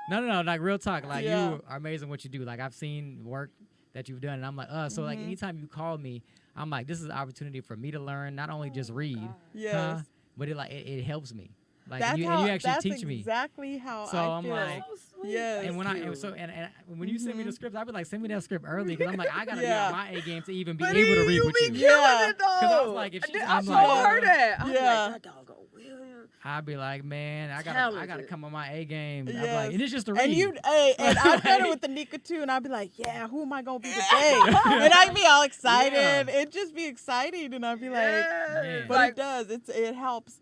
no, like real talk. Like Yeah. you are amazing what you do. Like I've seen work that you've done, and I'm like, so like Mhm. anytime you call me, I'm like, this is an opportunity for me to learn, not only just read, God. Yes. but it helps me. Like That's and you how. actually That's teach me. exactly how So I I'm feel. like- So sweet. Yes. And when I Cute. and so and when you send me the Mhm. script, I'd be like, send me that script early, because I'm like, I gotta Yeah. be on my A game to even be But able to you read with be you. killing Yeah. it though. 'Cause I was like, if she's- I I'm told like- her that. I was Yeah. like, that dog go William. I'd be like, man, I gotta Talented. come on my A game. I'd be Yes. like, and it's just to read. And and I've done it with the Nika too, and I'd be like, yeah, who am I gonna be today? And I'd be all excited. Yeah. It'd just be exciting, and I'd be like, Yeah. but Like, it does. It helps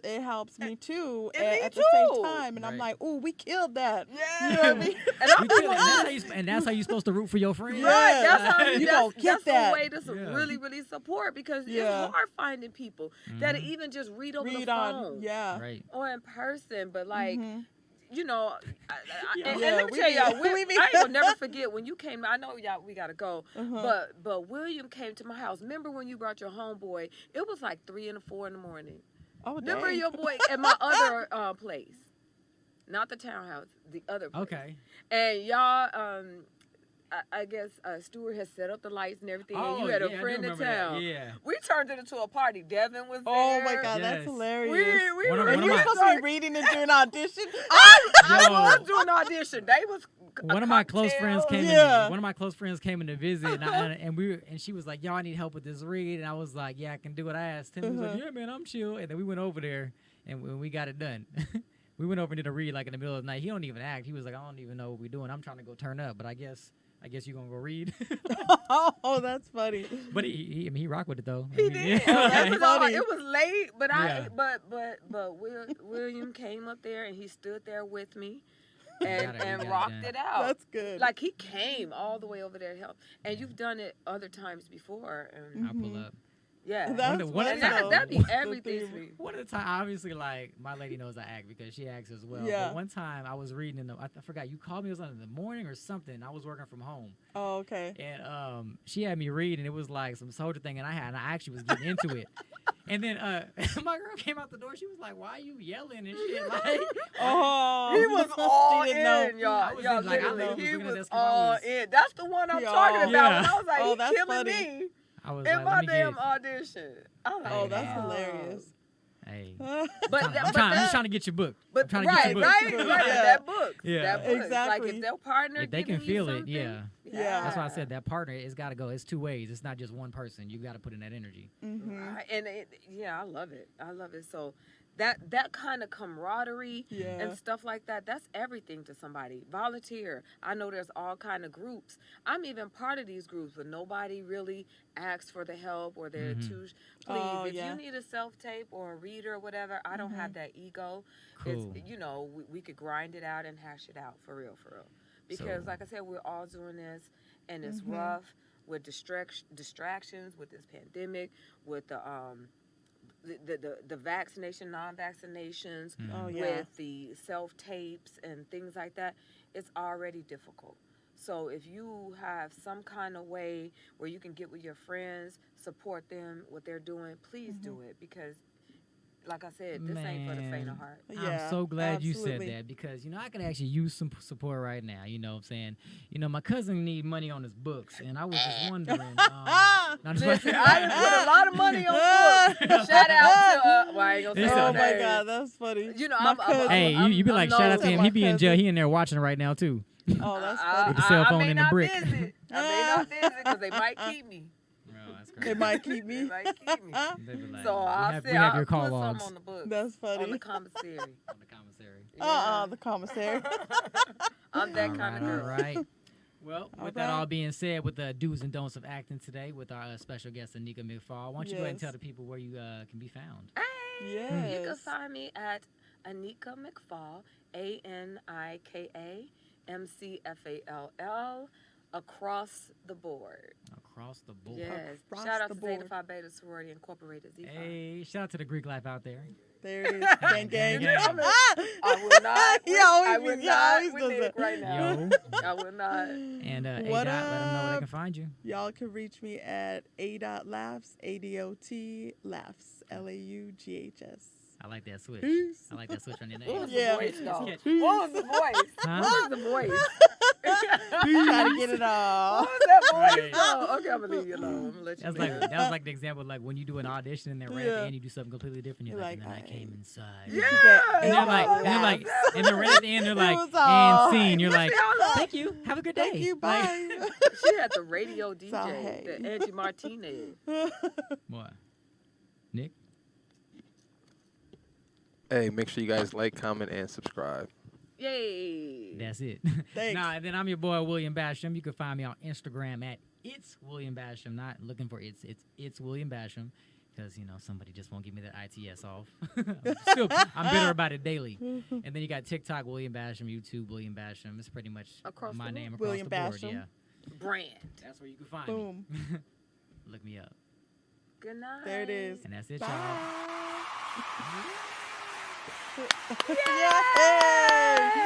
me too And me at the same too. time, and I'm Right. like, ooh, we killed that. yeah. You know what I mean? And I'm We could- like, and that's how you're supposed to root for your friends. Yeah. right. That's how You that's, gonna get that's that. the way to Yeah. really, really support, because Yeah. it's hard finding people that Mhm. even just read over Read the on, phone yeah. Right. or in person. But like, Mhm. you know, and Yeah, let me we tell be- y'all, we be- I ain't gonna never forget when you came. I know y'all, we gotta go, Uh-huh. but William came to my house. Remember when you brought your homeboy? It was like 3 and 4 in the morning. Oh, Remember dang. your boy at my other place, not the townhouse, the other place. Okay. And y'all, I guess Stuart has set up the lights and everything, and you had yeah, a I do friend in remember that. town. Yeah. We turned it into a party. Devin was there. Oh my God, that's Yes. hilarious. We One of- were and one you're of my- supposed to be reading and doing audition. I Yo. was doing audition. They was One of my close friends came. Yeah. One of my close friends came in to visit, and she was like, "Yo, I need help with this read," and I was like, "Yeah, I can do it." I asked him. He was like, "Yeah, man, I'm chill." And then we went over there, and we got it done. We went over and did a read like in the middle of the night. He don't even act. He was like, "I don't even know what we're doing. I'm trying to go turn up, but I guess you gonna go read." Oh, that's funny. But he rocked with it though. He I mean, did. yeah, That like- was all. funny. It was late, but Yeah. William came up there and he stood there with me, You and got it rocked done. it out. That's good. Like he came all the way over there to help, and you've done it other times before, and I'll pull up. yeah, That's One of funny, the- and though. that'd be The everything to theme. me. One of the time, obviously, like my lady knows I act because she acts as well. Yeah. But one time I was reading I forgot you called me. It was in the morning or something. I was working from home, Oh, okay. and she had me read, and it was like some soldier thing, and I actually was getting into it. And then my girl came out the door. She was like, "Why are you yelling and shit?" Like, Oh, He was all She didn't know. in, y'all. I was Y'all in, like, I literally, literally he was looking at was that 'cause I all was- in. That's the one I'm Y'all. talking about. Yeah. And I was like, Oh, he that's killing funny. me I was in like, my "Let me damn get." audition. I'm like, Oh, that's Hey. hilarious. Hey, But I'm, that, I'm just trying to get your book. but I'm trying to right, get your book. right, right. Yeah. That book. Yeah. That book. Like Exactly. if their partner If they can giving you feel it, something, yeah. Yeah. That's why I said that partner. It's got to go. It's two ways. It's not just one person. You got to put in that energy. Mm-hmm. Right. And I love it. I love it. So that kind of camaraderie Yeah. and stuff like that, that's everything to somebody. Volunteer. I know there's all kind of groups. I'm even part of these groups, but nobody really asks for the help or they're Mhm. too. Please, Oh, if yeah. you need a self-tape or a reader or whatever, I don't have that ego. Cool. It's, we could grind it out and hash it out for real. Because So- like I said, we're all doing this and it's Mhm. rough with distractions with this pandemic, with the vaccination, non-vaccinations, Mhm. Oh, yeah. with the self-tapes and things like that. It's already difficult. So if you have some kind of way where you can get with your friends, support them, what they're doing, please do it. Because like I said, this ain't for the faint of Man. heart. Yeah, I'm so glad you absolutely. said that because I can actually use some support right now. You know what I'm saying? My cousin need money on his books, and I was just wondering. No, I'm just Listen, like- I done put a lot of money on books. Shout out to well, I ain't gonna say Listen. her Oh my name. God, that's funny. You know, My I'm cousin. Hey, you be I'm like, shout out to nosy. him. My He be in jail. cousin. He in there watching right now too. Oh, that's funny. With the cell phone I may and the not brick. visit. I may not visit because they might keep me. Bro, that's They might keep They me. might keep me. They be like, So we we have your I'll call put logs some on the book. That's On funny. the commissary. on the commissary. The commissary. I'm that All kind of right, girl. all right. Well, All with that right. all being said, with the do's and don'ts of acting today, with our special guest ANIKA McFALL, why don't you go ahead and Yes. tell the people where you can be found? Hey, you can Yes. find me at ANIKA McFALL, ANIKA across the board. Across the board. Yes. Across Shout out the to Zeta board. Phi Beta Sorority Incorporated. Z5. Hey, shout out to the Greek life out there. There it is. Gang, gang. Gang, gang. I will not. He always I be- will he not always with does Nick that. right now. Yo. I will not. And A-Dot, What let them know where they up? can find you. Y'all can reach me at A.Laughs, ADOT Laughs, LAUGHS. I like that switch. Peace. I like that switch on your What name. was Yeah. the voice, though? Catch- What was the voice? Huh? What was the voice? Try to get it all. What was that voice? Right. though? Okay, I'm gonna leave you alone. I'm gonna let you. That's know. like that was like the example, like when you do an audition and then right at the Yeah. end you do something completely different. You're You're like, and like, then I came "Aight." inside. Yeah. And they're like, and they're like, and then right at the end they're like, was and all- scene. You're like, y'all thank you, have a good day. Thank you. Like- Bye. She had the radio DJ, Sorry. the Angie Martinez. What? Nick? Hey, make sure you guys like, comment, and subscribe. Yay. That's it. Thanks. Nah, and then I'm your boy William Basham. You can find me on Instagram at It's William Basham. Not looking for it's William Basham. Because, somebody just won't give me that ITS off. I'm bitter about it daily. And then you got TikTok, William Basham, YouTube, William Basham. It's pretty much Across my the name across William the board. Basham. Yeah. Brand. That's where you can find Boom. me. Look me up. Good night. There it is. And that's it, Bye. y'all. Yay!